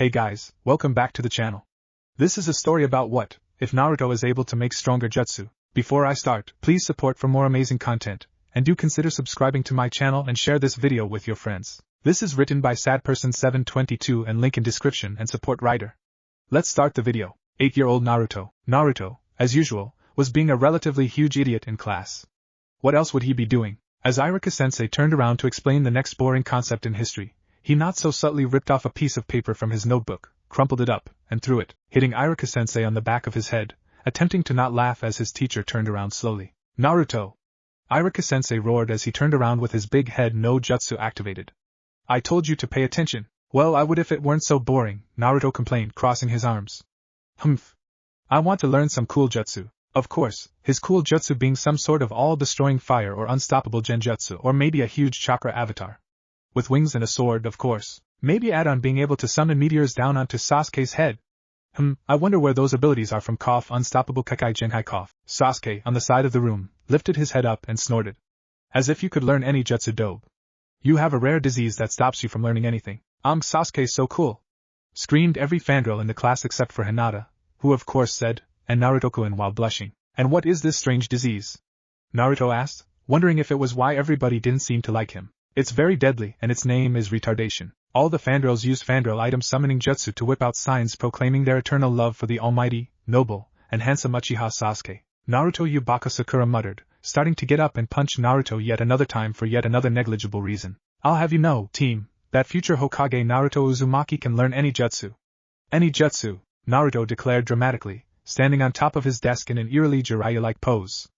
Hey guys, welcome back to the channel. This is a story about what if Naruto is able to make stronger jutsu. Before I start, please support for more amazing content, and do consider subscribing to my channel and share this video with your friends. This is written by SadPerson722 and link in description and support writer. Let's start the video. 8-year-old Naruto. Naruto, as usual, was being a relatively huge idiot in class. What else would he be doing? As Iruka-sensei turned around to explain the next boring concept in history, he not so subtly ripped off a piece of paper from his notebook, crumpled it up, and threw it, hitting Iruka-sensei on the back of his head, attempting to not laugh as his teacher turned around slowly. Naruto! Iruka-sensei roared as he turned around with his big head no jutsu activated. I told you to pay attention. Well, I would if it weren't so boring, Naruto complained, crossing his arms. Humph. I want to learn some cool jutsu. Of course, his cool jutsu being some sort of all-destroying fire or unstoppable genjutsu or maybe a huge chakra avatar. With wings and a sword, of course. Maybe add on being able to summon meteors down onto Sasuke's head. I wonder where those abilities are from. Cough, unstoppable Kakai Genkai cough. Sasuke, on the side of the room, lifted his head up and snorted. As if you could learn any jutsu dobe. You have a rare disease that stops you from learning anything. Sasuke's so cool. Screamed every fangirl in the class except for Hinata, who of course said, and Naruto-kun while blushing. And what is this strange disease? Naruto asked, wondering if it was why everybody didn't seem to like him. It's very deadly and its name is retardation. All the fangirls use fangirl item summoning jutsu to whip out signs proclaiming their eternal love for the almighty, noble, and handsome Uchiha Sasuke. Naruto Yubaka Sakura muttered, starting to get up and punch Naruto yet another time for yet another negligible reason. I'll have you know, team, that future Hokage Naruto Uzumaki can learn any jutsu. Any jutsu, Naruto declared dramatically, standing on top of his desk in an eerily Jiraiya-like pose.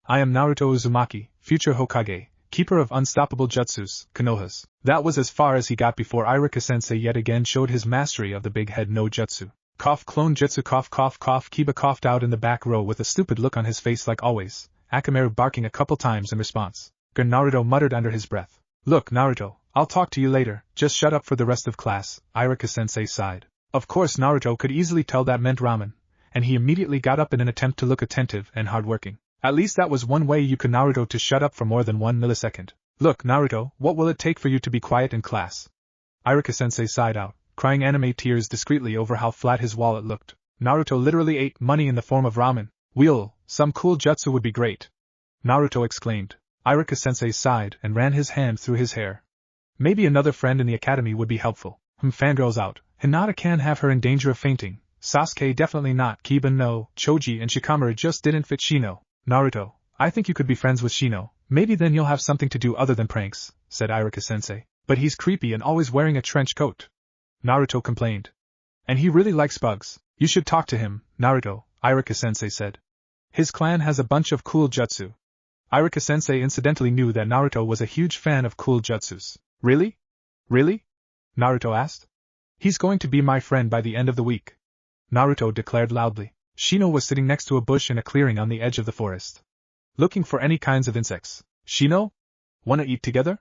I am Naruto Uzumaki, future Hokage, keeper of unstoppable jutsus, Konohas. That was as far as he got before Iruka-sensei yet again showed his mastery of the big head no jutsu. Cough clone jutsu cough cough cough. Kiba coughed out in the back row with a stupid look on his face like always, Akamaru barking a couple times in response. Naruto muttered under his breath. Look Naruto, I'll talk to you later, just shut up for the rest of class, Iruka-sensei sighed. Of course Naruto could easily tell that meant ramen, and he immediately got up in an attempt to look attentive and hardworking. At least that was one way you could Naruto to shut up for more than 1 millisecond. Look Naruto, what will it take for you to be quiet in class? Iruka-sensei sighed out, crying anime tears discreetly over how flat his wallet looked. Naruto literally ate money in the form of ramen. Some cool jutsu would be great. Naruto exclaimed. Iruka-sensei sighed and ran his hand through his hair. Maybe another friend in the academy would be helpful. Fangirls out. Hinata can't have her in danger of fainting. Sasuke definitely not. Kiba no. Choji and Shikamaru just didn't fit Shino. Naruto, I think you could be friends with Shino. Maybe then you'll have something to do other than pranks, said Iruka-sensei. But he's creepy and always wearing a trench coat. Naruto complained. And he really likes bugs. You should talk to him, Naruto, Iruka-sensei said. His clan has a bunch of cool jutsu. Iruka-sensei incidentally knew that Naruto was a huge fan of cool jutsus. Really? Really? Naruto asked. He's going to be my friend by the end of the week. Naruto declared loudly. Shino was sitting next to a bush in a clearing on the edge of the forest. Looking for any kinds of insects. Shino? Wanna eat together?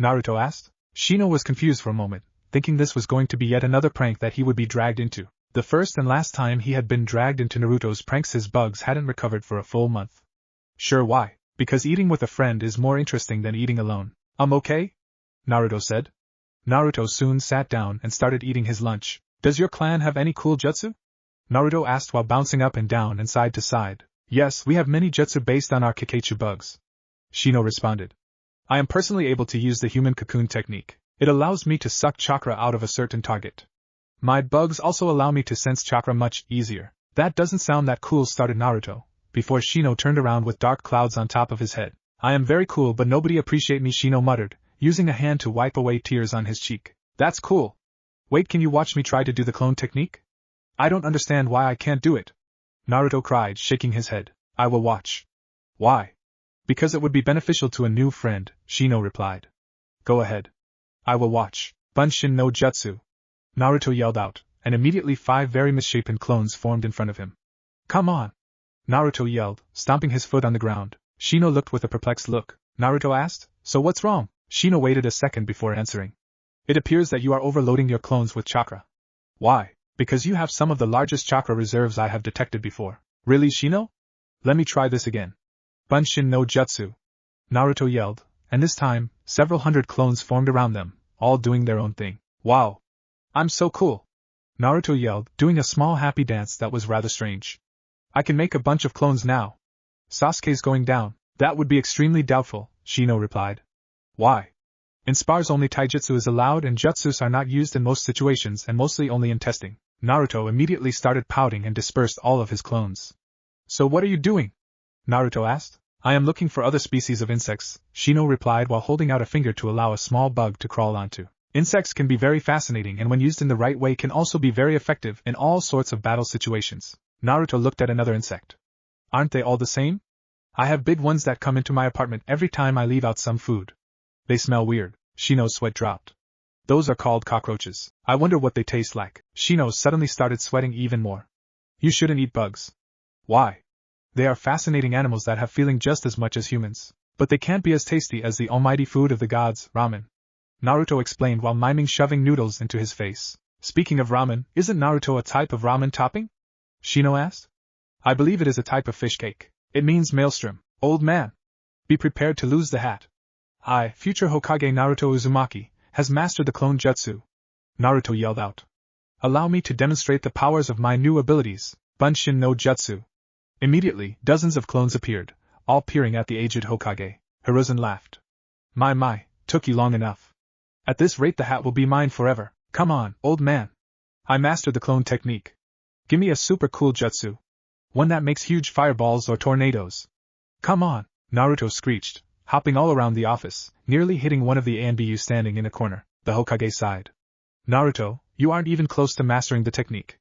Naruto asked. Shino was confused for a moment, thinking this was going to be yet another prank that he would be dragged into. The first and last time he had been dragged into Naruto's pranks his bugs hadn't recovered for a full month. Sure, why? Because eating with a friend is more interesting than eating alone. Okay? Naruto said. Naruto soon sat down and started eating his lunch. Does your clan have any cool jutsu? Naruto asked while bouncing up and down and side to side. Yes, we have many jutsu based on our Kakeichu bugs. Shino responded. I am personally able to use the human cocoon technique. It allows me to suck chakra out of a certain target. My bugs also allow me to sense chakra much easier. That doesn't sound that cool, started Naruto, before Shino turned around with dark clouds on top of his head. I am very cool but nobody appreciate me, Shino muttered, using a hand to wipe away tears on his cheek. That's cool. Wait, can you watch me try to do the clone technique? I don't understand why I can't do it. Naruto cried, shaking his head. I will watch. Why? Because it would be beneficial to a new friend, Shino replied. Go ahead. I will watch. Bunshin no Jutsu. Naruto yelled out, and immediately 5 very misshapen clones formed in front of him. Come on! Naruto yelled, stomping his foot on the ground. Shino looked with a perplexed look. Naruto asked, so what's wrong? Shino waited a second before answering. It appears that you are overloading your clones with chakra. Why? Because you have some of the largest chakra reserves I have detected before. Really, Shino? Let me try this again. Bunshin no Jutsu. Naruto yelled, and this time, several hundred clones formed around them, all doing their own thing. Wow! I'm so cool! Naruto yelled, doing a small happy dance that was rather strange. I can make a bunch of clones now. Sasuke's going down. That would be extremely doubtful, Shino replied. Why? In spars only taijutsu is allowed and jutsus are not used in most situations and mostly only in testing. Naruto immediately started pouting and dispersed all of his clones. So what are you doing? Naruto asked. I am looking for other species of insects, Shino replied while holding out a finger to allow a small bug to crawl onto. Insects can be very fascinating and when used in the right way can also be very effective in all sorts of battle situations. Naruto looked at another insect. Aren't they all the same? I have big ones that come into my apartment every time I leave out some food. They smell weird. Shino's sweat dropped. Those are called cockroaches. I wonder what they taste like. Shino suddenly started sweating even more. You shouldn't eat bugs. Why? They are fascinating animals that have feeling just as much as humans. But they can't be as tasty as the almighty food of the gods, ramen. Naruto explained while miming shoving noodles into his face. Speaking of ramen, isn't Naruto a type of ramen topping? Shino asked. I believe it is a type of fish cake. It means maelstrom. Old man. Be prepared to lose the hat. I, future Hokage Naruto Uzumaki, has mastered the clone jutsu. Naruto yelled out. Allow me to demonstrate the powers of my new abilities, Bunshin no Jutsu. Immediately, dozens of clones appeared, all peering at the aged Hokage. Hiruzen laughed. My, took you long enough. At this rate the hat will be mine forever. Come on, old man. I mastered the clone technique. Give me a super cool jutsu. One that makes huge fireballs or tornadoes. Come on, Naruto screeched, hopping all around the office, nearly hitting one of the ANBU standing in a corner. The Hokage sighed. Naruto, you aren't even close to mastering the technique.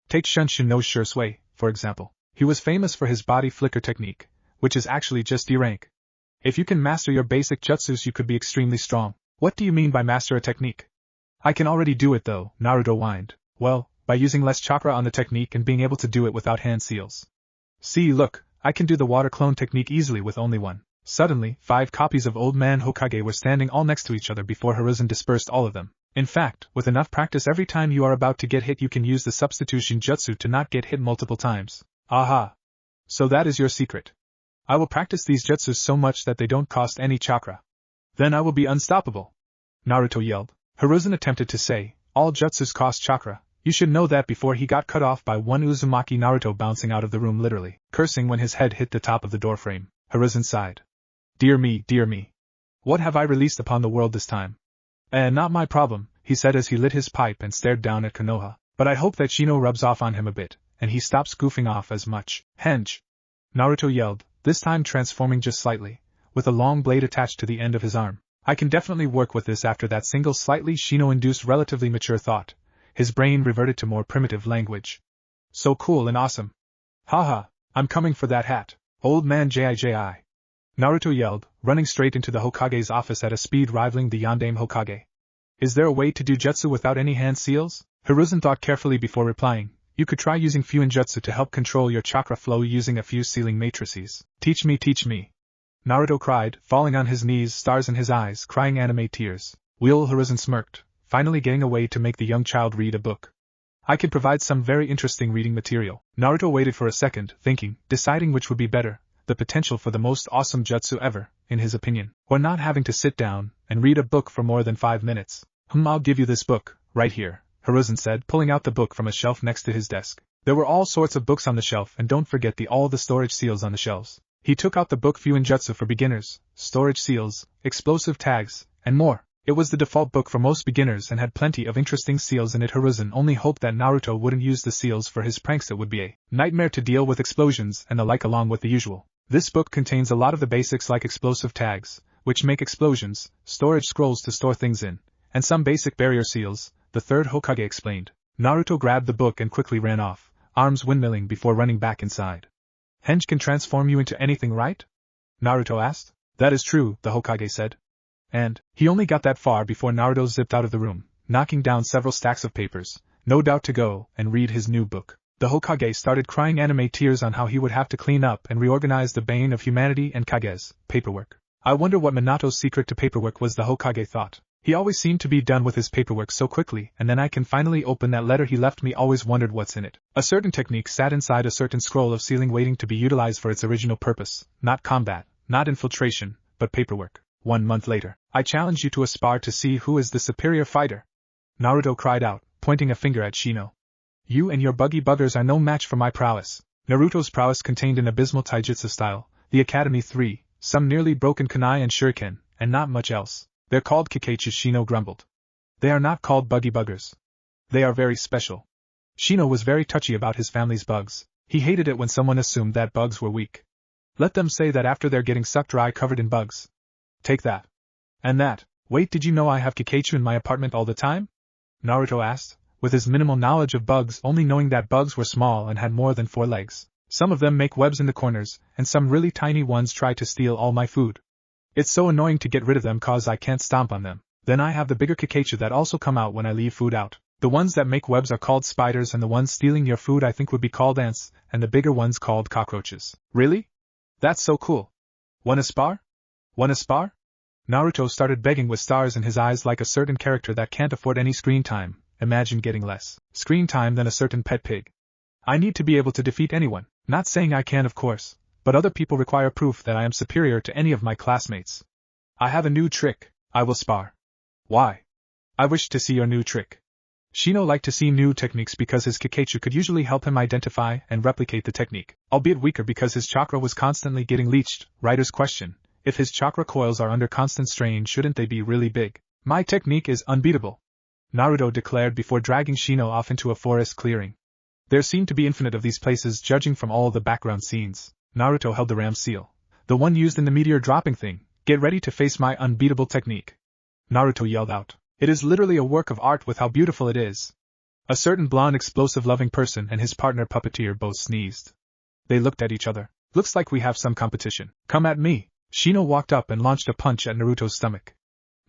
Take Shunshin no Shursui, for example. He was famous for his body flicker technique, which is actually just D rank. If you can master your basic jutsus you could be extremely strong. What do you mean by master a technique? I can already do it though, Naruto whined. Well, by using less chakra on the technique and being able to do it without hand seals. See, look, I can do the water clone technique easily with only one. Suddenly, 5 copies of Old Man Hokage were standing all next to each other before Hiruzen dispersed all of them. In fact, with enough practice every time you are about to get hit you can use the substitution jutsu to not get hit multiple times. Aha! So that is your secret. I will practice these jutsus so much that they don't cost any chakra. Then I will be unstoppable. Naruto yelled. Hiruzen attempted to say, all jutsus cost chakra. You should know that before he got cut off by one Uzumaki. Naruto bouncing out of the room literally, cursing when his head hit the top of the doorframe. Hiruzen sighed. Dear me. What have I released upon the world this time? Not my problem, he said as he lit his pipe and stared down at Konoha. But I hope that Shino rubs off on him a bit, and he stops goofing off as much. Henge! Naruto yelled, this time transforming just slightly, with a long blade attached to the end of his arm. I can definitely work with this. After that single slightly Shino-induced relatively mature thought, his brain reverted to more primitive language. So cool and awesome. Haha, I'm coming for that hat, old man Jiji. Naruto yelled, running straight into the Hokage's office at a speed rivaling the Yondaime Hokage. Is there a way to do jutsu without any hand seals? Hiruzen thought carefully before replying. You could try using Fuinjutsu to help control your chakra flow using a few sealing matrices. Teach me. Naruto cried, falling on his knees, stars in his eyes, crying anime tears. Hiruzen smirked, finally getting a way to make the young child read a book. I could provide some very interesting reading material. Naruto waited for a second, thinking, deciding which would be better, the potential for the most awesome jutsu ever, in his opinion, or not having to sit down and read a book for more than 5 minutes. I'll give you this book, right here, Hiruzen said, pulling out the book from a shelf next to his desk. There were all sorts of books on the shelf, and don't forget all the storage seals on the shelves. He took out the book Fuinjutsu for Beginners, Storage Seals, Explosive Tags, and more. It was the default book for most beginners and had plenty of interesting seals in it. Hiruzen only hoped that Naruto wouldn't use the seals for his pranks. It would be a nightmare to deal with explosions and the like along with the usual. This book contains a lot of the basics like explosive tags, which make explosions, storage scrolls to store things in, and some basic barrier seals, the third Hokage explained. Naruto grabbed the book and quickly ran off, arms windmilling before running back inside. Henge can transform you into anything, right? Naruto asked. That is true, the Hokage said. And he only got that far before Naruto zipped out of the room, knocking down several stacks of papers, no doubt to go and read his new book. The Hokage started crying anime tears on how he would have to clean up and reorganize the bane of humanity and Kage's paperwork. I wonder what Minato's secret to paperwork was, the Hokage thought. He always seemed to be done with his paperwork so quickly, and then I can finally open that letter he left me. Always wondered what's in it. A certain technique sat inside a certain scroll of sealing waiting to be utilized for its original purpose, not combat, not infiltration, but paperwork. 1 month later, I challenge you to a spar to see who is the superior fighter. Naruto cried out, pointing a finger at Shino. You and your buggy buggers are no match for my prowess. Naruto's prowess contained an abysmal taijutsu style, the Academy 3, some nearly broken kunai and shuriken, and not much else. They're called Kikeichu, Shino grumbled. They are not called buggy buggers. They are very special. Shino was very touchy about his family's bugs. He hated it when someone assumed that bugs were weak. Let them say that after they're getting sucked dry covered in bugs. Take that. And that. Wait, did you know I have Kikeichu in my apartment all the time? Naruto asked, with his minimal knowledge of bugs only knowing that bugs were small and had more than 4 legs. Some of them make webs in the corners, and some really tiny ones try to steal all my food. It's so annoying to get rid of them cause I can't stomp on them. Then I have the bigger Kikeichu that also come out when I leave food out. The ones that make webs are called spiders and the ones stealing your food I think would be called ants, and the bigger ones called cockroaches. Really? That's so cool. Wanna spar? Wanna spar? Naruto started begging with stars in his eyes like a certain character that can't afford any screen time. Imagine getting less screen time than a certain pet pig. I need to be able to defeat anyone, not saying I can of course, but other people require proof that I am superior to any of my classmates. I have a new trick, I will spar. Why? I wish to see your new trick. Shino liked to see new techniques because his Kikeichu could usually help him identify and replicate the technique, albeit weaker because his chakra was constantly getting leached. Writer's question, if his chakra coils are under constant strain shouldn't they be really big? My technique is unbeatable, Naruto declared before dragging Shino off into a forest clearing. There seemed to be infinite of these places judging from all the background scenes. Naruto held the ram seal, the one used in the meteor dropping thing. Get ready to face my unbeatable technique. Naruto yelled out. It is literally a work of art with how beautiful it is. A certain blonde explosive loving person and his partner puppeteer both sneezed. They looked at each other. Looks like we have some competition. Come at me. Shino walked up and launched a punch at Naruto's stomach.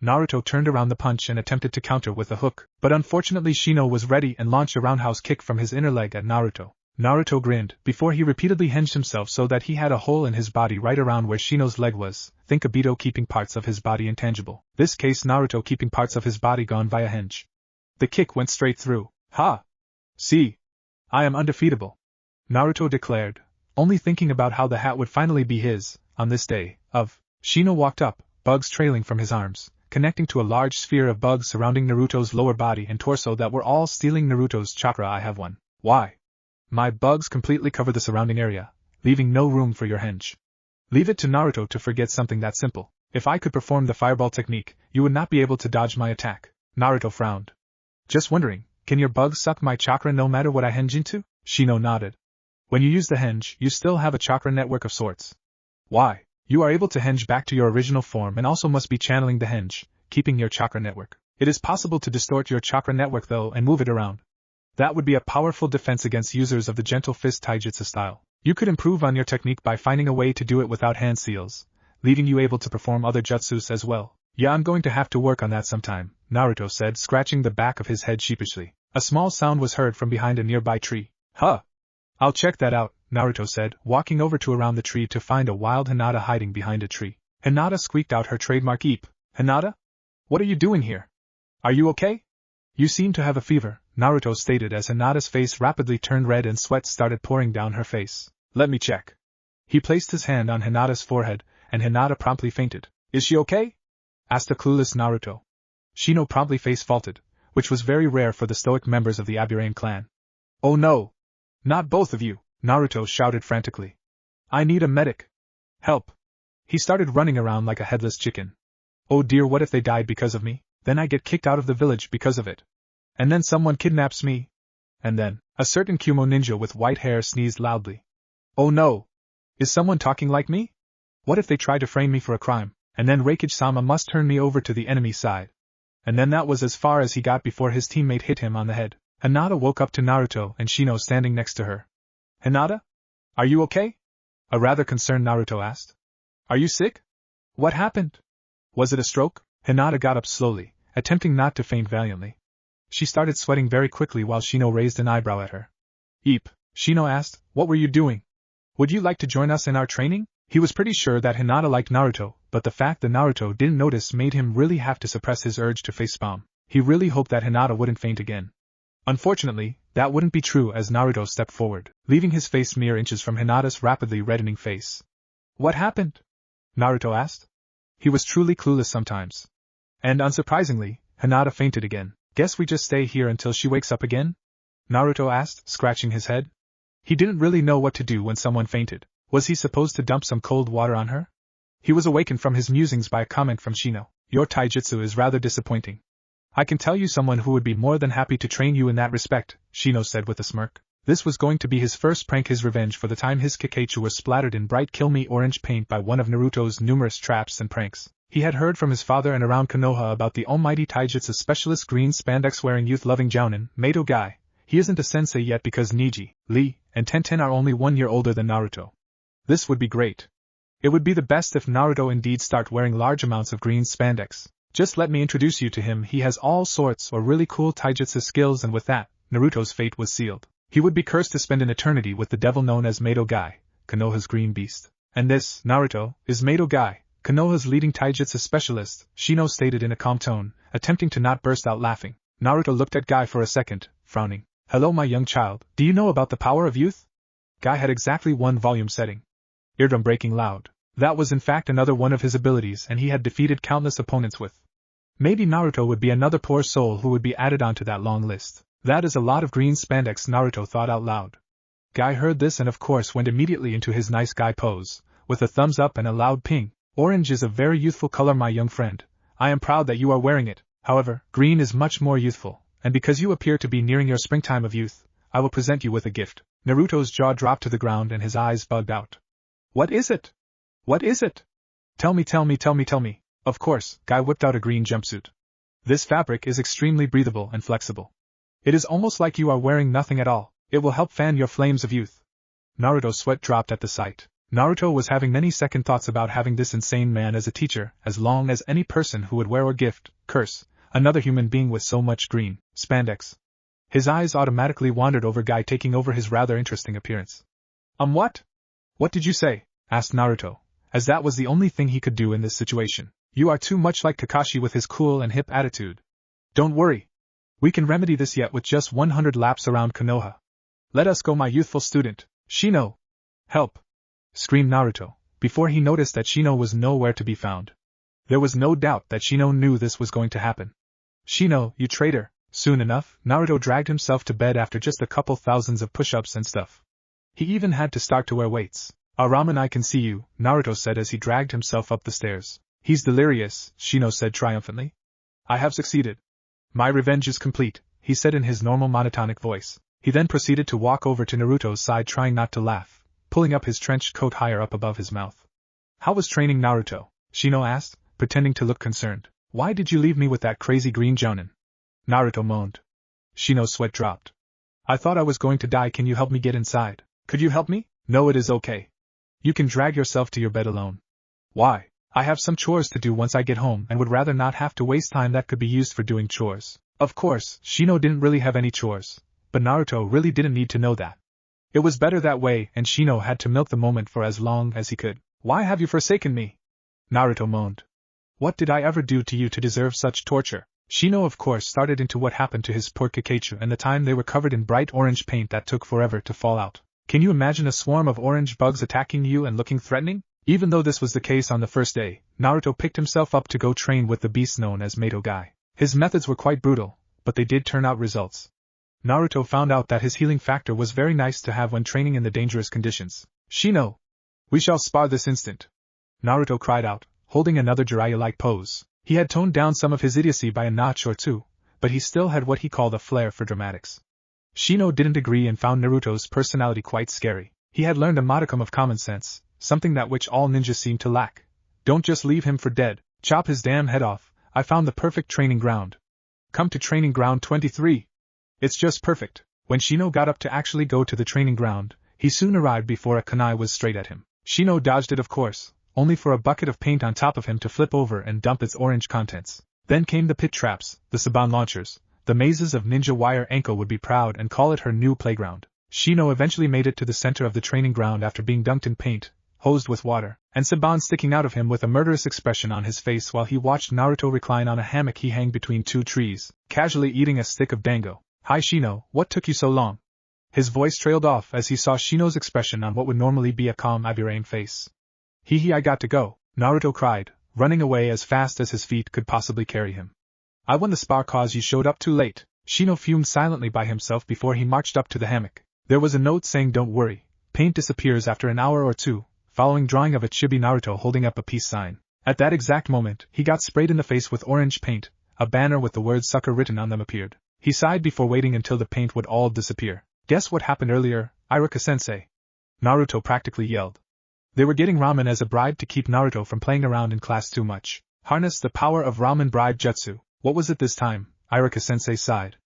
Naruto turned around the punch and attempted to counter with a hook, but unfortunately Shino was ready and launched a roundhouse kick from his inner leg at Naruto. Naruto grinned, before he repeatedly hinged himself so that he had a hole in his body right around where Shino's leg was. Think Obito keeping parts of his body intangible. This case Naruto keeping parts of his body gone via hinge. The kick went straight through. Ha! See? I am undefeatable, Naruto declared, only thinking about how the hat would finally be his, on this day, of. Shino walked up, bugs trailing from his arms, connecting to a large sphere of bugs surrounding Naruto's lower body and torso that were all stealing Naruto's chakra. I have one. Why? My bugs completely cover the surrounding area, leaving no room for your hinge. Leave it to Naruto to forget something that simple. If I could perform the fireball technique, you would not be able to dodge my attack. Naruto frowned. Just wondering, can your bugs suck my chakra no matter what I hinge into? Shino nodded. When you use the hinge, you still have a chakra network of sorts. Why? You are able to hinge back to your original form and also must be channeling the hinge, keeping your chakra network. It is possible to distort your chakra network though and move it around. That would be a powerful defense against users of the gentle fist taijutsu style. You could improve on your technique by finding a way to do it without hand seals, leaving you able to perform other jutsus as well. Yeah, I'm going to have to work on that sometime, Naruto said, scratching the back of his head sheepishly. A small sound was heard from behind a nearby tree. Huh! I'll check that out, Naruto said, walking over to around the tree to find a wild Hinata hiding behind a tree. Hinata squeaked out her trademark eep. Hinata? What are you doing here? Are you okay? You seem to have a fever, Naruto stated as Hinata's face rapidly turned red and sweat started pouring down her face. Let me check. He placed his hand on Hinata's forehead, and Hinata promptly fainted. Is she okay? Asked the clueless Naruto. Shino promptly face-faulted, which was very rare for the stoic members of the Aburame clan. Oh no! Not both of you, Naruto shouted frantically. I need a medic. Help! He started running around like a headless chicken. Oh dear, what if they died because of me? Then I get kicked out of the village because of it. And then someone kidnaps me. And then, a certain Kumo ninja with white hair sneezed loudly. Oh no! Is someone talking like me? What if they try to frame me for a crime, and then Reikage-sama must turn me over to the enemy side? And then that was as far as he got before his teammate hit him on the head. Hinata woke up to Naruto and Shino standing next to her. Hinata? Are you okay? A rather concerned Naruto asked. Are you sick? What happened? Was it a stroke? Hinata got up slowly, attempting not to faint valiantly. She started sweating very quickly while Shino raised an eyebrow at her. Eep, Shino asked, what were you doing? Would you like to join us in our training? He was pretty sure that Hinata liked Naruto, but the fact that Naruto didn't notice made him really have to suppress his urge to facepalm. He really hoped that Hinata wouldn't faint again. Unfortunately, that wouldn't be true as Naruto stepped forward, leaving his face mere inches from Hinata's rapidly reddening face. What happened? Naruto asked. He was truly clueless sometimes. And unsurprisingly, Hinata fainted again. Guess we just stay here until she wakes up again? Naruto asked, scratching his head. He didn't really know what to do when someone fainted. Was he supposed to dump some cold water on her? He was awakened from his musings by a comment from Shino. Your taijutsu is rather disappointing. I can tell you someone who would be more than happy to train you in that respect, Shino said with a smirk. This was going to be his first prank, his revenge for the time his Kakachu was splattered in bright kill me orange paint by one of Naruto's numerous traps and pranks. He had heard from his father and around Konoha about the almighty taijutsu specialist green spandex-wearing youth-loving Jounin, Mato guy. He isn't a sensei yet because Niji, Lee, and Tenten are only 1 year older than Naruto. This would be great. It would be the best if Naruto indeed start wearing large amounts of green spandex. Just let me introduce you to him. He has all sorts of really cool taijutsu skills, and with that, Naruto's fate was sealed. He would be cursed to spend an eternity with the devil known as Mato guy, Konoha's green beast. And this, Naruto, is Mato guy, Konoha's leading taijutsu specialist, Shino stated in a calm tone, attempting to not burst out laughing. Naruto looked at Guy for a second, frowning. Hello my young child, do you know about the power of youth? Guy had exactly 1 volume setting. Eardrum breaking loud. That was in fact another one of his abilities, and he had defeated countless opponents with. Maybe Naruto would be another poor soul who would be added onto that long list. That is a lot of green spandex, Naruto thought out loud. Guy heard this and of course went immediately into his nice guy pose, with a thumbs up and a loud ping. Orange is a very youthful color my young friend. I am proud that you are wearing it. However, green is much more youthful, and because you appear to be nearing your springtime of youth, I will present you with a gift. Naruto's jaw dropped to the ground and his eyes bugged out. What is it? What is it? Tell me. Of course, Guy whipped out a green jumpsuit. This fabric is extremely breathable and flexible. It is almost like you are wearing nothing at all. It will help fan your flames of youth. Naruto's sweat dropped at the sight. Naruto was having many second thoughts about having this insane man as a teacher, as long as any person who would wear or curse, another human being with so much green spandex. His eyes automatically wandered over Guy taking over his rather interesting appearance. What? What did you say? Asked Naruto, as that was the only thing he could do in this situation. You are too much like Kakashi with his cool and hip attitude. Don't worry. We can remedy this yet with just 100 laps around Konoha. Let us go my youthful student. Shino! Help! Screamed Naruto, before he noticed that Shino was nowhere to be found. There was no doubt that Shino knew this was going to happen. Shino, you traitor! Soon enough, Naruto dragged himself to bed after just a couple thousands of push-ups and stuff. He even had to start to wear weights. Ramen, I can see you, Naruto said as he dragged himself up the stairs. He's delirious, Shino said triumphantly. I have succeeded. My revenge is complete, he said in his normal monotonic voice. He then proceeded to walk over to Naruto's side trying not to laugh, pulling up his trench coat higher up above his mouth. How was training, Naruto? Shino asked, pretending to look concerned. Why did you leave me with that crazy green Jounin? Naruto moaned. Shino's sweat dropped. I thought I was going to die. Can you help me get inside? Could you help me? No, it is okay. You can drag yourself to your bed alone. Why? I have some chores to do once I get home and would rather not have to waste time that could be used for doing chores. Of course, Shino didn't really have any chores, but Naruto really didn't need to know that. It was better that way, and Shino had to milk the moment for as long as he could. Why have you forsaken me? Naruto moaned. What did I ever do to you to deserve such torture? Shino of course started into what happened to his poor Kakachu and the time they were covered in bright orange paint that took forever to fall out. Can you imagine a swarm of orange bugs attacking you and looking threatening? Even though this was the case on the first day, Naruto picked himself up to go train with the beast known as Mato guy. His methods were quite brutal, but they did turn out results. Naruto found out that his healing factor was very nice to have when training in the dangerous conditions. Shino! We shall spar this instant! Naruto cried out, holding another Jiraiya-like pose. He had toned down some of his idiocy by a notch or two, but he still had what he called a flair for dramatics. Shino didn't agree and found Naruto's personality quite scary. He had learned a modicum of common sense, something that which all ninjas seem to lack. Don't just leave him for dead, chop his damn head off. I found the perfect training ground. Come to training ground 23. It's just perfect. When Shino got up to actually go to the training ground, he soon arrived before a kunai was straight at him. Shino dodged it of course, only for a bucket of paint on top of him to flip over and dump its orange contents. Then came the pit traps, the saban launchers, the mazes of Ninja Wire. Anko would be proud and call it her new playground. Shino eventually made it to the center of the training ground after being dunked in paint, hosed with water, and Saban sticking out of him with a murderous expression on his face while he watched Naruto recline on a hammock he hung between two trees, casually eating a stick of dango. Hi Shino, what took you so long? His voice trailed off as he saw Shino's expression on what would normally be a calm Aburain face. Hee I got to go, Naruto cried, running away as fast as his feet could possibly carry him. I won the spar cause you showed up too late. Shino fumed silently by himself before he marched up to the hammock. There was a note saying don't worry, paint disappears after an hour or two, following drawing of a chibi Naruto holding up a peace sign. At that exact moment, he got sprayed in the face with orange paint, a banner with the word sucker written on them appeared. He sighed before waiting until the paint would all disappear. Guess what happened earlier, Iruka-sensei? Naruto practically yelled. They were getting ramen as a bribe to keep Naruto from playing around in class too much. Harness the power of ramen bribe jutsu. What was it this time? Iruka-sensei sighed.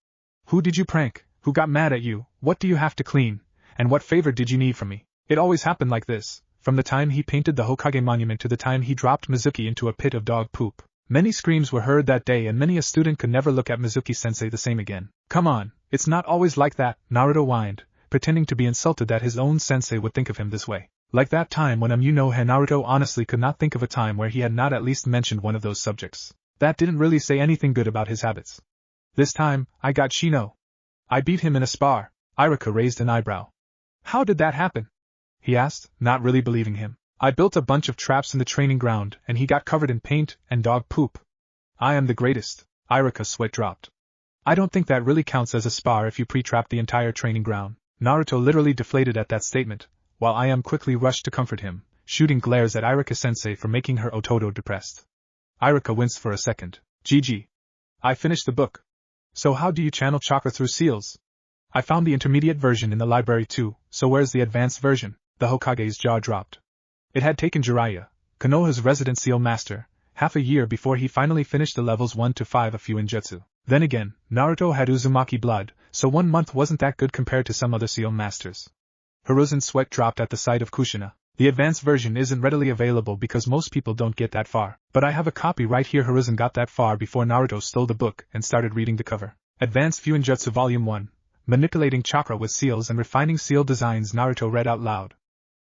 Who did you prank? Who got mad at you? What do you have to clean? And what favor did you need from me? It always happened like this, from the time he painted the Hokage monument to the time he dropped Mizuki into a pit of dog poop. Many screams were heard that day and many a student could never look at Mizuki-sensei the same again. Come on, it's not always like that, Naruto whined, pretending to be insulted that his own sensei would think of him this way. Like that time when Naruto honestly could not think of a time where he had not at least mentioned one of those subjects. That didn't really say anything good about his habits. This time, I got Shino. I beat him in a spar. Iruka raised an eyebrow. How did that happen? He asked, not really believing him. I built a bunch of traps in the training ground and he got covered in paint and dog poop. I am the greatest. Iruka's sweat dropped. I don't think that really counts as a spar if you pre-trap the entire training ground. Naruto literally deflated at that statement, while I am quickly rushed to comfort him, shooting glares at Iruka-sensei for making her Ototo depressed. Iruka winced for a second. GG. I finished the book. So how do you channel chakra through seals? I found the intermediate version in the library too, so where's the advanced version? The Hokage's jaw dropped. It had taken Jiraiya, Konoha's resident seal master, half a year before he finally finished the levels 1 to 5 of Fuinjutsu. Then again, Naruto had Uzumaki blood, so 1 month wasn't that good compared to some other seal masters. Hiruzen's sweat dropped at the sight of Kushina. The advanced version isn't readily available because most people don't get that far, but I have a copy right here. Hiruzen got that far before Naruto stole the book and started reading the cover. Advanced Fuinjutsu Volume 1, Manipulating Chakra with Seals and Refining Seal Designs. Naruto read out loud.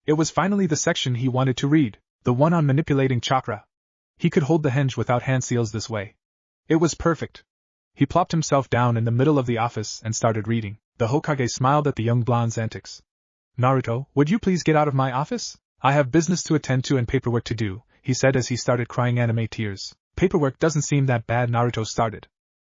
It was finally the section he wanted to read, the one on manipulating chakra. He could hold the henge without hand seals this way. It was perfect. He plopped himself down in the middle of the office and started reading. The Hokage smiled at the young blonde's antics. Naruto, would you please get out of my office? I have business to attend to and paperwork to do, he said as he started crying anime tears. Paperwork doesn't seem that bad, Naruto started.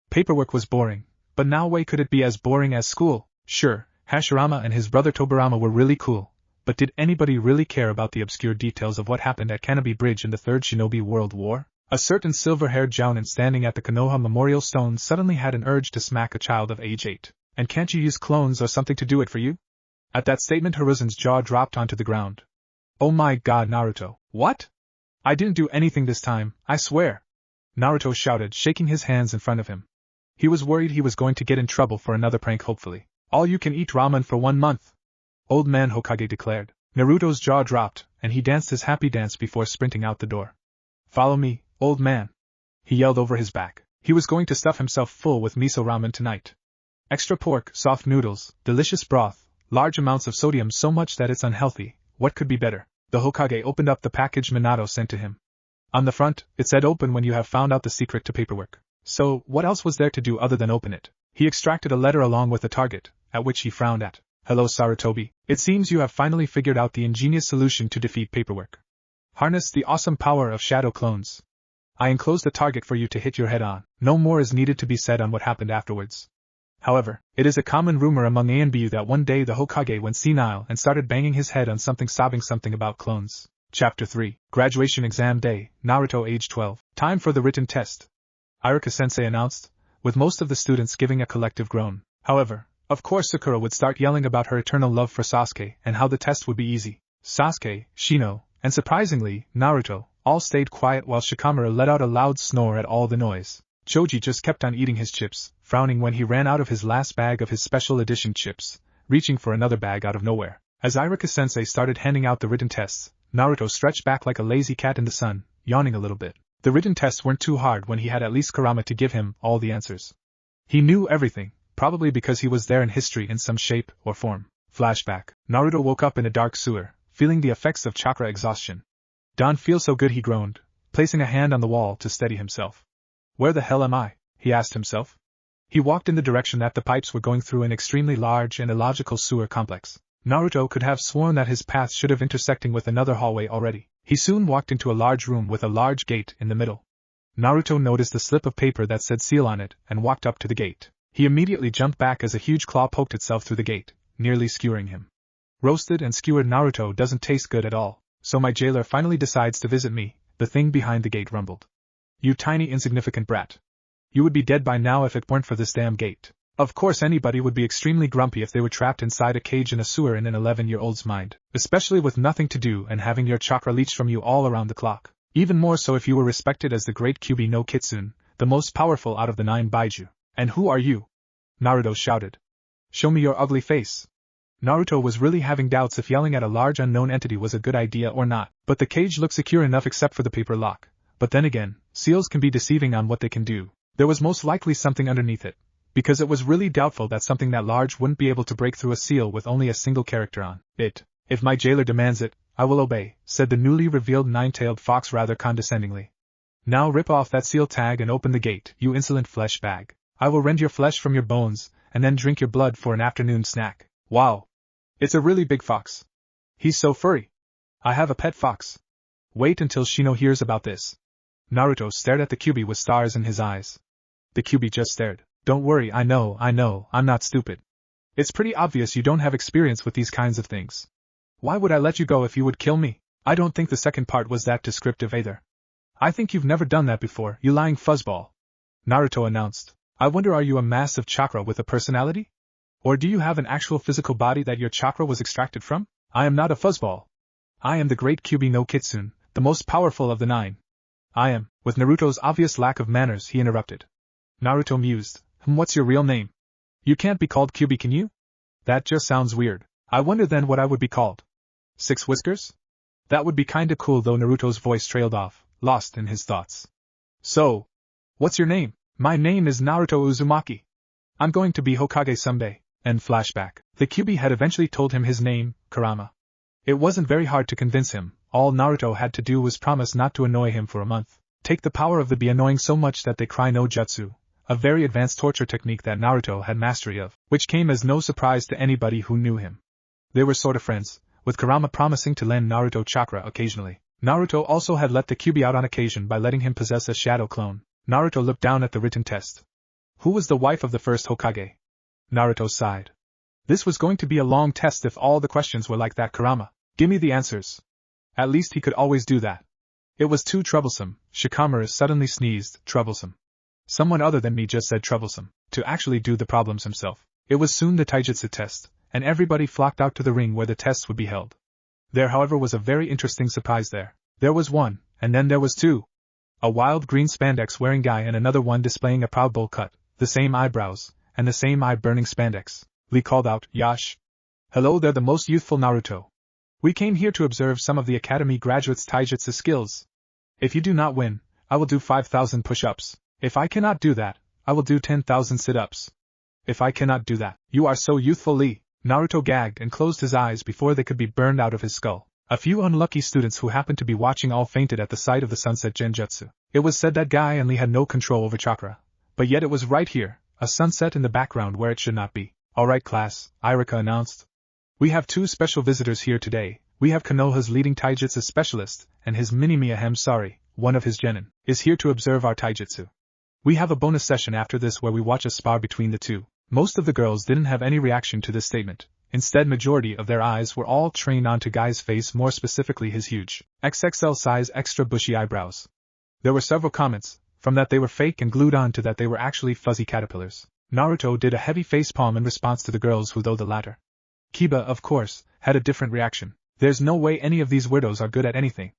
Paperwork was boring, but no way could it be as boring as school. Sure, Hashirama and his brother Tobirama were really cool, but did anybody really care about the obscure details of what happened at Kanobi Bridge in the Third Shinobi World War? A certain silver-haired jounin standing at the Konoha Memorial Stone suddenly had an urge to smack a child of age 8. And can't you use clones or something to do it for you? At that statement, Hiruzen's jaw dropped onto the ground. Oh my god, Naruto. What? I didn't do anything this time, I swear. Naruto shouted, shaking his hands in front of him. He was worried he was going to get in trouble for another prank, hopefully. All you can eat ramen for 1 month. Old man Hokage declared. Naruto's jaw dropped, and he danced his happy dance before sprinting out the door. Follow me, old man. He yelled over his back. He was going to stuff himself full with miso ramen tonight. Extra pork, soft noodles, delicious broth, large amounts of sodium, so much that it's unhealthy. What could be better? The Hokage opened up the package Minato sent to him. On the front, it said open when you have found out the secret to paperwork. So, what else was there to do other than open it? He extracted a letter along with a target, at which he frowned at. Hello Sarutobi, it seems you have finally figured out the ingenious solution to defeat paperwork. Harness the awesome power of shadow clones. I enclosed a target for you to hit your head on. No more is needed to be said on what happened afterwards. However, it is a common rumor among ANBU that one day the Hokage went senile and started banging his head on something, sobbing something about clones. Chapter 3, Graduation Exam Day, Naruto age 12. Time for the written test. Iruka-sensei announced, with most of the students giving a collective groan. However, of course Sakura would start yelling about her eternal love for Sasuke and how the test would be easy. Sasuke, Shino, and surprisingly, Naruto, all stayed quiet while Shikamaru let out a loud snore at all the noise. Choji just kept on eating his chips, frowning when he ran out of his last bag of his special edition chips, reaching for another bag out of nowhere. As Iruka-sensei started handing out the written tests, Naruto stretched back like a lazy cat in the sun, yawning a little bit. The written tests weren't too hard when he had at least Kurama to give him all the answers. He knew everything, probably because he was there in history in some shape or form. Flashback. Naruto woke up in a dark sewer, feeling the effects of chakra exhaustion. Don't feel so good, he groaned, placing a hand on the wall to steady himself. Where the hell am I? He asked himself. He walked in the direction that the pipes were going through an extremely large and illogical sewer complex. Naruto could have sworn that his path should have intersecting with another hallway already. He soon walked into a large room with a large gate in the middle. Naruto noticed a slip of paper that said seal on it and walked up to the gate. He immediately jumped back as a huge claw poked itself through the gate, nearly skewering him. Roasted and skewered Naruto doesn't taste good at all, so my jailer finally decides to visit me, the thing behind the gate rumbled. You tiny insignificant brat. You would be dead by now if it weren't for this damn gate. Of course anybody would be extremely grumpy if they were trapped inside a cage in a sewer in an 11-year-old's mind, especially with nothing to do and having your chakra leached from you all around the clock. Even more so if you were respected as the great Kyuubi no Kitsune, the most powerful out of the 9 Baiju. And who are you? Naruto shouted. Show me your ugly face. Naruto was really having doubts if yelling at a large unknown entity was a good idea or not, but the cage looked secure enough except for the paper lock. But then again, seals can be deceiving on what they can do. There was most likely something underneath it, because it was really doubtful that something that large wouldn't be able to break through a seal with only a single character on it. If my jailer demands it, I will obey, said the newly revealed 9-tailed fox rather condescendingly. Now rip off that seal tag and open the gate, you insolent flesh bag. I will rend your flesh from your bones, and then drink your blood for an afternoon snack. Wow! It's a really big fox. He's so furry. I have a pet fox. Wait until Shino hears about this. Naruto stared at the Kyuubi with stars in his eyes. The Kyuubi just stared. Don't worry, I know, I'm not stupid. It's pretty obvious you don't have experience with these kinds of things. Why would I let you go if you would kill me? I don't think the second part was that descriptive either. I think you've never done that before, you lying fuzzball. Naruto announced. I wonder, are you a mass of chakra with a personality? Or do you have an actual physical body that your chakra was extracted from? I am not a fuzzball. I am the great Kyuubi no Kitsune, the most powerful of the 9. I am. With Naruto's obvious lack of manners, he interrupted. Naruto mused. What's your real name? You can't be called Kyuubi, can you? That just sounds weird. I wonder then what I would be called. 6 Whiskers? That would be kinda cool, though. Naruto's voice trailed off, lost in his thoughts. So, what's your name? My name is Naruto Uzumaki. I'm going to be Hokage someday. And flashback. The Kyuubi had eventually told him his name, Kurama. It wasn't very hard to convince him. All Naruto had to do was promise not to annoy him for a month. Take the power of the be annoying so much that they cry no jutsu, a very advanced torture technique that Naruto had mastery of, which came as no surprise to anybody who knew him. They were sort of friends, with Kurama promising to lend Naruto chakra occasionally. Naruto also had let the Kyuubi out on occasion by letting him possess a shadow clone. Naruto looked down at the written test. Who was the wife of the first Hokage? Naruto sighed. This was going to be a long test if all the questions were like that. Kurama, give me the answers. At least he could always do that. It was too troublesome. Shikamaru suddenly sneezed. Troublesome. Someone other than me just said troublesome, to actually do the problems himself. It was soon the taijutsu test, and everybody flocked out to the ring where the tests would be held. There, however, was a very interesting surprise there. There was one, and then there was two. A wild green spandex wearing guy and another one displaying a proud bowl cut, the same eyebrows, and the same eye-burning spandex. Lee called out, Yash. Hello there, the most youthful Naruto. We came here to observe some of the academy graduates' taijutsu skills. If you do not win, I will do 5,000 push-ups. If I cannot do that, I will do 10,000 sit-ups. If I cannot do that, you are so youthful, Lee. Naruto gagged and closed his eyes before they could be burned out of his skull. A few unlucky students who happened to be watching all fainted at the sight of the sunset genjutsu. It was said that Guy and Lee had no control over chakra. But yet it was right here, a sunset in the background where it should not be. Alright class, Irika announced. We have 2 special visitors here today. We have Konoha's leading taijutsu specialist, and his mini-Mia Hamsari, one of his genin, is here to observe our taijutsu. We have a bonus session after this where we watch a spar between the two. Most of the girls didn't have any reaction to this statement. Instead, majority of their eyes were all trained onto Guy's face, more specifically his huge, XXL size extra bushy eyebrows. There were several comments, from that they were fake and glued on to that they were actually fuzzy caterpillars. Naruto did a heavy facepalm in response to the girls who, though the latter, Kiba, of course, had a different reaction. There's no way any of these weirdos are good at anything.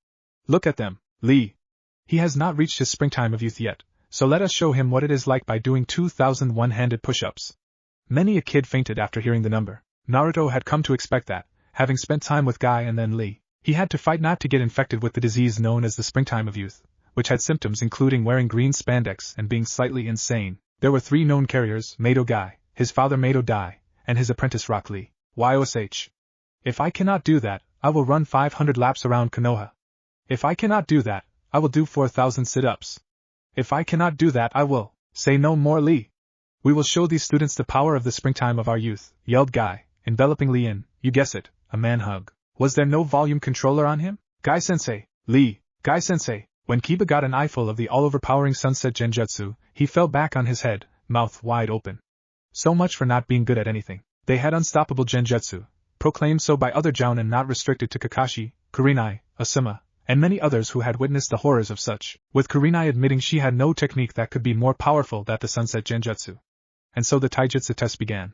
Look at them, Lee. He has not reached his springtime of youth yet, so let us show him what it is like by doing 2,000 one-handed push-ups. Many a kid fainted after hearing the number. Naruto had come to expect that, having spent time with Guy and then Lee. He had to fight not to get infected with the disease known as the springtime of youth, which had symptoms including wearing green spandex and being slightly insane. There were 3 known carriers, Mado Guy, his father Mado Dai, and his apprentice Rock Lee. YOSH. If I cannot do that, I will run 500 laps around Konoha. If I cannot do that, I will do 4,000 sit-ups. If I cannot do that, I will. Say no more, Lee. We will show these students the power of the springtime of our youth, yelled Guy, enveloping Lee in, you guess it, a man hug. Was there no volume controller on him? Guy-sensei, Lee, Guy-sensei. When Kiba got an eyeful of the all-overpowering sunset genjutsu, he fell back on his head, mouth wide open. So much for not being good at anything. They had unstoppable genjutsu, proclaimed so by other jounin and not restricted to Kakashi, Kurenai, Asuma, and many others who had witnessed the horrors of such, with Kurenai admitting she had no technique that could be more powerful than the sunset genjutsu. And so the taijutsu test began.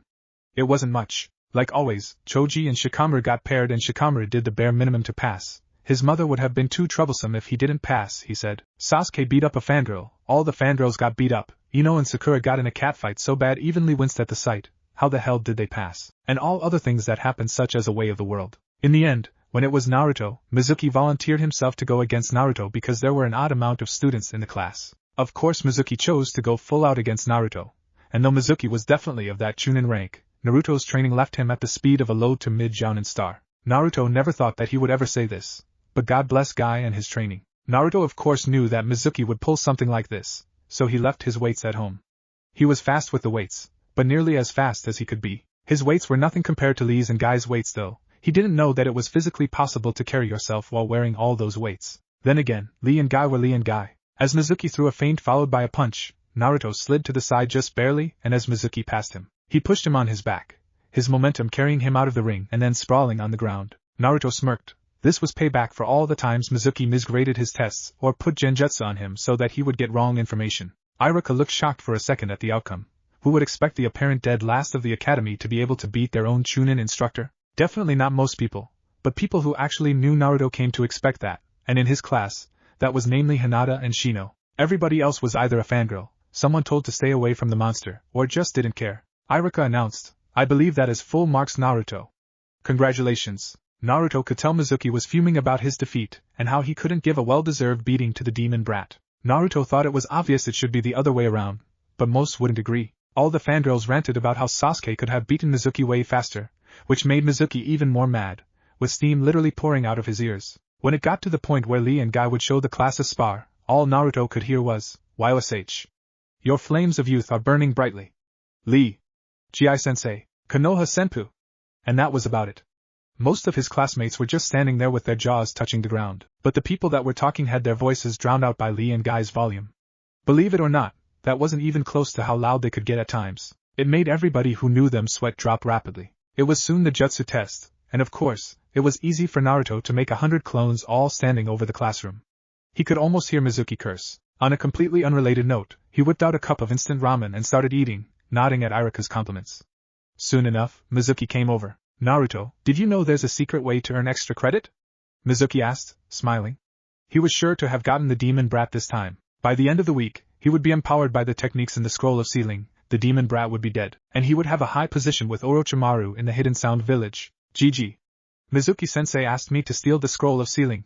It wasn't much. Like always, Choji and Shikamaru got paired and Shikamaru did the bare minimum to pass. His mother would have been too troublesome if he didn't pass, he said. Sasuke beat up a fangirl, all the fangirls got beat up, Ino and Sakura got in a catfight so bad evenly winced at the sight. How the hell did they pass? And all other things that happened such as a way of the world. In the end, when it was Naruto, Mizuki volunteered himself to go against Naruto because there were an odd amount of students in the class. Of course Mizuki chose to go full out against Naruto. And though Mizuki was definitely of that Chunin rank, Naruto's training left him at the speed of a low to mid jounin star. Naruto never thought that he would ever say this. But God bless Guy and his training. Naruto of course knew that Mizuki would pull something like this, so he left his weights at home. He was fast with the weights, but nearly as fast as he could be. His weights were nothing compared to Lee's and Guy's weights though. He didn't know that it was physically possible to carry yourself while wearing all those weights. Then again, Lee and Guy were Lee and Guy. As Mizuki threw a feint followed by a punch, Naruto slid to the side just barely, and as Mizuki passed him, he pushed him on his back, his momentum carrying him out of the ring and then sprawling on the ground. Naruto smirked. This was payback for all the times Mizuki misgraded his tests or put genjutsu on him so that he would get wrong information. Iruka looked shocked for a second at the outcome. Who would expect the apparent dead last of the academy to be able to beat their own Chunin instructor? Definitely not most people, but people who actually knew Naruto came to expect that, and in his class, that was namely Hinata and Shino. Everybody else was either a fangirl, someone told to stay away from the monster, or just didn't care. Iruka announced, I believe that is full marks Naruto. Congratulations. Naruto could tell Mizuki was fuming about his defeat, and how he couldn't give a well-deserved beating to the demon brat. Naruto thought it was obvious it should be the other way around, but most wouldn't agree. All the fangirls ranted about how Sasuke could have beaten Mizuki way faster, which made Mizuki even more mad, with steam literally pouring out of his ears. When it got to the point where Lee and Guy would show the class a spar, all Naruto could hear was, YOSH. Your flames of youth are burning brightly. Lee. Ji-sensei. Konoha senpu. And that was about it. Most of his classmates were just standing there with their jaws touching the ground, but the people that were talking had their voices drowned out by Lee and Guy's volume. Believe it or not, that wasn't even close to how loud they could get at times. It made everybody who knew them sweat drop rapidly. It was soon the jutsu test, and of course, it was easy for Naruto to make 100 clones all standing over the classroom. He could almost hear Mizuki curse. On a completely unrelated note, he whipped out a cup of instant ramen and started eating, nodding at Iruka's compliments. Soon enough, Mizuki came over. Naruto, did you know there's a secret way to earn extra credit? Mizuki asked, smiling. He was sure to have gotten the demon brat this time. By the end of the week, he would be empowered by the techniques in the scroll of sealing, the demon brat would be dead, and he would have a high position with Orochimaru in the Hidden Sound Village. GG. Mizuki-sensei asked me to steal the scroll of sealing.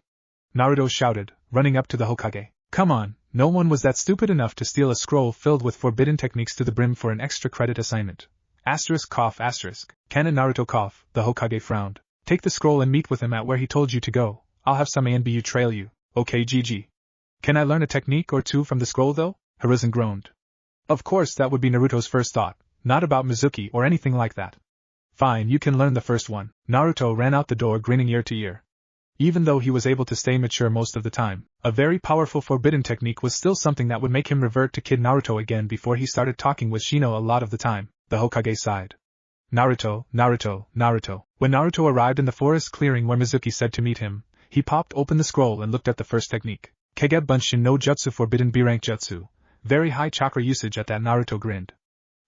Naruto shouted, running up to the Hokage. Come on, no one was that stupid enough to steal a scroll filled with forbidden techniques to the brim for an extra credit assignment. Asterisk cough asterisk. Canon Naruto cough, the Hokage frowned. Take the scroll and meet with him at where he told you to go. I'll have some ANBU trail you. Okay GG. Can I learn a technique or two from the scroll though? Hiruzen groaned. Of course that would be Naruto's first thought, not about Mizuki or anything like that. Fine, you can learn the first one. Naruto ran out the door grinning ear to ear. Even though he was able to stay mature most of the time, a very powerful forbidden technique was still something that would make him revert to Kid Naruto again before he started talking with Shino a lot of the time. The Hokage sighed. Naruto, Naruto, Naruto. When Naruto arrived in the forest clearing where Mizuki said to meet him, he popped open the scroll and looked at the first technique. Kage Bunshin no Jutsu Forbidden B-rank Jutsu. Very high chakra usage at that. Naruto grinned.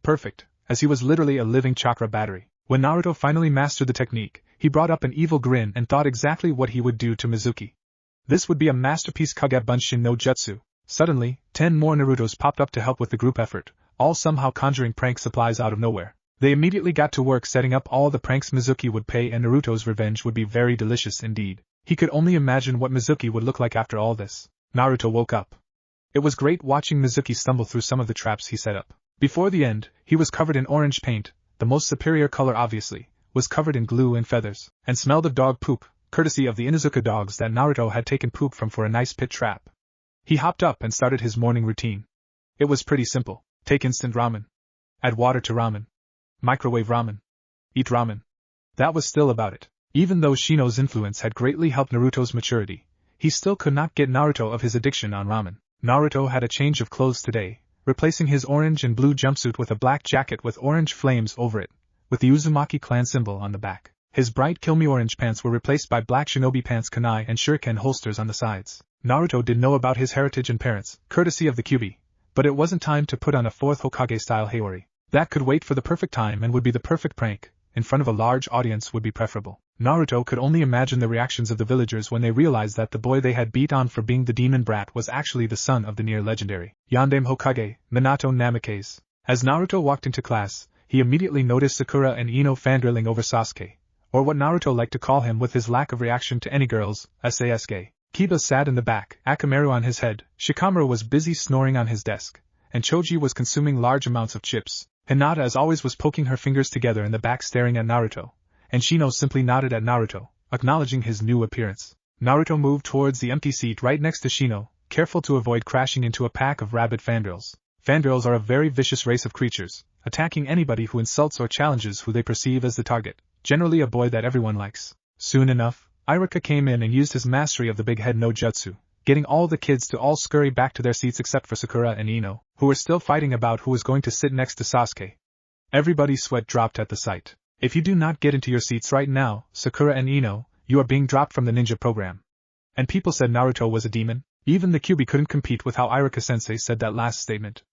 Perfect, as he was literally a living chakra battery. When Naruto finally mastered the technique, he brought up an evil grin and thought exactly what he would do to Mizuki. This would be a masterpiece. Kage Bunshin no Jutsu. Suddenly, 10 more Narutos popped up to help with the group effort, all somehow conjuring prank supplies out of nowhere. They immediately got to work setting up all the pranks Mizuki would pay, and Naruto's revenge would be very delicious indeed. He could only imagine what Mizuki would look like after all this. Naruto woke up. It was great watching Mizuki stumble through some of the traps he set up. Before the end, he was covered in orange paint, the most superior color obviously, was covered in glue and feathers, and smelled of dog poop, courtesy of the Inuzuka dogs that Naruto had taken poop from for a nice pit trap. He hopped up and started his morning routine. It was pretty simple. Take instant ramen. Add water to ramen. Microwave ramen. Eat ramen. That was still about it. Even though Shino's influence had greatly helped Naruto's maturity, he still could not get Naruto of his addiction on ramen. Naruto had a change of clothes today, replacing his orange and blue jumpsuit with a black jacket with orange flames over it, with the Uzumaki clan symbol on the back. His bright Kill Me orange pants were replaced by black shinobi pants, kunai, and shuriken holsters on the sides. Naruto did know about his heritage and parents, courtesy of the Kyuubi, but it wasn't time to put on a fourth Hokage-style Haori. That could wait for the perfect time and would be the perfect prank. In front of a large audience would be preferable. Naruto could only imagine the reactions of the villagers when they realized that the boy they had beat on for being the demon brat was actually the son of the near-legendary Yandame Hokage, Minato Namikaze. As Naruto walked into class, he immediately noticed Sakura and Ino fangirling over Sasuke, or what Naruto liked to call him with his lack of reaction to any girls, Sasuke. Kiba sat in the back, Akamaru on his head, Shikamaru was busy snoring on his desk, and Choji was consuming large amounts of chips. Hinata as always was poking her fingers together in the back staring at Naruto, and Shino simply nodded at Naruto, acknowledging his new appearance. Naruto moved towards the empty seat right next to Shino, careful to avoid crashing into a pack of rabid fangirls. Fangirls are a very vicious race of creatures, attacking anybody who insults or challenges who they perceive as the target, generally a boy that everyone likes. Soon enough, Iruka came in and used his mastery of the big head no jutsu, getting all the kids to all scurry back to their seats except for Sakura and Ino, who were still fighting about who was going to sit next to Sasuke. Everybody's sweat dropped at the sight. If you do not get into your seats right now, Sakura and Ino, you are being dropped from the ninja program. And people said Naruto was a demon? Even the Kyuubi couldn't compete with how Iruka-sensei said that last statement.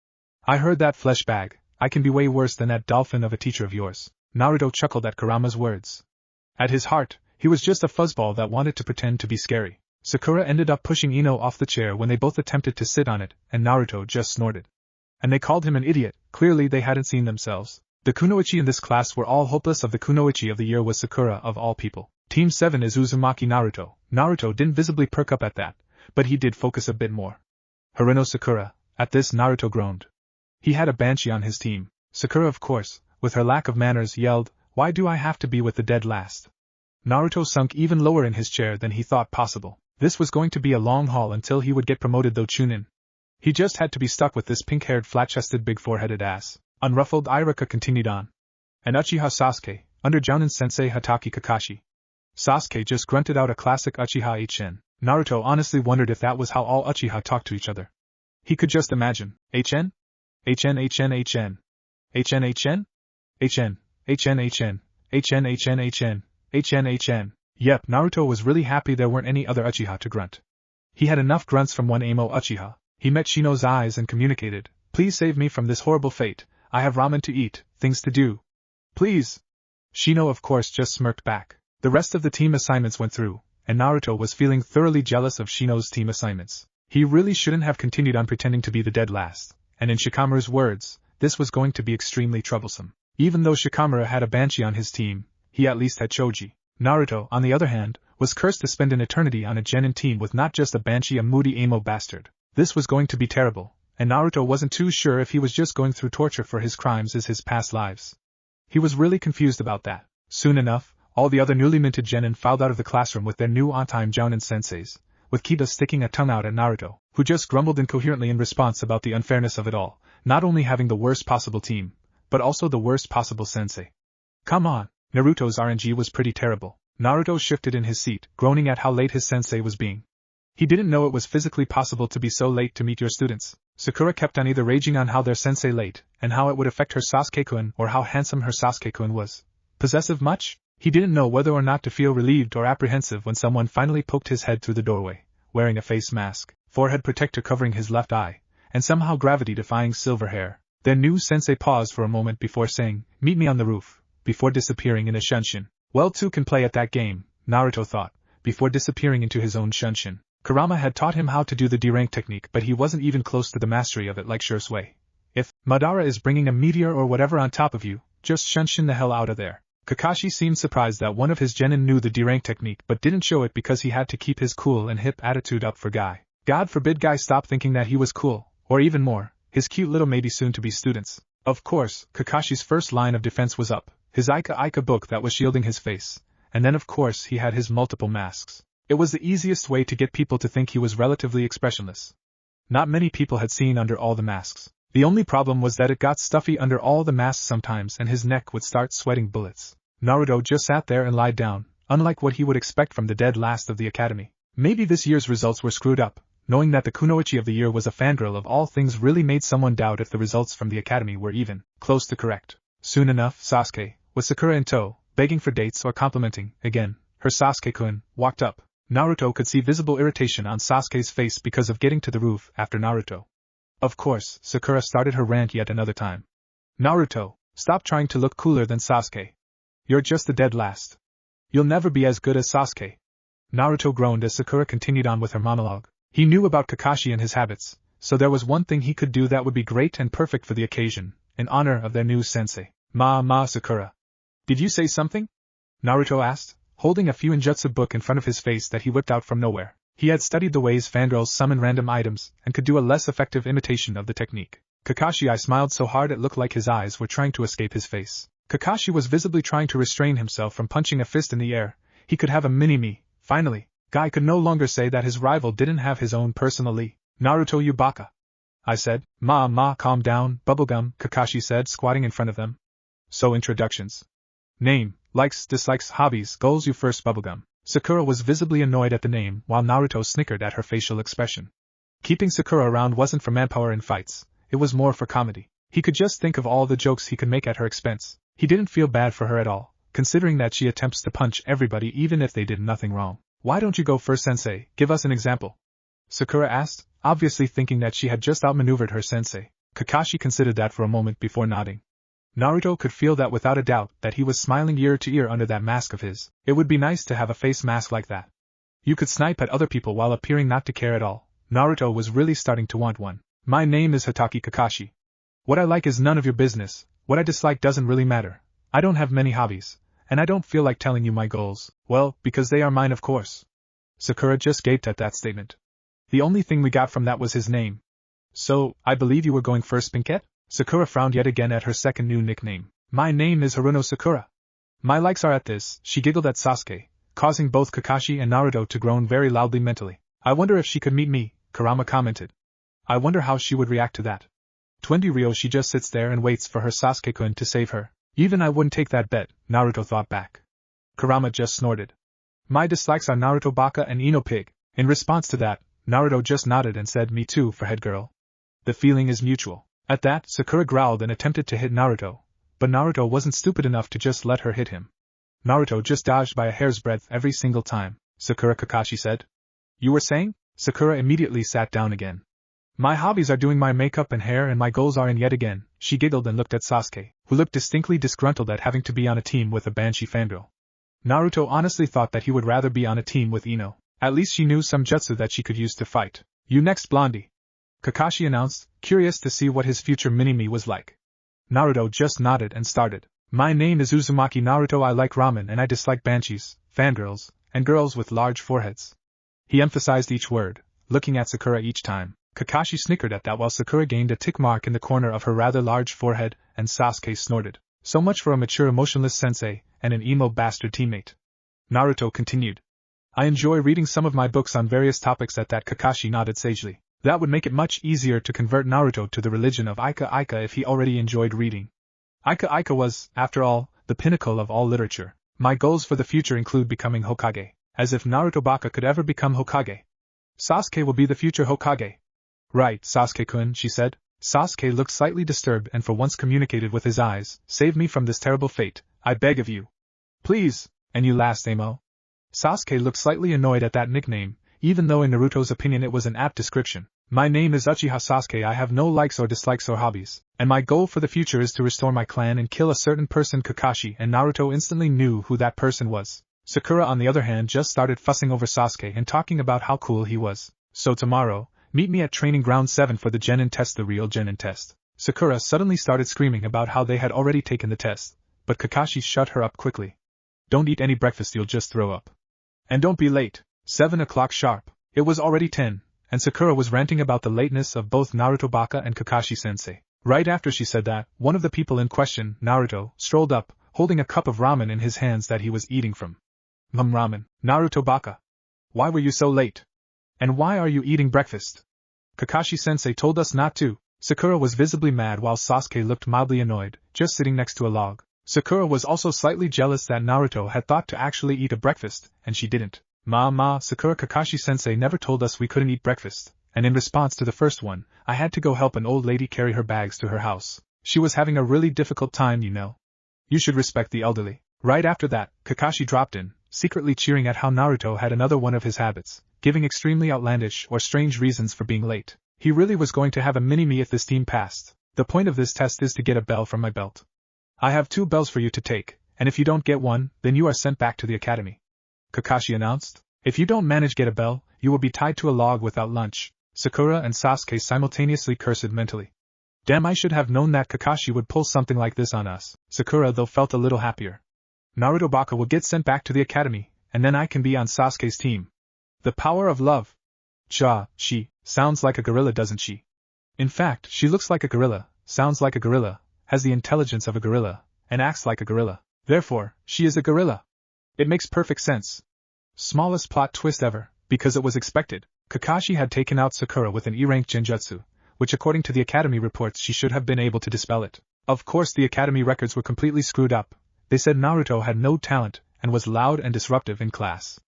I heard that flesh bag, I can be way worse than that dolphin of a teacher of yours. Naruto chuckled at Kurama's words. At his heart, he was just a fuzzball that wanted to pretend to be scary. Sakura ended up pushing Ino off the chair when they both attempted to sit on it, and Naruto just snorted. And they called him an idiot. Clearly they hadn't seen themselves. The kunoichi in this class were all hopeless. Of the kunoichi of the year was Sakura of all people. Team 7 is Uzumaki Naruto. Naruto didn't visibly perk up at that, but he did focus a bit more. Harino Sakura. At this Naruto groaned. He had a banshee on his team. Sakura, of course, with her lack of manners, yelled, "Why do I have to be with the dead last?" Naruto sunk even lower in his chair than he thought possible. This was going to be a long haul until he would get promoted, though Chunin. He just had to be stuck with this pink-haired, flat-chested, big four-headed ass. Unruffled, Iruka continued on. And Uchiha Sasuke, under Jounin-sensei Hatake Kakashi. Sasuke just grunted out a classic Uchiha HN. Naruto honestly wondered if that was how all Uchiha talked to each other. He could just imagine. HN? HN HN HN. HN HN? HN. HN HN. HN HN HN. HN HN. Yep, Naruto was really happy there weren't any other Uchiha to grunt. He had enough grunts from one Amo Uchiha. He met Shino's eyes and communicated, "Please save me from this horrible fate. I have ramen to eat, things to do. Please." Shino of course just smirked back. The rest of the team assignments went through, and Naruto was feeling thoroughly jealous of Shino's team assignments. He really shouldn't have continued on pretending to be the dead last, and in Shikamaru's words, this was going to be extremely troublesome. Even though Shikamaru had a banshee on his team, he at least had Choji. Naruto, on the other hand, was cursed to spend an eternity on a genin team with not just a banshee, a moody emo bastard. This was going to be terrible, and Naruto wasn't too sure if he was just going through torture for his crimes as his past lives. He was really confused about that. Soon enough, all the other newly minted genin filed out of the classroom with their new on-time Jounin senseis, with Kiba sticking a tongue out at Naruto, who just grumbled incoherently in response about the unfairness of it all, not only having the worst possible team, but also the worst possible sensei. Come on. Naruto's RNG was pretty terrible. Naruto shifted in his seat, groaning at how late his sensei was being. He didn't know it was physically possible to be so late to meet your students. Sakura kept on either raging on how their sensei late, and how it would affect her Sasuke-kun, or how handsome her Sasuke-kun was. Possessive much? He didn't know whether or not to feel relieved or apprehensive when someone finally poked his head through the doorway, wearing a face mask, forehead protector covering his left eye, and somehow gravity-defying silver hair. Their new sensei paused for a moment before saying, "Meet me on the roof," before disappearing in a shunshin. Well, two can play at that game, Naruto thought, before disappearing into his own shunshin. Kurama had taught him how to do the D-rank technique, but he wasn't even close to the mastery of it like Shursui. If Madara is bringing a meteor or whatever on top of you, just shunshin the hell out of there. Kakashi seemed surprised that one of his genin knew the D-rank technique but didn't show it because he had to keep his cool and hip attitude up for Guy. God forbid Guy stop thinking that he was cool, or even more, his cute little maybe soon-to-be students. Of course, Kakashi's first line of defense was up, his Ika book that was shielding his face, and then of course he had his multiple masks. It was the easiest way to get people to think he was relatively expressionless. Not many people had seen under all the masks. The only problem was that it got stuffy under all the masks sometimes and his neck would start sweating bullets. Naruto just sat there and lied down, unlike what he would expect from the dead last of the academy. Maybe this year's results were screwed up, knowing that the kunoichi of the year was a fangirl of all things really made someone doubt if the results from the academy were even close to correct. Soon enough, Sasuke, with Sakura in tow, begging for dates or complimenting, again, her Sasuke-kun, walked up. Naruto could see visible irritation on Sasuke's face because of getting to the roof after Naruto. Of course, Sakura started her rant yet another time. Naruto, stop trying to look cooler than Sasuke. You're just the dead last. You'll never be as good as Sasuke. Naruto groaned as Sakura continued on with her monologue. He knew about Kakashi and his habits, so there was one thing he could do that would be great and perfect for the occasion, in honor of their new sensei. Sakura. Did you say something? Naruto asked, holding a Fuinjutsu book in front of his face that he whipped out from nowhere. He had studied the ways fangirls summon random items and could do a less effective imitation of the technique. Kakashi smiled so hard it looked like his eyes were trying to escape his face. Kakashi was visibly trying to restrain himself from punching a fist in the air. He could have a mini-me, finally. Guy could no longer say that his rival didn't have his own personally. Naruto, you baka. I said. Calm down, bubblegum, Kakashi said, squatting in front of them. So introductions. Name, likes, dislikes, hobbies, goals. You first, bubblegum. Sakura was visibly annoyed at the name, while Naruto snickered at her facial expression. Keeping Sakura around wasn't for manpower in fights, it was more for comedy. He could just think of all the jokes he could make at her expense. He didn't feel bad for her at all, considering that she attempts to punch everybody even if they did nothing wrong. Why don't you go first, sensei? Give us an example. Sakura asked, obviously thinking that she had just outmaneuvered her sensei. Kakashi considered that for a moment before nodding. Naruto could feel that without a doubt that he was smiling ear to ear under that mask of his. It would be nice to have a face mask like that. You could snipe at other people while appearing not to care at all. Naruto was really starting to want one. My name is Hatake Kakashi. What I like is none of your business, what I dislike doesn't really matter. I don't have many hobbies, and I don't feel like telling you my goals, well, because they are mine of course. Sakura just gaped at that statement. The only thing we got from that was his name. So, I believe you were going first, Pinkette? Sakura frowned yet again at her second new nickname. My name is Haruno Sakura. My likes are at this, she giggled at Sasuke, causing both Kakashi and Naruto to groan very loudly mentally. I wonder if she could meet me, Kurama commented. I wonder how she would react to that. 20 Ryo, she just sits there and waits for her Sasuke-kun to save her. Even I wouldn't take that bet, Naruto thought back. Kurama just snorted. My dislikes are Naruto Baka and Ino Pig. In response to that, Naruto just nodded and said me too for head girl. The feeling is mutual. At that, Sakura growled and attempted to hit Naruto, but Naruto wasn't stupid enough to just let her hit him. Naruto just dodged by a hair's breadth every single time. Sakura, Kakashi said. You were saying? Sakura immediately sat down again. My hobbies are doing my makeup and hair and my goals are in yet again, she giggled and looked at Sasuke, who looked distinctly disgruntled at having to be on a team with a banshee fangirl. Naruto honestly thought that he would rather be on a team with Ino. At least she knew some jutsu that she could use to fight. You next, Blondie. Kakashi announced, curious to see what his future mini-me was like. Naruto just nodded and started. My name is Uzumaki Naruto. I like ramen and I dislike banshees, fangirls, and girls with large foreheads. He emphasized each word, looking at Sakura each time. Kakashi snickered at that while Sakura gained a tick mark in the corner of her rather large forehead, and Sasuke snorted. So much for a mature emotionless sensei, and an emo bastard teammate. Naruto continued. I enjoy reading some of my books on various topics. At that, Kakashi nodded sagely. That would make it much easier to convert Naruto to the religion of Ika if he already enjoyed reading. Ika was, after all, the pinnacle of all literature. My goals for the future include becoming Hokage. As if Naruto Baka could ever become Hokage. Sasuke will be the future Hokage. Right, Sasuke-kun, she said. Sasuke looked slightly disturbed and for once communicated with his eyes. Save me from this terrible fate, I beg of you. Please, and you last, Amo. Sasuke looked slightly annoyed at that nickname, even though in Naruto's opinion it was an apt description. My name is Uchiha Sasuke. I have no likes or dislikes or hobbies, and my goal for the future is to restore my clan and kill a certain person. Kakashi and Naruto instantly knew who that person was. Sakura on the other hand just started fussing over Sasuke and talking about how cool he was. So tomorrow, meet me at Training Ground 7 for the Genin test, the real Genin test. Sakura suddenly started screaming about how they had already taken the test, but Kakashi shut her up quickly. Don't eat any breakfast, you'll just throw up. And don't be late. 7 o'clock sharp. It was already 10, and Sakura was ranting about the lateness of both Naruto Baka and Kakashi-sensei. Right after she said that, one of the people in question, Naruto, strolled up, holding a cup of ramen in his hands that he was eating from. Ramen, Naruto Baka. Why were you so late? And why are you eating breakfast? Kakashi-sensei told us not to. Sakura was visibly mad while Sasuke looked mildly annoyed, just sitting next to a log. Sakura was also slightly jealous that Naruto had thought to actually eat a breakfast, and she didn't. Sakura, Kakashi-sensei never told us we couldn't eat breakfast, and in response to the first one, I had to go help an old lady carry her bags to her house. She was having a really difficult time, you know. You should respect the elderly. Right after that, Kakashi dropped in, secretly cheering at how Naruto had another one of his habits, giving extremely outlandish or strange reasons for being late. He really was going to have a mini-me if this team passed. The point of this test is to get a bell from my belt. I have 2 bells for you to take, and if you don't get one, then you are sent back to the academy. Kakashi announced. If you don't manage get a bell, you will be tied to a log without lunch. Sakura and Sasuke simultaneously cursed mentally. Damn, I should have known that Kakashi would pull something like this on us. Sakura though felt a little happier. Naruto Baka will get sent back to the academy, and then I can be on Sasuke's team. The power of love. She sounds like a gorilla, doesn't she? In fact, she looks like a gorilla, sounds like a gorilla, has the intelligence of a gorilla, and acts like a gorilla. Therefore, she is a gorilla. It makes perfect sense. Smallest plot twist ever, because it was expected. Kakashi had taken out Sakura with an E-rank genjutsu, which according to the academy reports she should have been able to dispel it. Of course the academy records were completely screwed up. They said Naruto had no talent, and was loud and disruptive in class.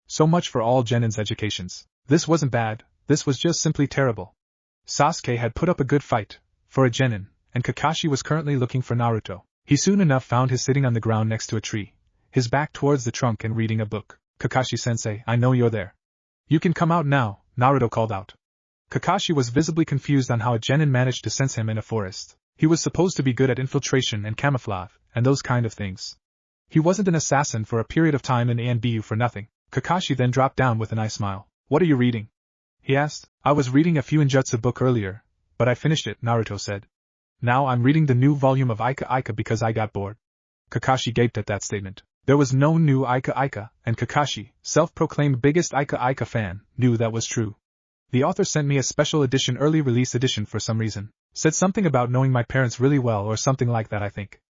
So much for all genins' educations. This wasn't bad, this was just simply terrible. Sasuke had put up a good fight, for a genin, and Kakashi was currently looking for Naruto. He soon enough found his sitting on the ground next to a tree, his back towards the trunk and reading a book. Kakashi-sensei, I know you're there. You can come out now, Naruto called out. Kakashi was visibly confused on how a genin managed to sense him in a forest. He was supposed to be good at infiltration and camouflage, and those kind of things. He wasn't an assassin for a period of time in ANBU for nothing. Kakashi then dropped down with an eye smile. What are you reading? He asked. I was reading a Fuinjutsu book earlier, but I finished it, Naruto said. Now I'm reading the new volume of Ika Ika because I got bored. Kakashi gaped at that statement. There was no new Ika Ika, and Kakashi, self-proclaimed biggest Ika Ika fan, knew that was true. The author sent me a special edition, early release edition for some reason. Said something about knowing my parents really well or something like that, I think.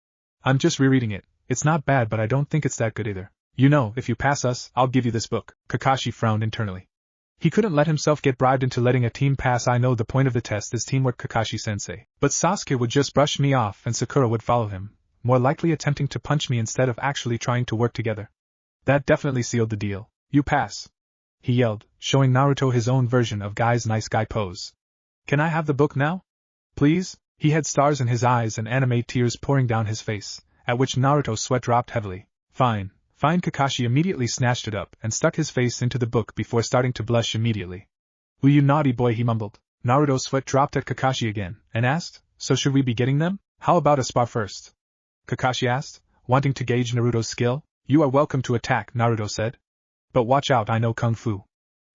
I'm just rereading it. It's not bad, but I don't think it's that good either. You know, if you pass us, I'll give you this book. Kakashi frowned internally. He couldn't let himself get bribed into letting a team pass. I know the point of the test is teamwork, Kakashi-sensei. But Sasuke would just brush me off and Sakura would follow him, more likely attempting to punch me instead of actually trying to work together. That definitely sealed the deal. You pass. He yelled, showing Naruto his own version of guy's nice guy pose. Can I have the book now? Please? He had stars in his eyes and anime tears pouring down his face, at which Naruto's sweat dropped heavily. Fine. Kakashi immediately snatched it up and stuck his face into the book before starting to blush immediately. Ooh, you naughty boy, he mumbled. Naruto's sweat dropped at Kakashi again, and asked, so should we be getting them? How about a spar first? Kakashi asked, wanting to gauge Naruto's skill. You are welcome to attack, Naruto said. But watch out, I know kung fu.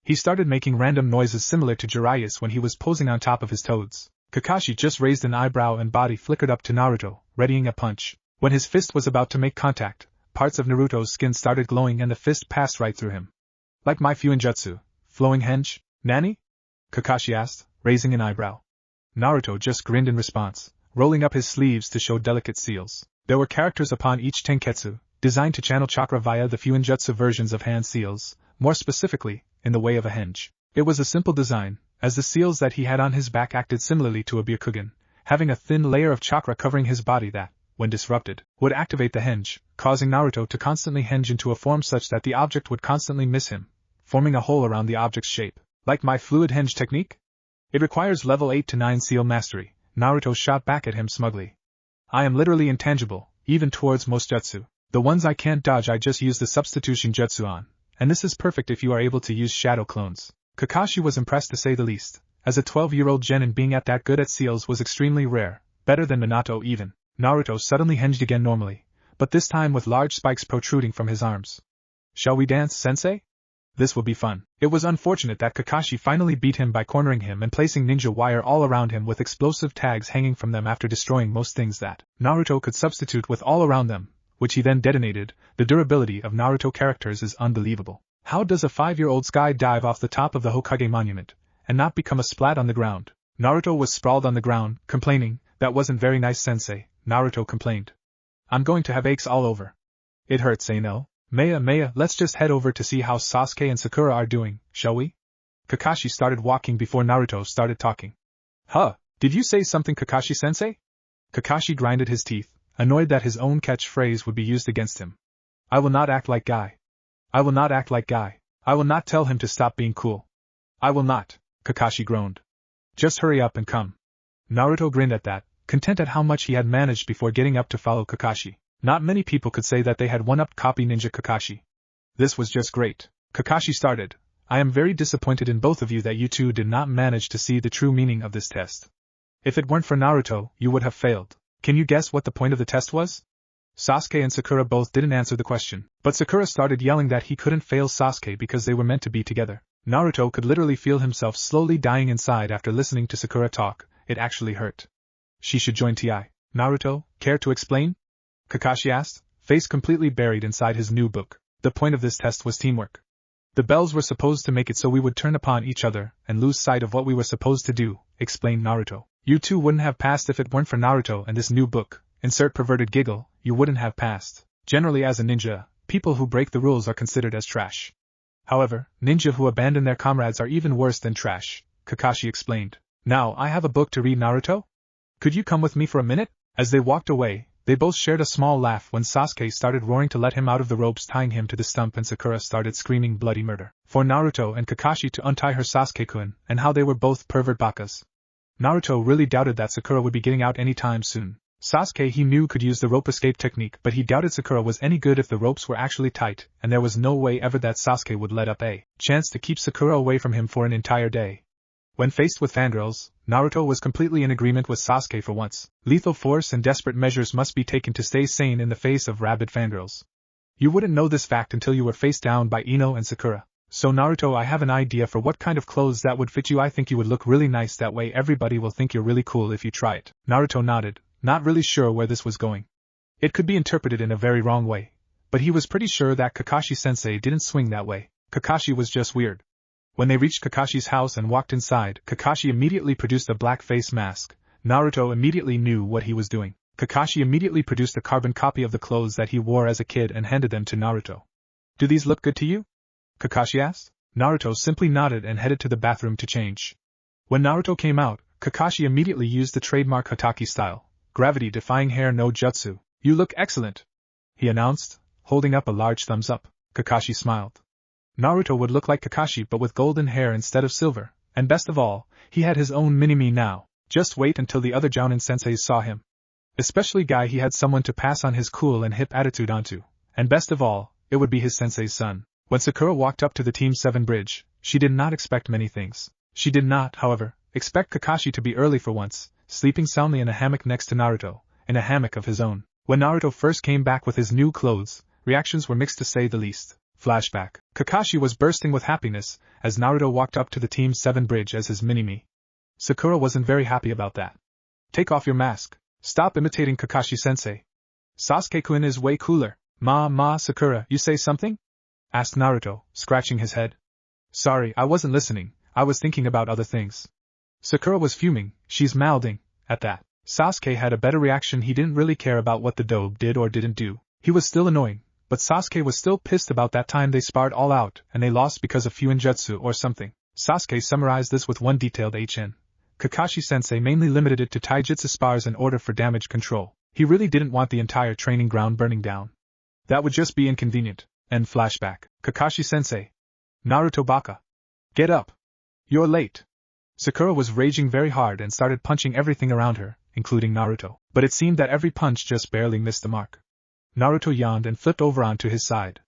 He started making random noises similar to Jiraiya's when he was posing on top of his toads. Kakashi just raised an eyebrow and body flickered up to Naruto, readying a punch. When his fist was about to make contact, parts of Naruto's skin started glowing and the fist passed right through him. Like my Fuinjutsu, flowing henge, Nani? Kakashi asked, raising an eyebrow. Naruto just grinned in response, rolling up his sleeves to show delicate seals. There were characters upon each tenketsu, designed to channel chakra via the Fuinjutsu versions of hand seals, more specifically, in the way of a henge. It was a simple design, as the seals that he had on his back acted similarly to a Byakugan, having a thin layer of chakra covering his body that, when disrupted, would activate the henge, causing Naruto to constantly henge into a form such that the object would constantly miss him, forming a hole around the object's shape. Like my fluid henge technique? It requires level 8 to 9 seal mastery, Naruto shot back at him smugly. I am literally intangible, even towards most jutsu. The ones I can't dodge I just use the substitution jutsu on, and this is perfect if you are able to use shadow clones. Kakashi was impressed to say the least, as a 12-year-old genin being at that good at seals was extremely rare, better than Minato even. Naruto suddenly henged again normally, but this time with large spikes protruding from his arms. Shall we dance, sensei? This will be fun. It was unfortunate that Kakashi finally beat him by cornering him and placing ninja wire all around him with explosive tags hanging from them after destroying most things that Naruto could substitute with all around them, which he then detonated. The durability of Naruto characters is unbelievable. How does a 5-year-old skydive off the top of the Hokage monument, and not become a splat on the ground? Naruto was sprawled on the ground, complaining, that wasn't very nice, sensei, Naruto complained. I'm going to have aches all over. It hurts, eh no? Maya, let's just head over to see how Sasuke and Sakura are doing, shall we? Kakashi started walking before Naruto started talking. Huh, did you say something, Kakashi-sensei? Kakashi grinded his teeth, annoyed that his own catchphrase would be used against him. I will not act like guy. I will not tell him to stop being cool. I will not, Kakashi groaned. Just hurry up and come. Naruto grinned at that, content at how much he had managed before getting up to follow Kakashi. Not many people could say that they had one-upped copy ninja Kakashi. This was just great. Kakashi started. I am very disappointed in both of you that you two did not manage to see the true meaning of this test. If it weren't for Naruto, you would have failed. Can you guess what the point of the test was? Sasuke and Sakura both didn't answer the question, but Sakura started yelling that he couldn't fail Sasuke because they were meant to be together. Naruto could literally feel himself slowly dying inside after listening to Sakura talk. It actually hurt. She should join TI. Naruto, care to explain? Kakashi asked, face completely buried inside his new book. The point of this test was teamwork. The bells were supposed to make it so we would turn upon each other and lose sight of what we were supposed to do, explained Naruto. You two wouldn't have passed if it weren't for Naruto and this new book. Insert perverted giggle, you wouldn't have passed. Generally as a ninja, people who break the rules are considered as trash. However, ninja who abandon their comrades are even worse than trash, Kakashi explained. Now I have a book to read, Naruto? Could you come with me for a minute? As they walked away, they both shared a small laugh when Sasuke started roaring to let him out of the ropes tying him to the stump and Sakura started screaming bloody murder for Naruto and Kakashi to untie her Sasuke-kun and how they were both pervert bakas. Naruto really doubted that Sakura would be getting out anytime soon. Sasuke he knew could use the rope escape technique, but he doubted Sakura was any good if the ropes were actually tight, and there was no way ever that Sasuke would let up a chance to keep Sakura away from him for an entire day. When faced with fangirls, Naruto was completely in agreement with Sasuke for once. Lethal force and desperate measures must be taken to stay sane in the face of rabid fangirls. You wouldn't know this fact until you were faced down by Ino and Sakura. So Naruto, I have an idea for what kind of clothes that would fit you. I think you would look really nice, that way everybody will think you're really cool if you try it. Naruto nodded, not really sure where this was going. It could be interpreted in a very wrong way, but he was pretty sure that Kakashi-sensei didn't swing that way. Kakashi was just weird. When they reached Kakashi's house and walked inside, Kakashi immediately produced a black face mask. Naruto immediately knew what he was doing. Kakashi immediately produced a carbon copy of the clothes that he wore as a kid and handed them to Naruto. Do these look good to you? Kakashi asked. Naruto simply nodded and headed to the bathroom to change. When Naruto came out, Kakashi immediately used the trademark Hatake style, gravity-defying hair no jutsu. You look excellent, he announced, holding up a large thumbs up. Kakashi smiled. Naruto would look like Kakashi but with golden hair instead of silver, and best of all, he had his own mini-me now. Just wait until the other Jounin senseis saw him. Especially Guy, he had someone to pass on his cool and hip attitude onto, and best of all, it would be his sensei's son. When Sakura walked up to the Team 7 bridge, she did not expect many things. She did not, however, expect Kakashi to be early for once, sleeping soundly in a hammock next to Naruto, in a hammock of his own. When Naruto first came back with his new clothes, reactions were mixed to say the least. Flashback. Kakashi was bursting with happiness as Naruto walked up to the Team 7 bridge as his mini-me. Sakura wasn't very happy about that. Take off your mask. Stop imitating Kakashi-sensei. Sasuke-kun is way cooler. Sakura, you say something? Asked Naruto, scratching his head. Sorry, I wasn't listening, I was thinking about other things. Sakura was fuming, she's mouthing. At that, Sasuke had a better reaction. He didn't really care about what the dobe did or didn't do. He was still annoying. But Sasuke was still pissed about that time they sparred all out, and they lost because of Fuinjutsu or something. Sasuke summarized this with one detailed HN. Kakashi-sensei mainly limited it to taijutsu spars in order for damage control. He really didn't want the entire training ground burning down. That would just be inconvenient. End flashback. Kakashi-sensei. Naruto baka. Get up. You're late. Sakura was raging very hard and started punching everything around her, including Naruto. But it seemed that every punch just barely missed the mark. Naruto yawned and flipped over onto his side.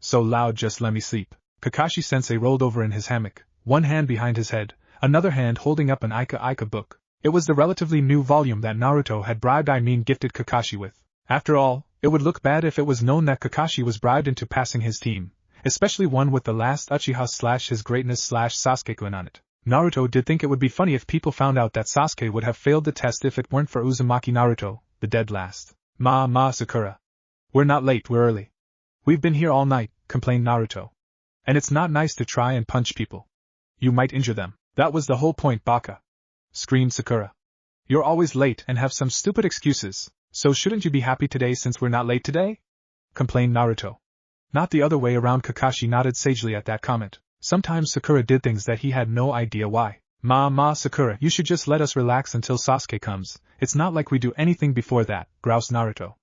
So loud, just let me sleep. Kakashi-sensei rolled over in his hammock, one hand behind his head, another hand holding up an Ika book. It was the relatively new volume that Naruto had gifted Kakashi with. After all, it would look bad if it was known that Kakashi was bribed into passing his team, especially one with the last Uchiha / his greatness / Sasuke-kun on it. Naruto did think it would be funny if people found out that Sasuke would have failed the test if it weren't for Uzumaki Naruto, the dead last. Sakura. We're not late, we're early. We've been here all night, complained Naruto. And it's not nice to try and punch people. You might injure them. That was the whole point, baka. Screamed Sakura. You're always late and have some stupid excuses, so shouldn't you be happy today since we're not late today? Complained Naruto. Not the other way around. Kakashi nodded sagely at that comment. Sometimes Sakura did things that he had no idea why. Sakura, you should just let us relax until Sasuke comes. It's not like we do anything before that, groused Naruto.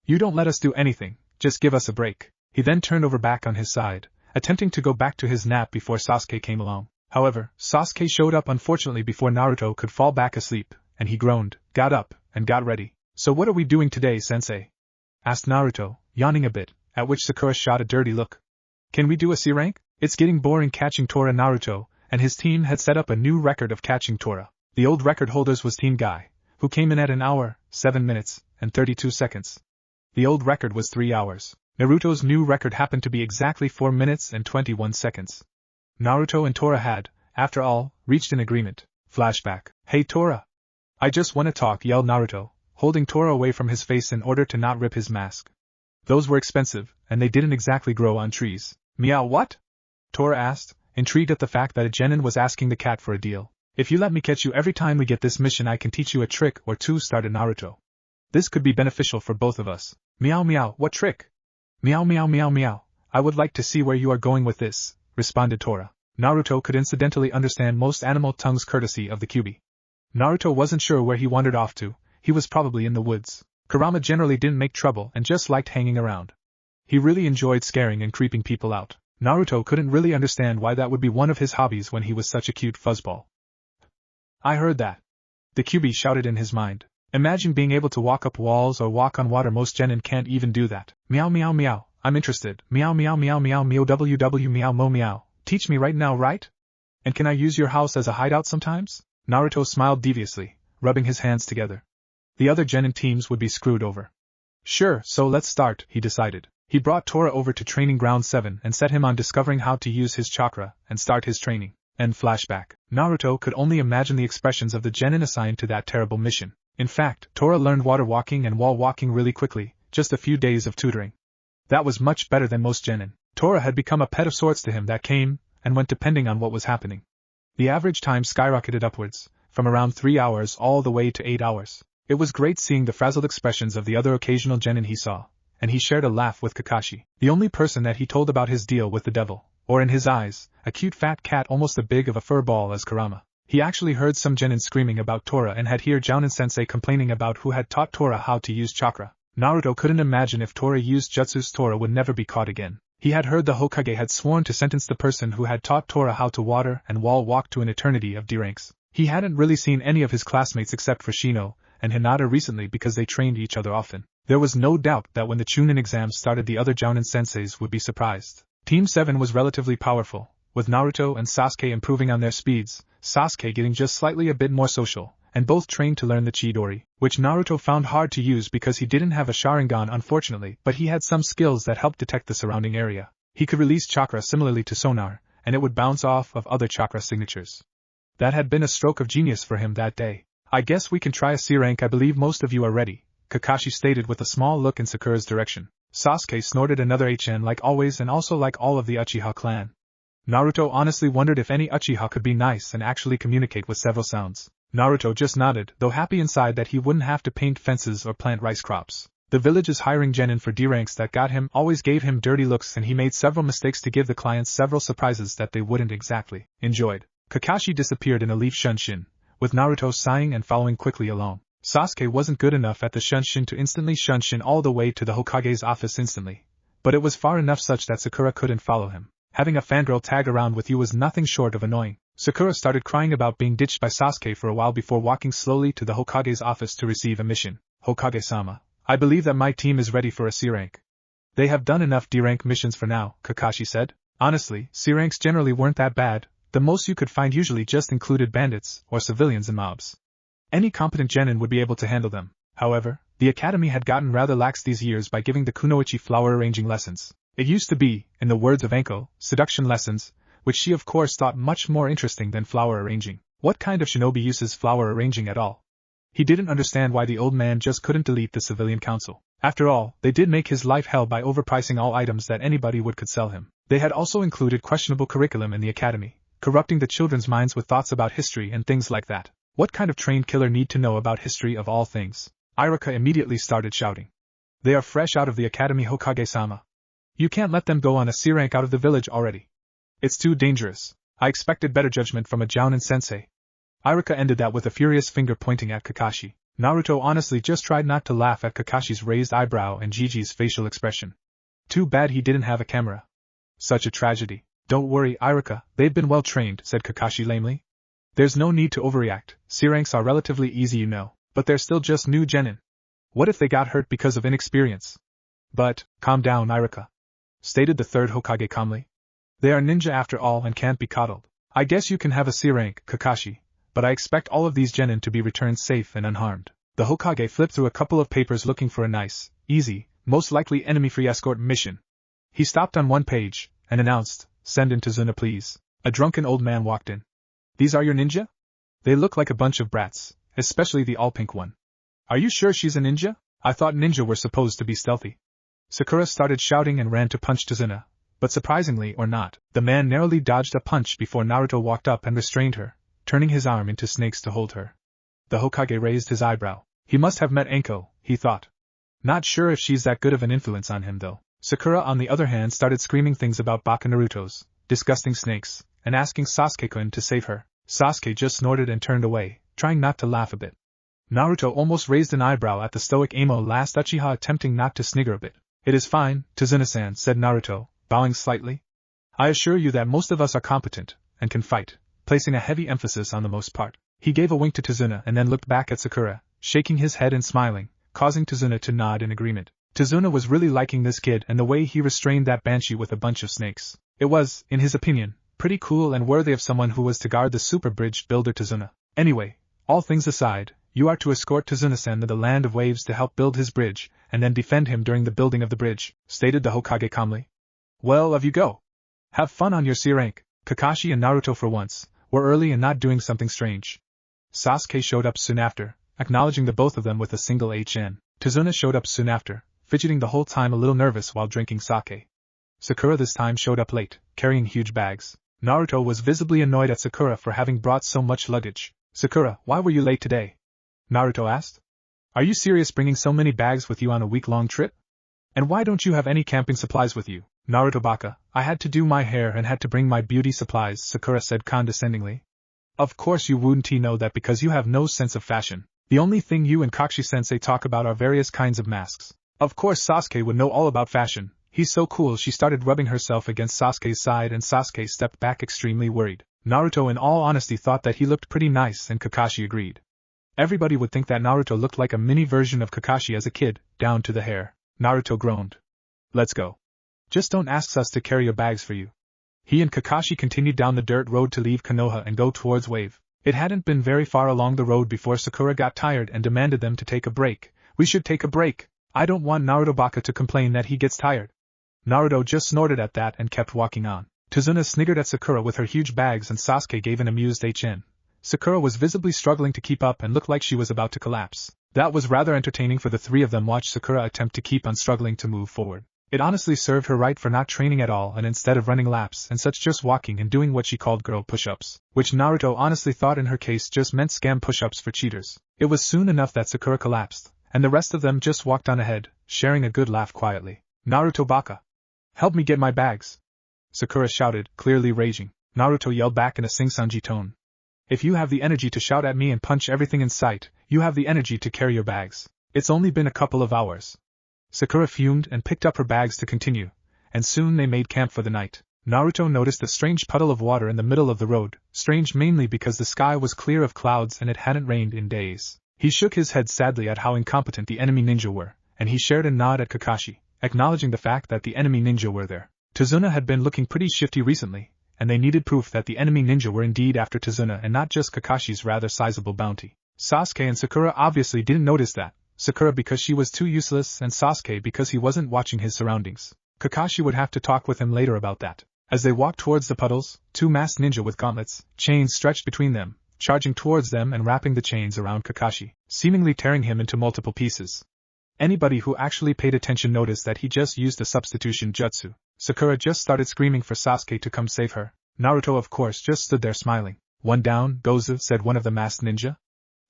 You don't let us do anything, just give us a break. He then turned over back on his side, attempting to go back to his nap before Sasuke came along. However, Sasuke showed up unfortunately before Naruto could fall back asleep, and he groaned, got up, and got ready. "So what are we doing today, sensei?" asked Naruto, yawning a bit, at which Sakura shot a dirty look. "Can we do a C rank? It's getting boring catching Tora." Naruto and his team had set up a new record of catching Tora. The old record holders was Team Guy, who came in at 1 hour, 7 minutes, and 32 seconds. The old record was 3 hours. Naruto's new record happened to be exactly 4 minutes and 21 seconds. Naruto and Tora had, after all, reached an agreement. Flashback. "Hey Tora! I just want to talk," yelled Naruto, holding Tora away from his face in order to not rip his mask. "Those were expensive, and they didn't exactly grow on trees." "Meow what?" Tora asked, intrigued at the fact that a genin was asking the cat for a deal. "If you let me catch you every time we get this mission, I can teach you a trick or two," started Naruto. "This could be beneficial for both of us." "Meow meow, what trick?" "Meow meow meow meow, I would like to see where you are going with this," responded Tora. Naruto could incidentally understand most animal tongues courtesy of the Kyuubi. Naruto wasn't sure where he wandered off to. He was probably in the woods. Kurama generally didn't make trouble and just liked hanging around. He really enjoyed scaring and creeping people out. Naruto couldn't really understand why that would be one of his hobbies when he was such a cute fuzzball. "I heard that," the Kyuubi shouted in his mind. "Imagine being able to walk up walls or walk on water. Most genin can't even do that." "Meow meow meow, I'm interested." "Meow meow meow meow meow www meow mo meow, teach me right now, right? And can I use your house as a hideout sometimes?" Naruto smiled deviously, rubbing his hands together. The other genin teams would be screwed over. "Sure, so let's start," he decided. He brought Tora over to Training Ground 7 and set him on discovering how to use his chakra and start his training. End flashback. Naruto could only imagine the expressions of the genin assigned to that terrible mission. In fact, Tora learned water walking and wall walking really quickly, just a few days of tutoring. That was much better than most genin. Tora had become a pet of sorts to him that came and went depending on what was happening. The average time skyrocketed upwards, from around 3 hours all the way to 8 hours. It was great seeing the frazzled expressions of the other occasional genin he saw, and he shared a laugh with Kakashi, the only person that he told about his deal with the devil, or in his eyes, a cute fat cat almost as big of a fur ball as Kurama. He actually heard some genin screaming about Tora and had heard Jounin-sensei complaining about who had taught Tora how to use chakra. Naruto couldn't imagine if Tora used jutsus, Tora would never be caught again. He had heard the Hokage had sworn to sentence the person who had taught Tora how to water and wall walk to an eternity of D-ranks. He hadn't really seen any of his classmates except for Shino and Hinata recently because they trained each other often. There was no doubt that when the Chunin exams started the other Jounin-senseis would be surprised. Team 7 was relatively powerful, with Naruto and Sasuke improving on their speeds, Sasuke getting just slightly a bit more social, and both trained to learn the Chidori, which Naruto found hard to use because he didn't have a Sharingan unfortunately, but he had some skills that helped detect the surrounding area. He could release chakra similarly to sonar, and it would bounce off of other chakra signatures. That had been a stroke of genius for him that day. "I guess we can try a C rank. I believe most of you are ready," Kakashi stated with a small look in Sakura's direction. Sasuke snorted another HN like always and also like all of the Uchiha clan. Naruto honestly wondered if any Uchiha could be nice and actually communicate with several sounds. Naruto just nodded, though happy inside that he wouldn't have to paint fences or plant rice crops. The village's hiring genin for D-ranks that got him always gave him dirty looks and he made several mistakes to give the clients several surprises that they wouldn't exactly enjoyed. Kakashi disappeared in a leaf shunshin, with Naruto sighing and following quickly along. Sasuke wasn't good enough at the shunshin to instantly shunshin all the way to the Hokage's office instantly, but it was far enough such that Sakura couldn't follow him. Having a fangirl tag around with you was nothing short of annoying. Sakura started crying about being ditched by Sasuke for a while before walking slowly to the Hokage's office to receive a mission. "Hokage-sama, I believe that my team is ready for a C rank." "They have done enough D-rank missions for now," Kakashi said. Honestly, C ranks generally weren't that bad. The most you could find usually just included bandits or civilians and mobs. Any competent genin would be able to handle them. However, the academy had gotten rather lax these years by giving the kunoichi flower arranging lessons. It used to be, in the words of Anko, seduction lessons, which she of course thought much more interesting than flower arranging. What kind of shinobi uses flower arranging at all? He didn't understand why the old man just couldn't delete the civilian council. After all, they did make his life hell by overpricing all items that anybody could sell him. They had also included questionable curriculum in the academy, corrupting the children's minds with thoughts about history and things like that. What kind of trained killer need to know about history of all things? Iruka immediately started shouting. "They are fresh out of the academy, Hokage-sama. You can't let them go on a C rank out of the village already. It's too dangerous. I expected better judgment from a Jounin-sensei." Iruka ended that with a furious finger pointing at Kakashi. Naruto honestly just tried not to laugh at Kakashi's raised eyebrow and Gigi's facial expression. Too bad he didn't have a camera. Such a tragedy. Don't worry, Iruka, they've been well trained, said Kakashi lamely. There's no need to overreact, C-ranks are relatively easy you know, but they're still just new genin. What if they got hurt because of inexperience? But, calm down, Iruka, stated the third Hokage calmly. They are ninja after all and can't be coddled. I guess you can have a C-rank, Kakashi, but I expect all of these genin to be returned safe and unharmed. The Hokage flipped through a couple of papers looking for a nice, easy, most likely enemy-free escort mission. He stopped on one page, and announced, "Send in Tazuna please." A drunken old man walked in. "These are your ninja? They look like a bunch of brats, especially the all-pink one. Are you sure she's a ninja? I thought ninja were supposed to be stealthy." Sakura started shouting and ran to punch Tazuna, but surprisingly or not, the man narrowly dodged a punch before Naruto walked up and restrained her, turning his arm into snakes to hold her. The Hokage raised his eyebrow. He must have met Anko, he thought. Not sure if she's that good of an influence on him though. Sakura on the other hand started screaming things about Baka Naruto's disgusting snakes, and asking Sasuke-kun to save her. Sasuke just snorted and turned away, trying not to laugh a bit. Naruto almost raised an eyebrow at the stoic Amo last Uchiha attempting not to snigger a bit. "It is fine, Tazuna-san," said Naruto, bowing slightly. "I assure you that most of us are competent, and can fight," placing a heavy emphasis on the most part. He gave a wink to Tazuna and then looked back at Sakura, shaking his head and smiling, causing Tazuna to nod in agreement. Tazuna was really liking this kid and the way he restrained that banshee with a bunch of snakes. It was, in his opinion, pretty cool and worthy of someone who was to guard the super bridge builder Tazuna. Anyway, all things aside, you are to escort Tazuna-san to the land of waves to help build his bridge, and then defend him during the building of the bridge, stated the Hokage calmly. Well, off you go. Have fun on your C-rank. Kakashi and Naruto for once were early and not doing something strange. Sasuke showed up soon after, acknowledging the both of them with a single HN. Tazuna showed up soon after, fidgeting the whole time a little nervous while drinking sake. Sakura this time showed up late, carrying huge bags. Naruto was visibly annoyed at Sakura for having brought so much luggage. "Sakura, why were you late today?" Naruto asked. "Are you serious bringing so many bags with you on a week-long trip? And why don't you have any camping supplies with you?" "Naruto Baka, I had to do my hair and had to bring my beauty supplies," Sakura said condescendingly. "Of course you wouldn't know that because you have no sense of fashion. The only thing you and Kakashi-sensei talk about are various kinds of masks. Of course Sasuke would know all about fashion, he's so cool." She started rubbing herself against Sasuke's side and Sasuke stepped back extremely worried. Naruto in all honesty thought that he looked pretty nice and Kakashi agreed. Everybody would think that Naruto looked like a mini version of Kakashi as a kid, down to the hair. Naruto groaned. "Let's go. Just don't ask us to carry your bags for you." He and Kakashi continued down the dirt road to leave Konoha and go towards Wave. It hadn't been very far along the road before Sakura got tired and demanded them to take a break. "We should take a break. I don't want Naruto Baka to complain that he gets tired." Naruto just snorted at that and kept walking on. Tazuna sniggered at Sakura with her huge bags and Sasuke gave an amused HN. Sakura was visibly struggling to keep up and looked like she was about to collapse. That was rather entertaining for the three of them watch Sakura attempt to keep on struggling to move forward. It honestly served her right for not training at all and instead of running laps and such just walking and doing what she called girl push-ups, which Naruto honestly thought in her case just meant scam push-ups for cheaters. It was soon enough that Sakura collapsed, and the rest of them just walked on ahead, sharing a good laugh quietly. "Naruto Baka, help me get my bags!" Sakura shouted, clearly raging. Naruto yelled back in a sing-songy tone. "If you have the energy to shout at me and punch everything in sight, you have the energy to carry your bags. It's only been a couple of hours." Sakura fumed and picked up her bags to continue, and soon they made camp for the night. Naruto noticed a strange puddle of water in the middle of the road, strange mainly because the sky was clear of clouds and it hadn't rained in days. He shook his head sadly at how incompetent the enemy ninja were, and he shared a nod at Kakashi, acknowledging the fact that the enemy ninja were there. Tazuna had been looking pretty shifty recently, and they needed proof that the enemy ninja were indeed after Tazuna and not just Kakashi's rather sizable bounty. Sasuke and Sakura obviously didn't notice that, Sakura because she was too useless and Sasuke because he wasn't watching his surroundings. Kakashi would have to talk with him later about that. As they walked towards the puddles, two masked ninja with gauntlets, chains stretched between them, charging towards them and wrapping the chains around Kakashi, seemingly tearing him into multiple pieces. Anybody who actually paid attention noticed that he just used a substitution jutsu. Sakura just started screaming for Sasuke to come save her. Naruto of course just stood there smiling. "One down, Gozu," said one of the masked ninja.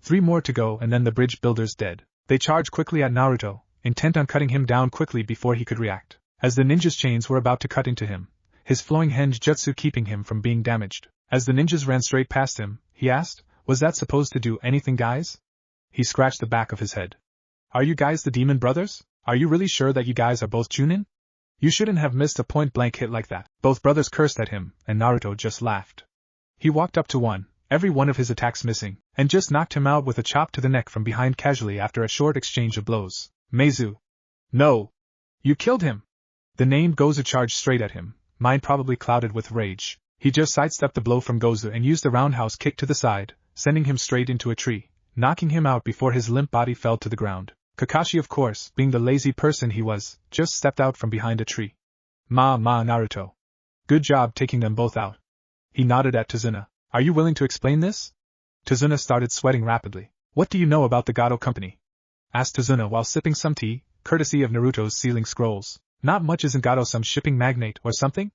3 more to go and then the bridge builder's dead. They charged quickly at Naruto, intent on cutting him down quickly before he could react. As the ninja's chains were about to cut into him, his flowing henge jutsu keeping him from being damaged. As the ninjas ran straight past him, he asked, "Was that supposed to do anything, guys?" He scratched the back of his head. "Are you guys the demon brothers? Are you really sure that you guys are both Chunin?" You shouldn't have missed a point-blank hit like that. Both brothers cursed at him, and Naruto just laughed. He walked up to one, every one of his attacks missing, and just knocked him out with a chop to the neck from behind casually after a short exchange of blows. Meizu. No! You killed him! The named Gozu charged straight at him, mind probably clouded with rage. He just sidestepped the blow from Gozu and used a roundhouse kick to the side, sending him straight into a tree, knocking him out before his limp body fell to the ground. Kakashi, of course, being the lazy person he was, just stepped out from behind a tree. Naruto. Good job taking them both out. He nodded at Tazuna. Are you willing to explain this? Tazuna started sweating rapidly. What do you know about the Gato Company? Asked Tazuna while sipping some tea, courtesy of Naruto's sealing scrolls. Not much, isn't Gato some shipping magnate or something?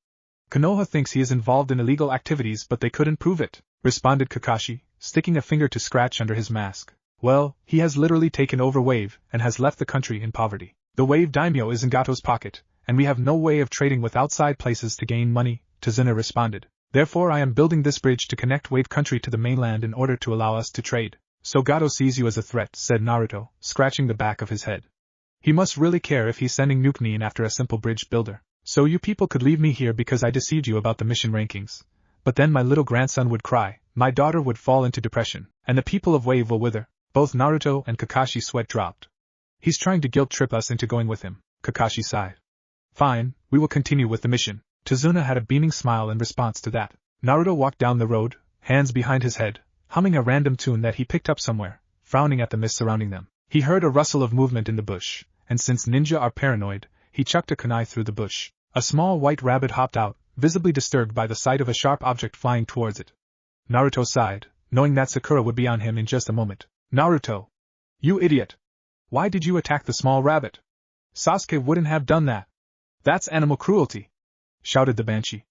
Konoha thinks he is involved in illegal activities but they couldn't prove it, responded Kakashi, sticking a finger to scratch under his mask. Well, he has literally taken over Wave and has left the country in poverty. The Wave daimyo is in Gato's pocket, and we have no way of trading with outside places to gain money, Tazuna responded. Therefore I am building this bridge to connect Wave country to the mainland in order to allow us to trade. So Gato sees you as a threat, said Naruto, scratching the back of his head. He must really care if he's sending Nuke in after a simple bridge builder. So you people could leave me here because I deceived you about the mission rankings. But then my little grandson would cry, my daughter would fall into depression, and the people of Wave will wither. Both Naruto and Kakashi's sweat dropped. He's trying to guilt-trip us into going with him, Kakashi sighed. Fine, we will continue with the mission. Tazuna had a beaming smile in response to that. Naruto walked down the road, hands behind his head, humming a random tune that he picked up somewhere, frowning at the mist surrounding them. He heard a rustle of movement in the bush, and since ninja are paranoid, he chucked a kunai through the bush. A small white rabbit hopped out, visibly disturbed by the sight of a sharp object flying towards it. Naruto sighed, knowing that Sakura would be on him in just a moment. Naruto! You idiot! Why did you attack the small rabbit? Sasuke wouldn't have done that. That's animal cruelty! Shouted the Banshee.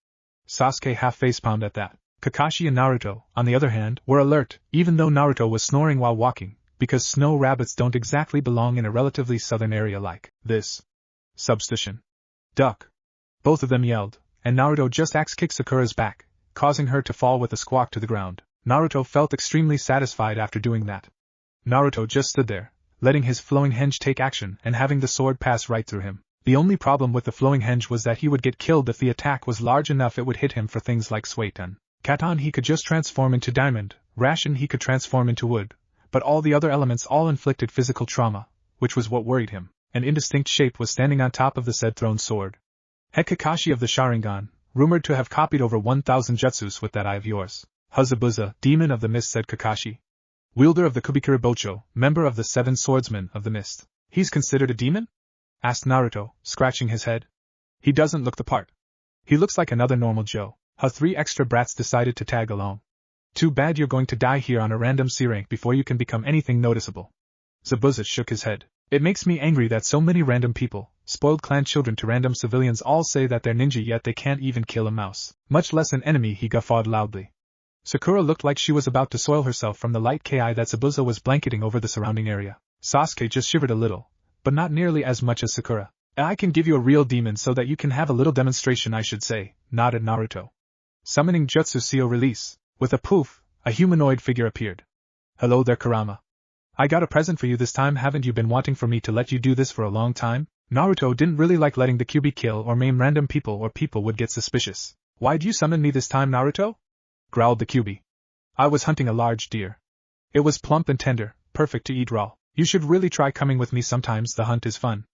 Sasuke half facepalmed at that. Kakashi and Naruto, on the other hand, were alert, even though Naruto was snoring while walking, because snow rabbits don't exactly belong in a relatively southern area like this. Substation. Duck. Both of them yelled, and Naruto just axe-kicked Sakura's back, causing her to fall with a squawk to the ground. Naruto felt extremely satisfied after doing that. Naruto just stood there, letting his flowing henge take action and having the sword pass right through him. The only problem with the flowing henge was that he would get killed if the attack was large enough. It would hit him for things like Sueten. Katon he could just transform into diamond, Ration he could transform into wood, but all the other elements all inflicted physical trauma, which was what worried him. An indistinct shape was standing on top of the said thrown sword. Head Kakashi of the Sharingan, rumored to have copied over 1,000 jutsus with that eye of yours. Huzabuza, demon of the mist, said Kakashi. Wielder of the Kubikiri Bocho, member of the 7 swordsmen of the mist. He's considered a demon? Asked Naruto, scratching his head. He doesn't look the part. He looks like another normal Joe. 3 extra brats decided to tag along. Too bad you're going to die here on a random C rank before you can become anything noticeable. Zabuza shook his head. It makes me angry that so many random people, spoiled clan children to random civilians, all say that they're ninja yet they can't even kill a mouse, much less an enemy, he guffawed loudly. Sakura looked like she was about to soil herself from the light ki that Zabuza was blanketing over the surrounding area. Sasuke just shivered a little, but not nearly as much as Sakura. I can give you a real demon so that you can have a little demonstration, I should say, nodded Naruto. Summoning Jutsu Seal release. With a poof, a humanoid figure appeared. Hello there, Kurama. I got a present for you this time. Haven't you been wanting for me to let you do this for a long time? Naruto didn't really like letting the Kyuubi kill or maim random people, or people would get suspicious. Why'd you summon me this time, Naruto? Growled the Kyuubi. I was hunting a large deer. It was plump and tender, perfect to eat raw. You should really try coming with me sometimes, the hunt is fun.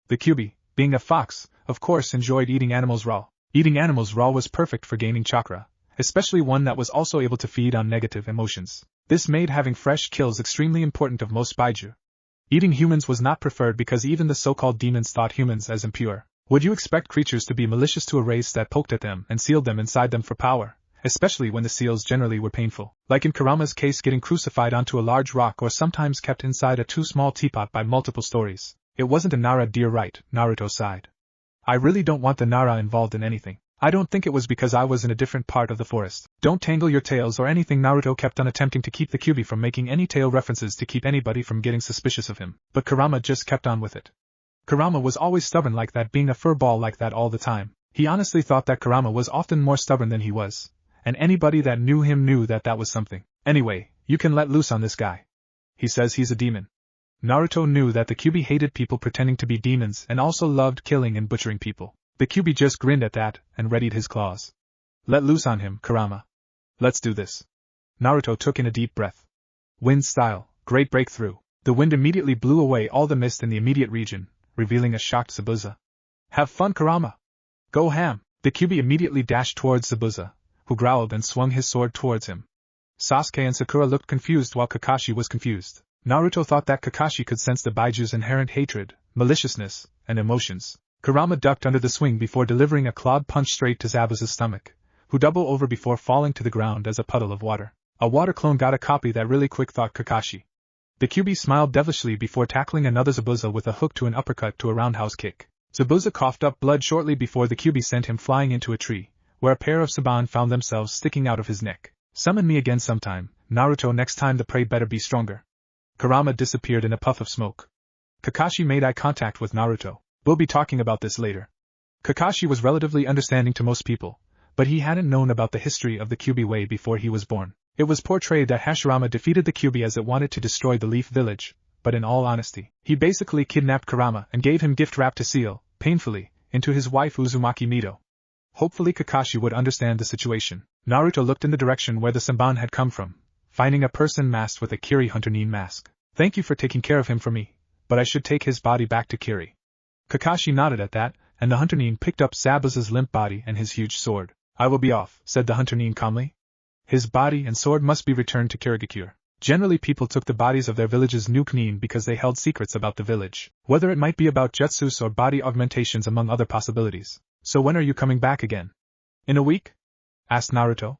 The Kyuubi, being a fox, of course enjoyed eating animals raw. Eating animals raw was perfect for gaining chakra, especially one that was also able to feed on negative emotions. This made having fresh kills extremely important of most baiju. Eating humans was not preferred because even the so-called demons thought humans as impure. Would you expect creatures to be malicious to a race that poked at them and sealed them inside them for power, especially when the seals generally were painful, like in Kurama's case getting crucified onto a large rock or sometimes kept inside a too small teapot by multiple stories? It wasn't a Nara deer, right? Naruto sighed. I really don't want the Nara involved in anything. I don't think it was because I was in a different part of the forest. Don't tangle your tails or anything. Naruto kept on attempting to keep the Kyuubi from making any tail references to keep anybody from getting suspicious of him, but Kurama just kept on with it. Kurama was always stubborn like that, being a furball like that all the time. He honestly thought that Kurama was often more stubborn than he was, and anybody that knew him knew that that was something. Anyway, you can let loose on this guy. He says he's a demon. Naruto knew that the Kyuubi hated people pretending to be demons and also loved killing and butchering people. The QB just grinned at that and readied his claws. Let loose on him, Kurama. Let's do this. Naruto took in a deep breath. Wind style, great breakthrough. The wind immediately blew away all the mist in the immediate region, revealing a shocked Zabuza. Have fun, Kurama. Go ham. The QB immediately dashed towards Zabuza, who growled and swung his sword towards him. Sasuke and Sakura looked confused while Kakashi was confused. Naruto thought that Kakashi could sense the Baiju's inherent hatred, maliciousness, and emotions. Kurama ducked under the swing before delivering a clawed punch straight to Zabuza's stomach, who doubled over before falling to the ground as a puddle of water. A water clone got a copy that really quick, thought Kakashi. The QB smiled devilishly before tackling another Zabuza with a hook to an uppercut to a roundhouse kick. Zabuza coughed up blood shortly before the QB sent him flying into a tree, where a pair of saban found themselves sticking out of his neck. Summon me again sometime, Naruto. Next time the prey better be stronger. Kurama disappeared in a puff of smoke. Kakashi made eye contact with Naruto. We'll be talking about this later. Kakashi was relatively understanding to most people, but he hadn't known about the history of the QB way before he was born. It was portrayed that Hashirama defeated the QB as it wanted to destroy the Leaf Village, but in all honesty, he basically kidnapped Kurama and gave him gift wrap to seal, painfully, into his wife Uzumaki Mido. Hopefully Kakashi would understand the situation. Naruto looked in the direction where the Senban had come from, finding a person masked with a Kiri Hunter Nin mask. Thank you for taking care of him for me, but I should take his body back to Kiri. Kakashi nodded at that, and the Hunter Nin picked up Zabuza's limp body and his huge sword. I will be off, said the Hunter Nin calmly. His body and sword must be returned to Kirigakure. Generally people took the bodies of their village's new Nin because they held secrets about the village, whether it might be about jutsus or body augmentations among other possibilities. So when are you coming back again? In a week? Asked Naruto.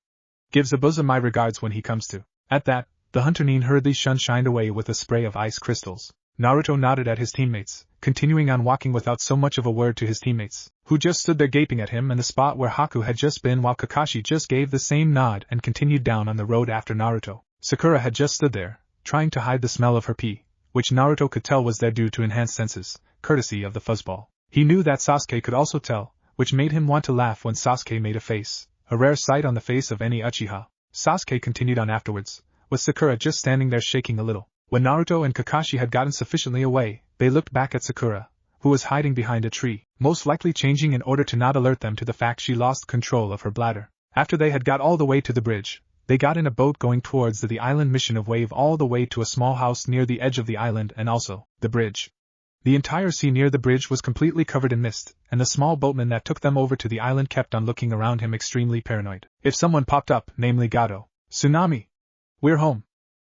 Give Zabuza my regards when he comes to. At that, the Hunter Nin hurriedly shined away with a spray of ice crystals. Naruto nodded at his teammates, continuing on walking without so much of a word to his teammates, who just stood there gaping at him and the spot where Haku had just been, while Kakashi just gave the same nod and continued down on the road after Naruto. Sakura had just stood there, trying to hide the smell of her pee, which Naruto could tell was there due to enhanced senses, courtesy of the fuzzball. He knew that Sasuke could also tell, which made him want to laugh when Sasuke made a face, a rare sight on the face of any Uchiha. Sasuke continued on afterwards, with Sakura just standing there shaking a little. When Naruto and Kakashi had gotten sufficiently away, they looked back at Sakura, who was hiding behind a tree, most likely changing in order to not alert them to the fact she lost control of her bladder. After they had got all the way to the bridge, they got in a boat going towards the island mission of Wave all the way to a small house near the edge of the island and also the bridge. The entire sea near the bridge was completely covered in mist, and the small boatman that took them over to the island kept on looking around him extremely paranoid. If someone popped up, namely Gato. Tsunami! We're home!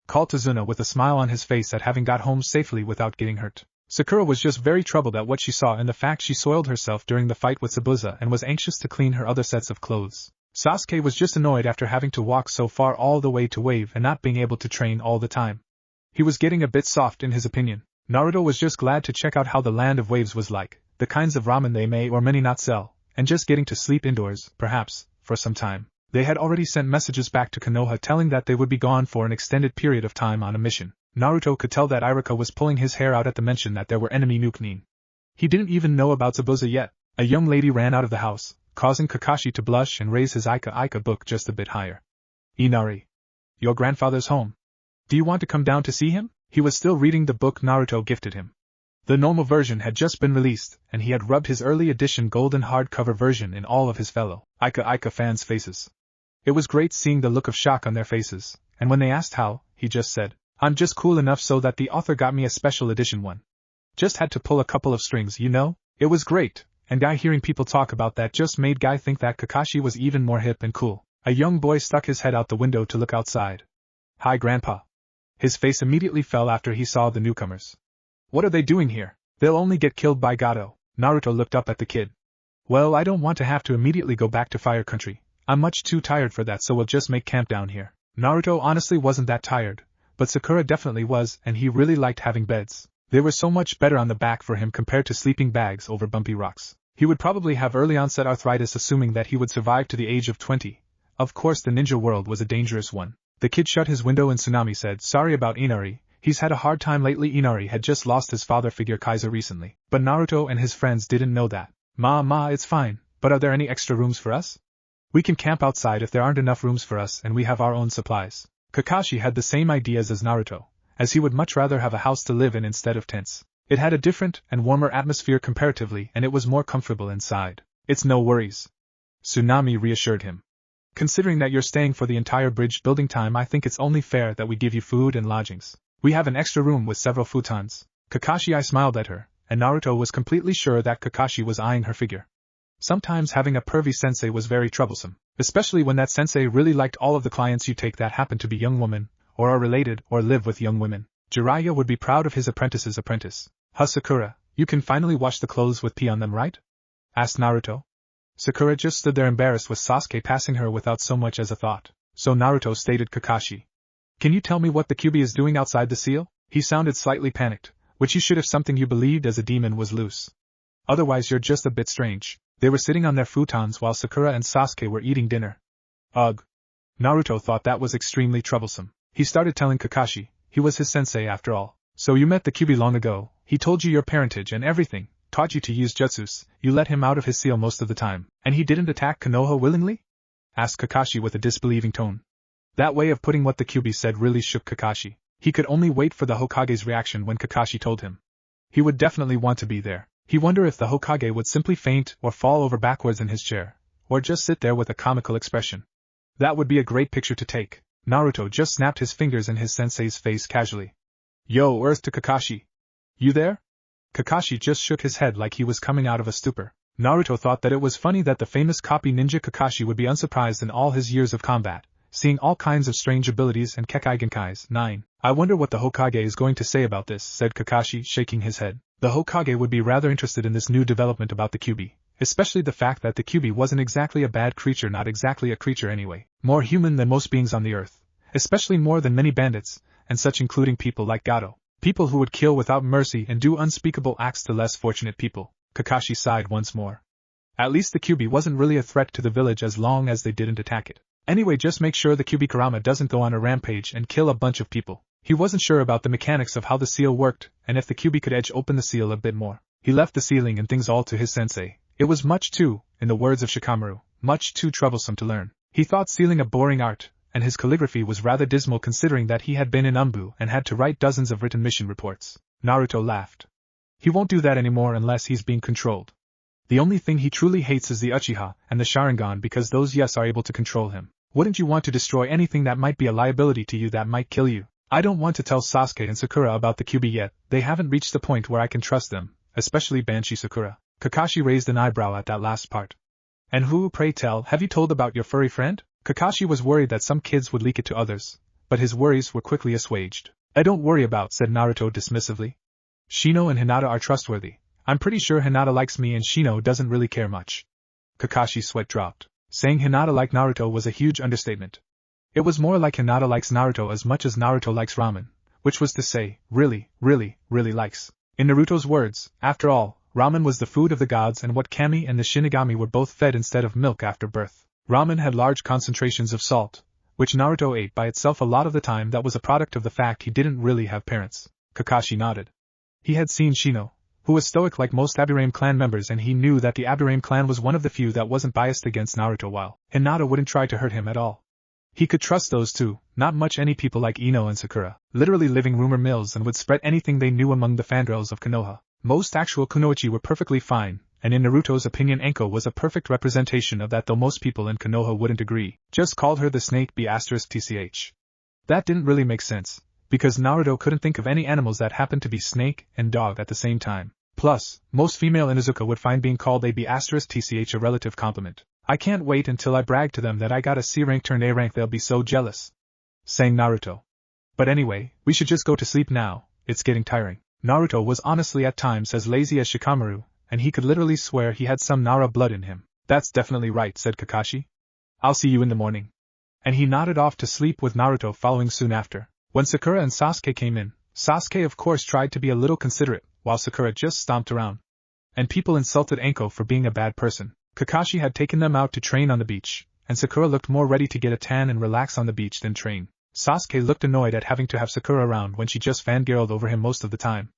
Called Tazuna with a smile on his face at having got home safely without getting hurt. Sakura was just very troubled at what she saw and the fact she soiled herself during the fight with Zabuza and was anxious to clean her other sets of clothes. Sasuke was just annoyed after having to walk so far all the way to Wave and not being able to train all the time. He was getting a bit soft in his opinion. Naruto was just glad to check out how the land of waves was like, the kinds of ramen they may or may not sell, and just getting to sleep indoors, perhaps, for some time. They had already sent messages back to Konoha telling that they would be gone for an extended period of time on a mission. Naruto could tell that Iruka was pulling his hair out at the mention that there were enemy Nin. He didn't even know about Zabuza yet. A young lady ran out of the house, causing Kakashi to blush and raise his Ika book just a bit higher. Inari. Your grandfather's home. Do you want to come down to see him? He was still reading the book Naruto gifted him. The normal version had just been released, and he had rubbed his early edition golden hardcover version in all of his fellow Ika fans' faces. It was great seeing the look of shock on their faces, and when they asked how, he just said, I'm just cool enough so that the author got me a special edition one. Just had to pull a couple of strings, you know? It was great, and Guy hearing people talk about that just made Guy think that Kakashi was even more hip and cool. A young boy stuck his head out the window to look outside. Hi, Grandpa. His face immediately fell after he saw the newcomers. What are they doing here? They'll only get killed by Gato. Naruto looked up at the kid. Well, I don't want to have to immediately go back to Fire Country. I'm much too tired for that, so we'll just make camp down here. Naruto honestly wasn't that tired, but Sakura definitely was, and he really liked having beds. They were so much better on the back for him compared to sleeping bags over bumpy rocks. He would probably have early onset arthritis, assuming that he would survive to the age of 20. Of course, the ninja world was a dangerous one. The kid shut his window and Tsunami said, Sorry about Inari, he's had a hard time lately. Inari had just lost his father figure Kaiser recently, but Naruto and his friends didn't know that. Ma, it's fine, but are there any extra rooms for us? We can camp outside if there aren't enough rooms for us and we have our own supplies. Kakashi had the same ideas as Naruto, as he would much rather have a house to live in instead of tents. It had a different and warmer atmosphere comparatively, and it was more comfortable inside. It's no worries. Tsunami reassured him. Considering that you're staying for the entire bridge building time, I think it's only fair that we give you food and lodgings. We have an extra room with several futons. Kakashi smiled at her, and Naruto was completely sure that Kakashi was eyeing her figure. Sometimes having a pervy sensei was very troublesome, especially when that sensei really liked all of the clients you take that happen to be young women, or are related or live with young women. Jiraiya would be proud of his apprentice's apprentice. Sakura, you can finally wash the clothes with pee on them, right? Asked Naruto. Sakura just stood there embarrassed with Sasuke passing her without so much as a thought. So Naruto stated Kakashi. Can you tell me what the Kyuubi is doing outside the seal? He sounded slightly panicked, which you should if something you believed as a demon was loose. Otherwise you're just a bit strange. They were sitting on their futons while Sakura and Sasuke were eating dinner. Ugh. Naruto thought that was extremely troublesome. He started telling Kakashi, he was his sensei after all. So you met the Kyuubi long ago, he told you your parentage and everything, taught you to use jutsus, you let him out of his seal most of the time, and he didn't attack Konoha willingly? Asked Kakashi with a disbelieving tone. That way of putting what the Kyuubi said really shook Kakashi. He could only wait for the Hokage's reaction when Kakashi told him. He would definitely want to be there. He wondered if the Hokage would simply faint or fall over backwards in his chair, or just sit there with a comical expression. That would be a great picture to take. Naruto just snapped his fingers in his sensei's face casually. Yo, Earth to Kakashi. You there? Kakashi just shook his head like he was coming out of a stupor. Naruto thought that it was funny that the famous copy ninja Kakashi would be unsurprised in all his years of combat, seeing all kinds of strange abilities and Kekai Genkais. 9. I wonder what the Hokage is going to say about this, said Kakashi, shaking his head. The Hokage would be rather interested in this new development about the Kyuubi, especially the fact that the Kyuubi wasn't exactly a bad creature, not exactly a creature anyway, more human than most beings on the earth, especially more than many bandits, and such including people like Gato, people who would kill without mercy and do unspeakable acts to less fortunate people. Kakashi sighed once more. At least the Kyuubi wasn't really a threat to the village as long as they didn't attack it. Anyway, just make sure the Kyuubi Kurama doesn't go on a rampage and kill a bunch of people. He wasn't sure about the mechanics of how the seal worked, and if the Kyuubi could edge open the seal a bit more. He left the sealing and things all to his sensei. It was much too, in the words of Shikamaru, much too troublesome to learn. He thought sealing a boring art, and his calligraphy was rather dismal considering that he had been in Umbu and had to write dozens of written mission reports. Naruto laughed. He won't do that anymore unless he's being controlled. The only thing he truly hates is the Uchiha and the Sharingan because those yes are able to control him. Wouldn't you want to destroy anything that might be a liability to you that might kill you? I don't want to tell Sasuke and Sakura about the Kyuubi yet, they haven't reached the point where I can trust them, especially Banshee Sakura. Kakashi raised an eyebrow at that last part. And who, pray tell, have you told about your furry friend? Kakashi was worried that some kids would leak it to others, but his worries were quickly assuaged. I don't worry about, said Naruto dismissively. Shino and Hinata are trustworthy. I'm pretty sure Hinata likes me and Shino doesn't really care much. Kakashi's sweat dropped. Saying Hinata liked Naruto was a huge understatement. It was more like Hinata likes Naruto as much as Naruto likes ramen, which was to say, really, really, really likes. In Naruto's words, after all, ramen was the food of the gods and what Kami and the Shinigami were both fed instead of milk after birth. Ramen had large concentrations of salt, which Naruto ate by itself a lot of the time. That was a product of the fact he didn't really have parents. Kakashi nodded. He had seen Shino, who was stoic like most Aburame clan members, and he knew that the Aburame clan was one of the few that wasn't biased against Naruto, while Hinata wouldn't try to hurt him at all. He could trust those two, not much any people like Ino and Sakura, literally living rumor mills and would spread anything they knew among the fangirls of Konoha. Most actual kunoichi were perfectly fine, and in Naruto's opinion Enko was a perfect representation of that, though most people in Konoha wouldn't agree, just called her the snake B***TCH. That didn't really make sense, because Naruto couldn't think of any animals that happened to be snake and dog at the same time. Plus, most female Inuzuka would find being called a B***TCH a relative compliment. I can't wait until I brag to them that I got a C rank turned A rank, they'll be so jealous. Sang Naruto. But anyway, we should just go to sleep now, it's getting tiring. Naruto was honestly at times as lazy as Shikamaru, and he could literally swear he had some Nara blood in him. That's definitely right, said Kakashi. I'll see you in the morning. And he nodded off to sleep with Naruto following soon after. When Sakura and Sasuke came in, Sasuke of course tried to be a little considerate, while Sakura just stomped around. And people insulted Enko for being a bad person. Kakashi had taken them out to train on the beach, and Sakura looked more ready to get a tan and relax on the beach than train. Sasuke looked annoyed at having to have Sakura around when she just fangirled over him most of the time.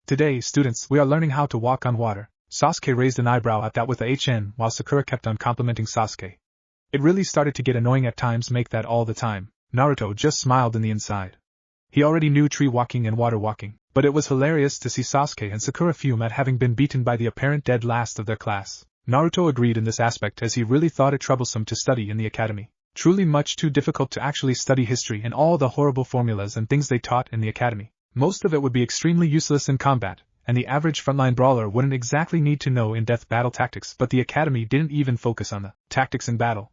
Today, students, we are learning how to walk on water. Sasuke raised an eyebrow at that with a HN while Sakura kept on complimenting Sasuke. It really started to get annoying at times, make that all the time. Naruto just smiled in the inside. He already knew tree walking and water walking, but it was hilarious to see Sasuke and Sakura fume at having been beaten by the apparent dead last of their class. Naruto agreed in this aspect as he really thought it troublesome to study in the academy. Truly much too difficult to actually study history and all the horrible formulas and things they taught in the academy. Most of it would be extremely useless in combat, and the average frontline brawler wouldn't exactly need to know in-depth battle tactics, but the academy didn't even focus on the tactics in battle.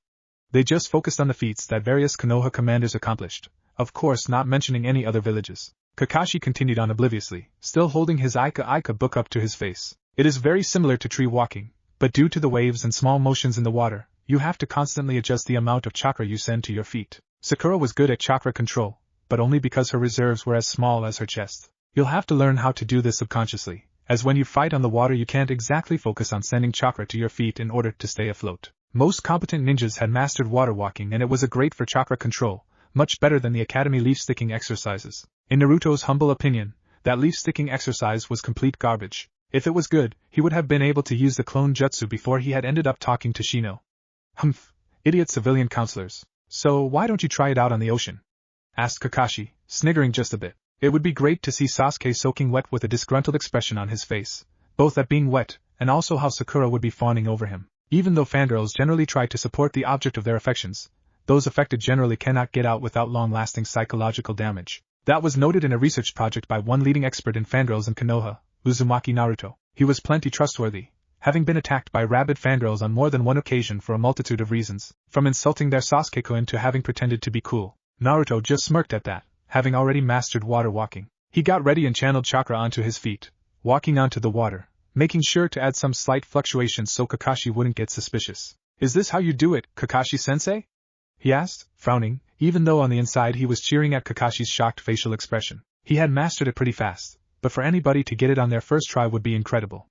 They just focused on the feats that various Konoha commanders accomplished, of course not mentioning any other villages. Kakashi continued on obliviously, still holding his Aika book up to his face. It is very similar to tree walking, but due to the waves and small motions in the water, you have to constantly adjust the amount of chakra you send to your feet. Sakura was good at chakra control, but only because her reserves were as small as her chest. You'll have to learn how to do this subconsciously, as when you fight on the water you can't exactly focus on sending chakra to your feet in order to stay afloat. Most competent ninjas had mastered water walking and it was great for chakra control, much better than the academy leaf-sticking exercises. In Naruto's humble opinion, that leaf-sticking exercise was complete garbage. If it was good, he would have been able to use the clone jutsu before he had ended up talking to Shino. Humph, idiot civilian counselors. So why don't you try it out on the ocean? Asked Kakashi, sniggering just a bit. It would be great to see Sasuke soaking wet with a disgruntled expression on his face, both at being wet, and also how Sakura would be fawning over him. Even though fangirls generally try to support the object of their affections, those affected generally cannot get out without long-lasting psychological damage. That was noted in a research project by one leading expert in fangirls in Konoha, Uzumaki Naruto. He was plenty trustworthy, having been attacked by rabid fangirls on more than one occasion for a multitude of reasons, from insulting their Sasuke-kun to having pretended to be cool. Naruto just smirked at that, having already mastered water walking. He got ready and channeled chakra onto his feet, walking onto the water, making sure to add some slight fluctuations so Kakashi wouldn't get suspicious. Is this how you do it, Kakashi-sensei? He asked, frowning, even though on the inside he was cheering at Kakashi's shocked facial expression. He had mastered it pretty fast, but for anybody to get it on their first try would be incredible.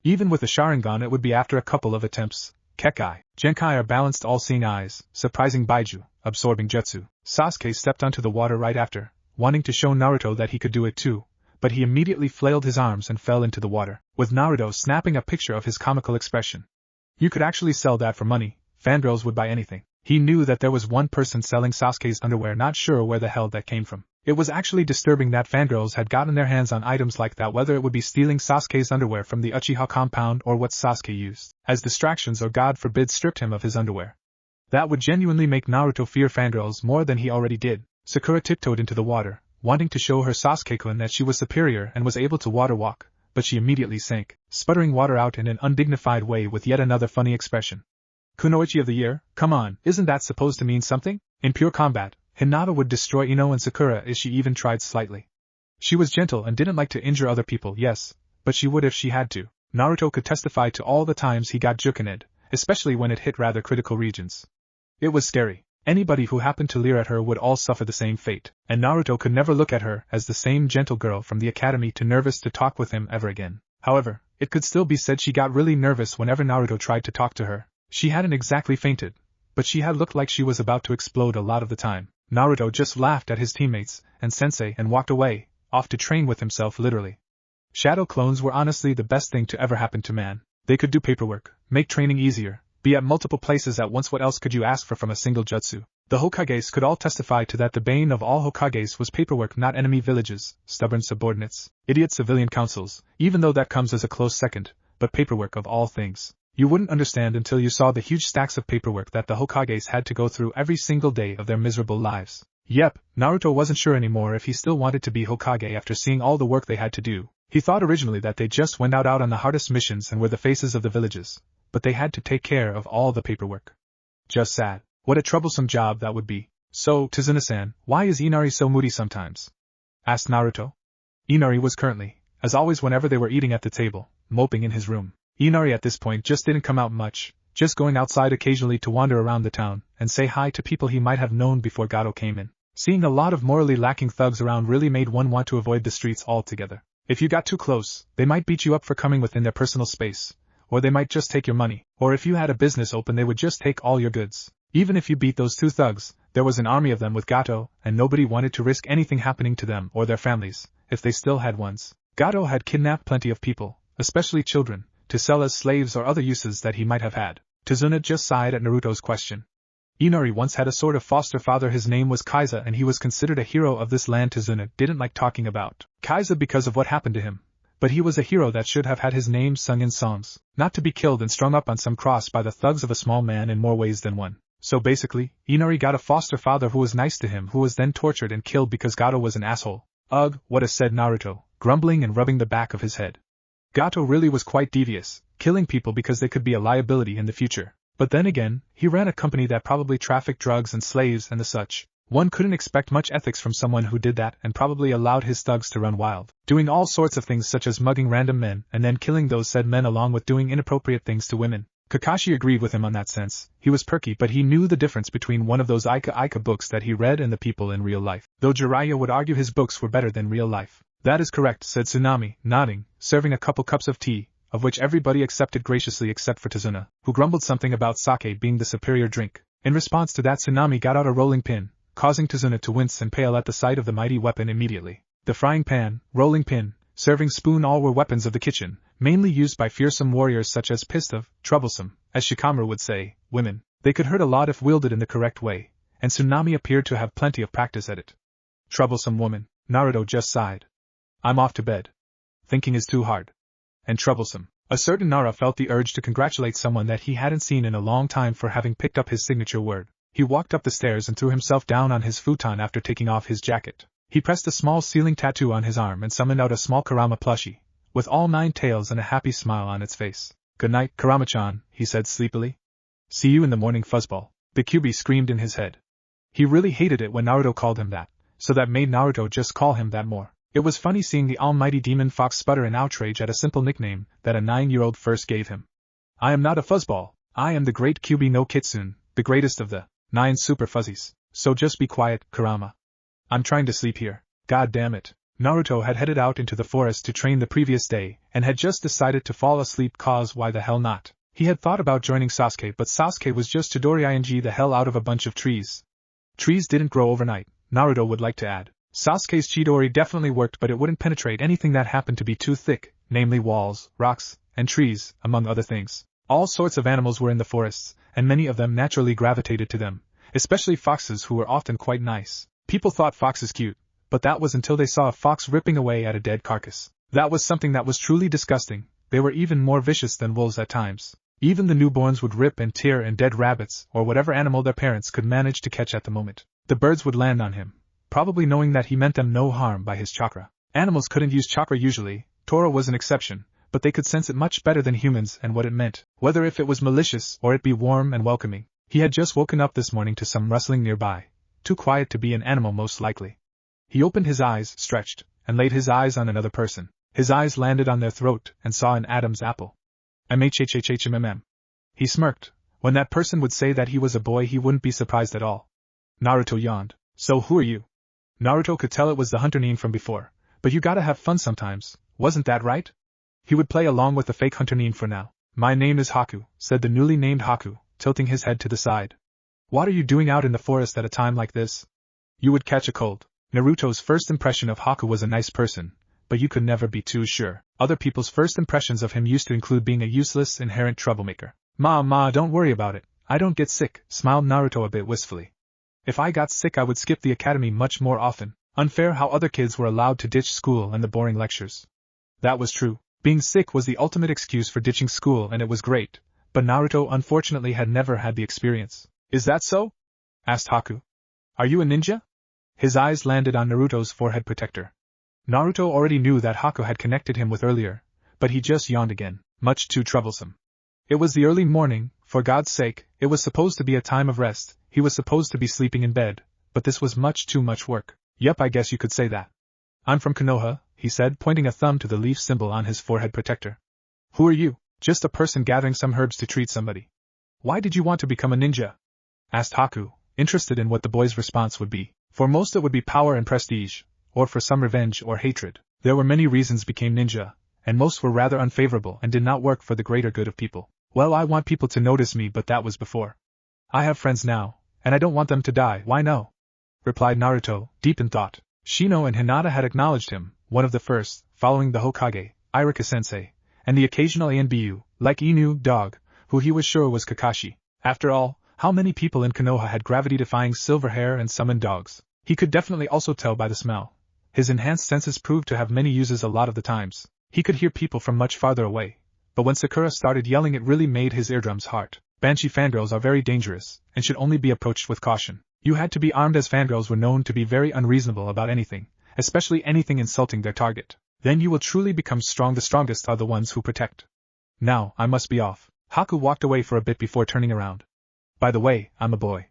Even with the Sharingan it would be after a couple of attempts. Kekkai, Genkai are balanced all-seeing eyes, surprising Baiju, absorbing jutsu. Sasuke stepped onto the water right after, wanting to show Naruto that he could do it too, but he immediately flailed his arms and fell into the water, with Naruto snapping a picture of his comical expression. You could actually sell that for money, fangirls would buy anything. He knew that there was one person selling Sasuke's underwear, not sure where the hell that came from. It was actually disturbing that fangirls had gotten their hands on items like that, whether it would be stealing Sasuke's underwear from the Uchiha compound or what Sasuke used as distractions or God forbid stripped him of his underwear. That would genuinely make Naruto fear fangirls more than he already did. Sakura tiptoed into the water, wanting to show her Sasuke-kun that she was superior and was able to water walk, but she immediately sank, sputtering water out in an undignified way with yet another funny expression. Kunoichi of the year, come on, isn't that supposed to mean something? In pure combat, Hinata would destroy Ino and Sakura if she even tried slightly. She was gentle and didn't like to injure other people, yes, but she would if she had to. Naruto could testify to all the times he got jukened, especially when it hit rather critical regions. It was scary. Anybody who happened to leer at her would all suffer the same fate, and Naruto could never look at her as the same gentle girl from the academy too nervous to talk with him ever again. However, it could still be said she got really nervous whenever Naruto tried to talk to her. She hadn't exactly fainted, but she had looked like she was about to explode a lot of the time. Naruto just laughed at his teammates and sensei and walked away, off to train with himself literally. Shadow clones were honestly the best thing to ever happen to man. They could do paperwork, make training easier, be at multiple places at once. What else could you ask for from a single jutsu? The Hokages could all testify to that. The bane of all Hokages was paperwork, not enemy villages, stubborn subordinates, idiot civilian councils, even though that comes as a close second, but paperwork of all things. You wouldn't understand until you saw the huge stacks of paperwork that the Hokages had to go through every single day of their miserable lives. Yep, Naruto wasn't sure anymore if he still wanted to be Hokage after seeing all the work they had to do. He thought originally that they just went out on the hardest missions and were the faces of the villages, but they had to take care of all the paperwork. Just sad. What a troublesome job that would be. So, Tazuna-san, why is Inari so moody sometimes? Asked Naruto. Inari was currently, as always whenever they were eating at the table, moping in his room. Inari at this point just didn't come out much, just going outside occasionally to wander around the town and say hi to people he might have known before Gato came in. Seeing a lot of morally lacking thugs around really made one want to avoid the streets altogether. If you got too close, they might beat you up for coming within their personal space, or they might just take your money, or if you had a business open they would just take all your goods. Even if you beat those two thugs, there was an army of them with Gato, and nobody wanted to risk anything happening to them or their families, if they still had ones. Gato had kidnapped plenty of people, especially children, to sell as slaves or other uses that he might have had. Tazuna just sighed at Naruto's question. Inari once had a sort of foster father. His name was Kaiza and he was considered a hero of this land. Tazuna didn't like talking about Kaiza because of what happened to him, but he was a hero that should have had his name sung in songs, not to be killed and strung up on some cross by the thugs of a small man in more ways than one. So basically, Inari got a foster father who was nice to him, who was then tortured and killed because Gato was an asshole. Ugh, what a, said Naruto, grumbling and rubbing the back of his head. Gato really was quite devious, killing people because they could be a liability in the future. But then again, he ran a company that probably trafficked drugs and slaves and the such. One couldn't expect much ethics from someone who did that and probably allowed his thugs to run wild, doing all sorts of things such as mugging random men and then killing those said men along with doing inappropriate things to women. Kakashi agreed with him on that sense. He was perky, but he knew the difference between one of those Ika books that he read and the people in real life, though Jiraiya would argue his books were better than real life. That is correct, said Tsunami, nodding, serving a couple cups of tea, of which everybody accepted graciously except for Tazuna, who grumbled something about sake being the superior drink. In response to that, Tsunami got out a rolling pin, causing Tazuna to wince and pale at the sight of the mighty weapon immediately. The frying pan, rolling pin, serving spoon all were weapons of the kitchen, mainly used by fearsome warriors such as pissed off, troublesome, as Shikamaru would say, women. They could hurt a lot if wielded in the correct way, and Tsunami appeared to have plenty of practice at it. Troublesome woman, Naruto just sighed. I'm off to bed. Thinking is too hard. And troublesome. A certain Nara felt the urge to congratulate someone that he hadn't seen in a long time for having picked up his signature word. He walked up the stairs and threw himself down on his futon after taking off his jacket. He pressed a small ceiling tattoo on his arm and summoned out a small Kurama plushie, with all 9 tails and a happy smile on its face. Good night, Kurama-chan, he said sleepily. See you in the morning, fuzzball. The Kyuubi screamed in his head. He really hated it when Naruto called him that, so that made Naruto just call him that more. It was funny seeing the almighty demon fox sputter in outrage at a simple nickname that a 9-year-old first gave him. I am not a fuzzball. I am the great Kyuubi no Kitsune, the greatest of the 9 super fuzzies. So just be quiet, Kurama. I'm trying to sleep here. God damn it. Naruto had headed out into the forest to train the previous day, and had just decided to fall asleep cause why the hell not. He had thought about joining Sasuke, but Sasuke was just Chidori the hell out of a bunch of trees. Trees didn't grow overnight, Naruto would like to add. Sasuke's Chidori definitely worked, but it wouldn't penetrate anything that happened to be too thick, namely walls, rocks, and trees, among other things. All sorts of animals were in the forests, and many of them naturally gravitated to them, especially foxes who were often quite nice. People thought foxes cute, but that was until they saw a fox ripping away at a dead carcass. That was something that was truly disgusting. They were even more vicious than wolves at times. Even the newborns would rip and tear and dead rabbits or whatever animal their parents could manage to catch at the moment. The birds would land on him, probably knowing that he meant them no harm by his chakra. Animals couldn't use chakra usually, Toro was an exception, but they could sense it much better than humans and what it meant, whether if it was malicious or it be warm and welcoming. He had just woken up this morning to some rustling nearby, too quiet to be an animal most likely. He opened his eyes, stretched, and laid his eyes on another person. His eyes landed on their throat and saw an Adam's apple. MHHHHMM. He smirked. When that person would say that he was a boy, he wouldn't be surprised at all. Naruto yawned. So who are you? Naruto could tell it was the Hunter Nin from before, but you gotta have fun sometimes, wasn't that right? He would play along with the fake Hunter Nin for now. My name is Haku, said the newly named Haku, tilting his head to the side. What are you doing out in the forest at a time like this? You would catch a cold. Naruto's first impression of Haku was a nice person, but you could never be too sure. Other people's first impressions of him used to include being a useless, inherent troublemaker. Ma, don't worry about it. I don't get sick, smiled Naruto a bit wistfully. If I got sick I would skip the academy much more often. Unfair how other kids were allowed to ditch school and the boring lectures. That was true. Being sick was the ultimate excuse for ditching school and it was great, but Naruto unfortunately had never had the experience. Is that so? Asked Haku. Are you a ninja? His eyes landed on Naruto's forehead protector. Naruto already knew that Haku had connected him with earlier, but he just yawned again. Much too troublesome. It was the early morning, for God's sake, it was supposed to be a time of rest, he was supposed to be sleeping in bed, but this was much too much work. Yep, I guess you could say that. I'm from Konoha, he said, pointing a thumb to the leaf symbol on his forehead protector. Who are you? Just a person gathering some herbs to treat somebody. Why did you want to become a ninja? Asked Haku, interested in what the boy's response would be. For most it would be power and prestige, or for some revenge or hatred. There were many reasons became ninja, and most were rather unfavorable and did not work for the greater good of people. Well, I want people to notice me, but that was before. I have friends now, and I don't want them to die. Why no? Replied Naruto, deep in thought. Shino and Hinata had acknowledged him, one of the first, following the Hokage, Irika-sensei, and the occasional ANBU, like Inu, dog, who he was sure was Kakashi. After all, how many people in Konoha had gravity-defying silver hair and summoned dogs? He could definitely also tell by the smell. His enhanced senses proved to have many uses a lot of the times. He could hear people from much farther away, but when Sakura started yelling it really made his eardrums hurt. Banshee fangirls are very dangerous, and should only be approached with caution. You had to be armed as fangirls were known to be very unreasonable about anything, especially anything insulting their target. Then you will truly become strong. The strongest are the ones who protect. Now, I must be off. Haku walked away for a bit before turning around. By the way, I'm a boy.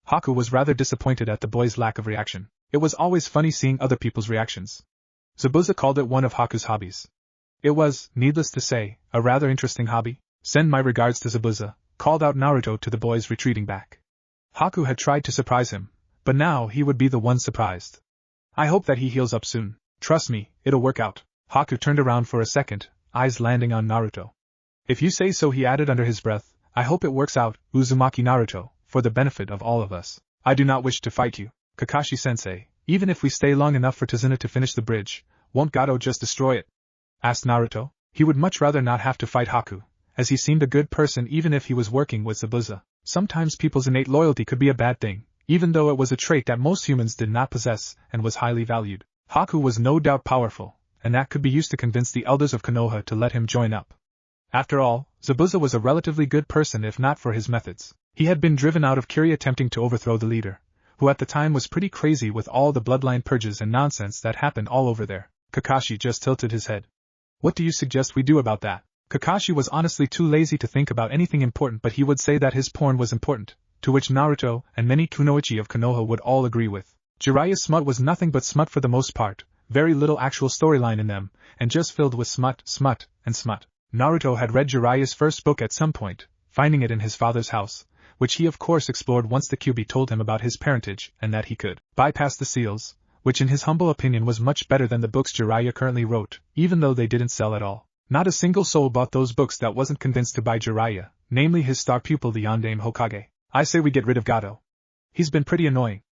Haku was rather disappointed at the boy's lack of reaction. It was always funny seeing other people's reactions. Zabuza called it one of Haku's hobbies. It was, needless to say, a rather interesting hobby. Send my regards to Zabuza, called out Naruto to the boys retreating back. Haku had tried to surprise him, but now he would be the one surprised. I hope that he heals up soon. Trust me, it'll work out. Haku turned around for a second, eyes landing on Naruto. If you say so, he added under his breath, I hope it works out, Uzumaki Naruto, for the benefit of all of us. I do not wish to fight you, Kakashi-sensei. Even if we stay long enough for Tazuna to finish the bridge, won't Gato just destroy it? Asked Naruto. He would much rather not have to fight Haku, as he seemed a good person even if he was working with Zabuza. Sometimes people's innate loyalty could be a bad thing, even though it was a trait that most humans did not possess and was highly valued. Haku was no doubt powerful, and that could be used to convince the elders of Konoha to let him join up. After all, Zabuza was a relatively good person if not for his methods. He had been driven out of Kiria attempting to overthrow the leader, who at the time was pretty crazy with all the bloodline purges and nonsense that happened all over there. Kakashi just tilted his head. What do you suggest we do about that? Kakashi was honestly too lazy to think about anything important, but he would say that his porn was important, to which Naruto and many kunoichi of Konoha would all agree with. Jiraiya's smut was nothing but smut for the most part, very little actual storyline in them, and just filled with smut, smut, and smut. Naruto had read Jiraiya's first book at some point, finding it in his father's house, which he of course explored once the Kyuubi told him about his parentage and that he could bypass the seals, which in his humble opinion was much better than the books Jiraiya currently wrote, even though they didn't sell at all. Not a single soul bought those books that wasn't convinced to buy Jiraiya, namely his star pupil the Yondaime Hokage. I say we get rid of Gato. He's been pretty annoying.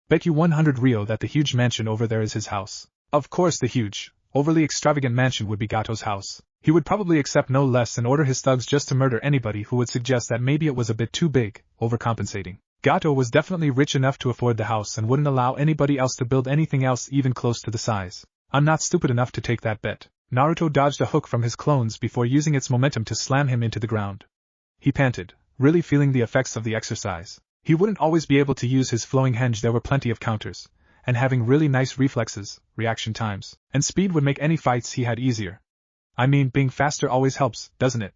Bet you 100 Ryo that the huge mansion over there is his house. Of course the huge, overly extravagant mansion would be Gato's house. He would probably accept no less and order his thugs just to murder anybody who would suggest that maybe it was a bit too big, overcompensating. Gato was definitely rich enough to afford the house and wouldn't allow anybody else to build anything else even close to the size. I'm not stupid enough to take that bet. Naruto dodged a hook from his clones before using its momentum to slam him into the ground. He panted, really feeling the effects of the exercise. He wouldn't always be able to use his flowing henge. There were plenty of counters, and having really nice reflexes, reaction times, and speed would make any fights he had easier. I mean, being faster always helps, doesn't it?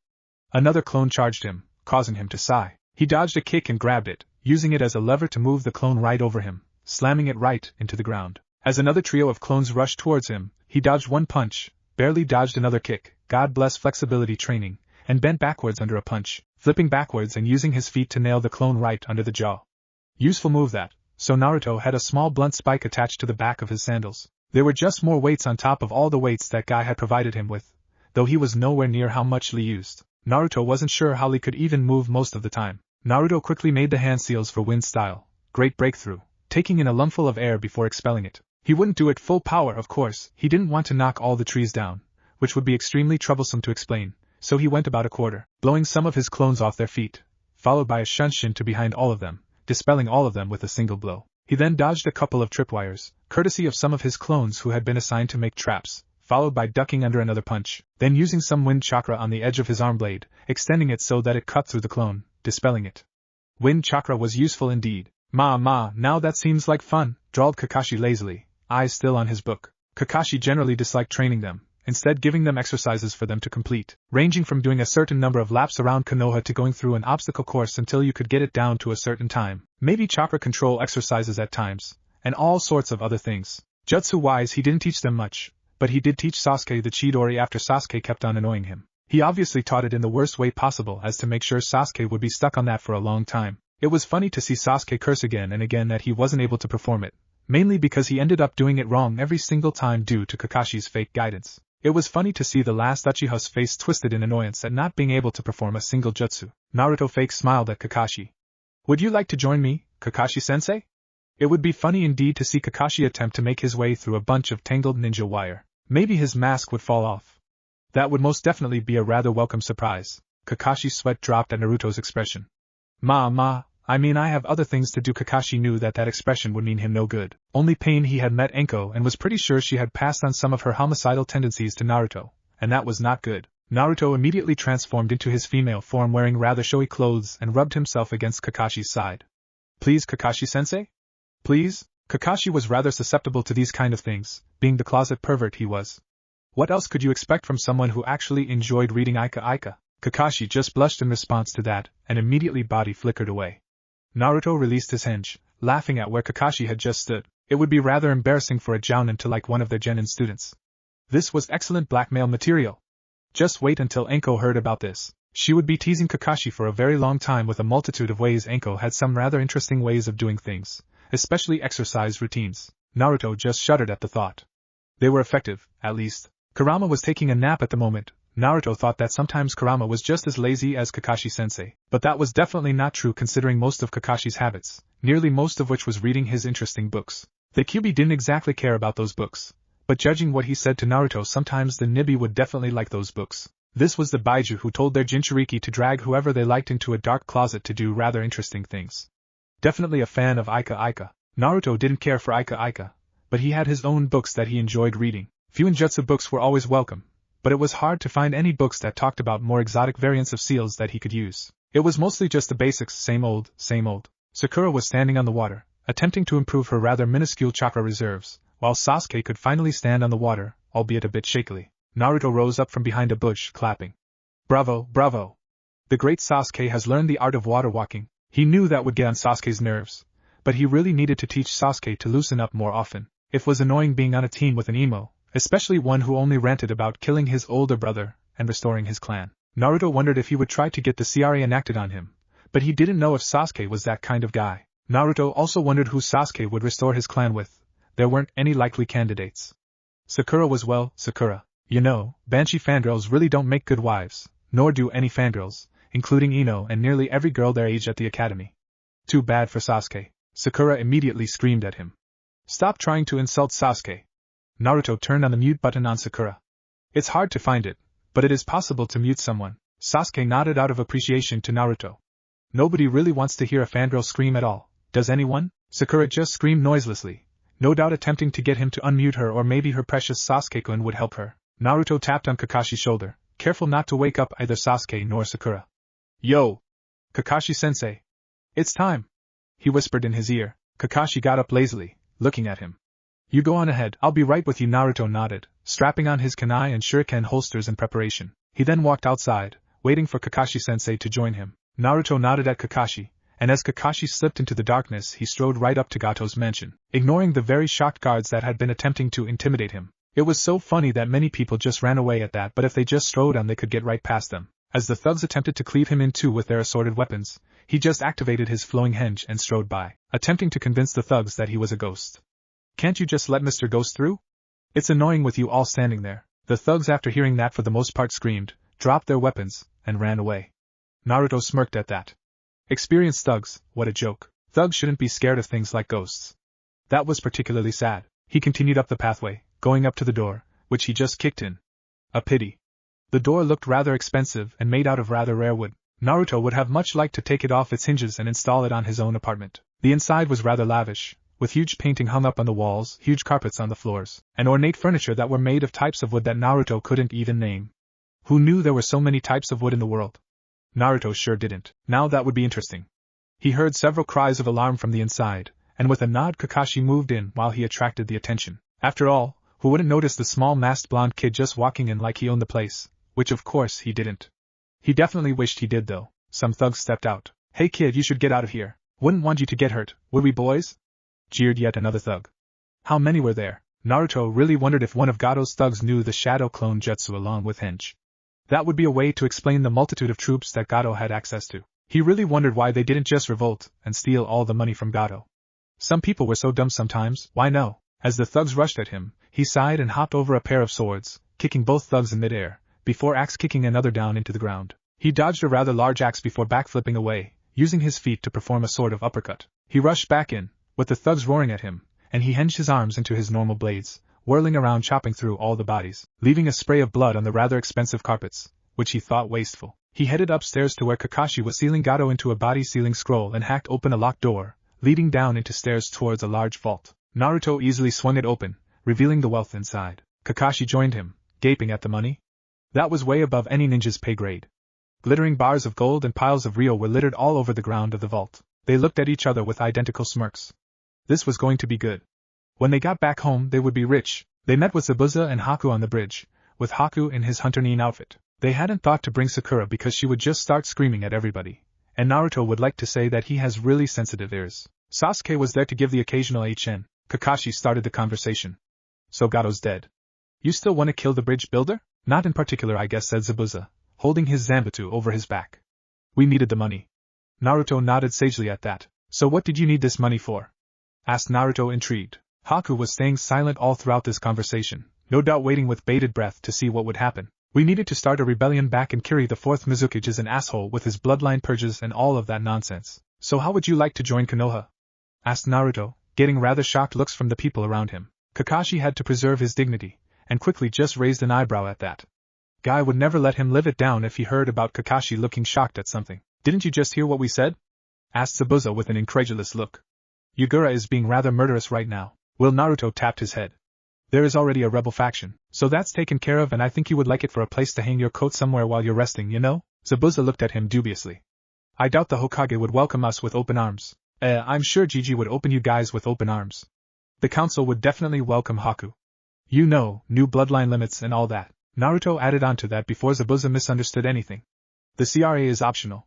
Another clone charged him, causing him to sigh. He dodged a kick and grabbed it, using it as a lever to move the clone right over him, slamming it right into the ground. As another trio of clones rushed towards him, he dodged one punch, barely dodged another kick, God bless flexibility training, and bent backwards under a punch, flipping backwards and using his feet to nail the clone right under the jaw. Useful move that, so Naruto had a small blunt spike attached to the back of his sandals. There were just more weights on top of all the weights that guy had provided him with, though he was nowhere near how much Lee used. Naruto wasn't sure how Lee could even move most of the time. Naruto quickly made the hand seals for wind style, great breakthrough, taking in a lungful of air before expelling it. He wouldn't do it full power, of course. He didn't want to knock all the trees down, which would be extremely troublesome to explain, so he went about a quarter, blowing some of his clones off their feet, followed by a shunshin to behind all of them, dispelling all of them with a single blow. He then dodged a couple of tripwires, courtesy of some of his clones who had been assigned to make traps, followed by ducking under another punch, then using some wind chakra on the edge of his arm blade, extending it so that it cut through the clone, dispelling it. Wind chakra was useful indeed. Now that seems like fun, drawled Kakashi lazily, eyes still on his book. Kakashi generally disliked training them, instead giving them exercises for them to complete, ranging from doing a certain number of laps around Konoha to going through an obstacle course until you could get it down to a certain time, maybe chakra control exercises at times, and all sorts of other things. Jutsu-wise he didn't teach them much, but he did teach Sasuke the Chidori after Sasuke kept on annoying him. He obviously taught it in the worst way possible as to make sure Sasuke would be stuck on that for a long time. It was funny to see Sasuke curse again and again that he wasn't able to perform it, mainly because he ended up doing it wrong every single time due to Kakashi's fake guidance. It was funny to see the last Uchiha's face twisted in annoyance at not being able to perform a single jutsu. Naruto fake smiled at Kakashi. Would you like to join me, Kakashi-sensei? It would be funny indeed to see Kakashi attempt to make his way through a bunch of tangled ninja wire. Maybe his mask would fall off. That would most definitely be a rather welcome surprise. Kakashi's sweat dropped at Naruto's expression. I mean I have other things to do. Kakashi knew that expression would mean him no good. Only pain. He had met Enko and was pretty sure she had passed on some of her homicidal tendencies to Naruto, and that was not good. Naruto immediately transformed into his female form wearing rather showy clothes and rubbed himself against Kakashi's side. Please, Kakashi-sensei? Please? Kakashi was rather susceptible to these kind of things, being the closet pervert he was. What else could you expect from someone who actually enjoyed reading Ika Ika? Kakashi just blushed in response to that, and immediately body flickered away. Naruto released his henge, laughing at where Kakashi had just stood. It would be rather embarrassing for a jounin to like one of their genin students. This was excellent blackmail material. Just wait until Enko heard about this. She would be teasing Kakashi for a very long time with a multitude of ways. Enko had some rather interesting ways of doing things, especially exercise routines. Naruto just shuddered at the thought. They were effective, at least. Kurama was taking a nap at the moment. Naruto thought that sometimes Kurama was just as lazy as Kakashi-sensei, but that was definitely not true considering most of Kakashi's habits, nearly most of which was reading his interesting books. The Kyuubi didn't exactly care about those books, but judging what he said to Naruto, sometimes the Nibi would definitely like those books. This was the Baiju who told their Jinchuriki to drag whoever they liked into a dark closet to do rather interesting things. Definitely a fan of Ika Ika. Naruto didn't care for Ika Ika, but he had his own books that he enjoyed reading. Few ninjutsu books were always welcome, but it was hard to find any books that talked about more exotic variants of seals that he could use. It was mostly just the basics, same old, same old. Sakura was standing on the water, attempting to improve her rather minuscule chakra reserves, while Sasuke could finally stand on the water, albeit a bit shakily. Naruto rose up from behind a bush, clapping. Bravo, bravo! The great Sasuke has learned the art of water walking. He knew that would get on Sasuke's nerves, but he really needed to teach Sasuke to loosen up more often. It was annoying being on a team with an emo, especially one who only ranted about killing his older brother and restoring his clan. Naruto wondered if he would try to get the CRA enacted on him, but he didn't know if Sasuke was that kind of guy. Naruto also wondered who Sasuke would restore his clan with. There weren't any likely candidates. Sakura was well, Sakura. You know, Banshee fangirls really don't make good wives, nor do any fangirls, including Ino and nearly every girl their age at the academy. Too bad for Sasuke. Sakura immediately screamed at him. Stop trying to insult Sasuke. Naruto turned on the mute button on Sakura. It's hard to find it, but it is possible to mute someone. Sasuke nodded out of appreciation to Naruto. Nobody really wants to hear a fangirl scream at all, does anyone? Sakura just screamed noiselessly, no doubt attempting to get him to unmute her, or maybe her precious Sasuke-kun would help her. Naruto tapped on Kakashi's shoulder, careful not to wake up either Sasuke nor Sakura. Yo! Kakashi-sensei! It's time! He whispered in his ear. Kakashi got up lazily, looking at him. You go on ahead, I'll be right with you. Naruto nodded, strapping on his kunai and shuriken holsters in preparation. He then walked outside, waiting for Kakashi-sensei to join him. Naruto nodded at Kakashi, and as Kakashi slipped into the darkness he strode right up to Gato's mansion, ignoring the very shocked guards that had been attempting to intimidate him. It was so funny that many people just ran away at that, but if they just strode on they could get right past them. As the thugs attempted to cleave him in two with their assorted weapons, he just activated his flowing henge and strode by, attempting to convince the thugs that he was a ghost. Can't you just let Mr. Ghost through? It's annoying with you all standing there. The thugs, after hearing that, for the most part screamed, dropped their weapons, and ran away. Naruto smirked at that. Experienced thugs, what a joke. Thugs shouldn't be scared of things like ghosts. That was particularly sad. He continued up the pathway, going up to the door, which he just kicked in. A pity. The door looked rather expensive and made out of rather rare wood. Naruto would have much liked to take it off its hinges and install it on his own apartment. The inside was rather lavish, with huge painting hung up on the walls, huge carpets on the floors, and ornate furniture that were made of types of wood that Naruto couldn't even name. Who knew there were so many types of wood in the world? Naruto sure didn't. Now that would be interesting. He heard several cries of alarm from the inside, and with a nod Kakashi moved in while he attracted the attention. After all, who wouldn't notice the small masked blonde kid just walking in like he owned the place? Which of course he didn't. He definitely wished he did though. Some thugs stepped out. Hey kid, you should get out of here. Wouldn't want you to get hurt, would we boys? Jeered yet another thug. How many were there? Naruto really wondered if one of Gato's thugs knew the shadow clone jutsu along with henge. That would be a way to explain the multitude of troops that Gato had access to. He really wondered why they didn't just revolt and steal all the money from Gato. Some people were so dumb sometimes, why no? As the thugs rushed at him, he sighed and hopped over a pair of swords, kicking both thugs in midair, before axe-kicking another down into the ground. He dodged a rather large axe before backflipping away, using his feet to perform a sort of uppercut. He rushed back in, with the thugs roaring at him, and he hinged his arms into his normal blades, whirling around chopping through all the bodies, leaving a spray of blood on the rather expensive carpets, which he thought wasteful. He headed upstairs to where Kakashi was sealing Gato into a body-sealing scroll and hacked open a locked door, leading down into stairs towards a large vault. Naruto easily swung it open, revealing the wealth inside. Kakashi joined him, gaping at the money. That was way above any ninja's pay grade. Glittering bars of gold and piles of Rio were littered all over the ground of the vault. They looked at each other with identical smirks. This was going to be good. When they got back home, they would be rich. They met with Zabuza and Haku on the bridge, with Haku in his Hunter Nin outfit. They hadn't thought to bring Sakura because she would just start screaming at everybody, and Naruto would like to say that he has really sensitive ears. Sasuke was there to give the occasional HN. Kakashi started the conversation. So Gato's dead. You still want to kill the bridge builder? Not in particular, I guess, said Zabuza, holding his Zanbatsu over his back. We needed the money. Naruto nodded sagely at that. So what did you need this money for? Asked Naruto, intrigued. Haku was staying silent all throughout this conversation, no doubt waiting with bated breath to see what would happen. We needed to start a rebellion back in Kiri. The fourth Mizukage is an asshole with his bloodline purges and all of that nonsense. So how would you like to join Konoha? Asked Naruto, getting rather shocked looks from the people around him. Kakashi had to preserve his dignity, and quickly just raised an eyebrow at that. Guy would never let him live it down if he heard about Kakashi looking shocked at something. Didn't you just hear what we said? Asked Zabuza with an incredulous look. Yagura is being rather murderous right now. Will Naruto tapped his head. There is already a rebel faction, so that's taken care of, and I think you would like it for a place to hang your coat somewhere while you're resting, you know? Zabuza looked at him dubiously. I doubt the Hokage would welcome us with open arms. I'm sure Gigi would open you guys with open arms. The council would definitely welcome Haku. You know, new bloodline limits and all that. Naruto added on to that before Zabuza misunderstood anything. The CRA is optional.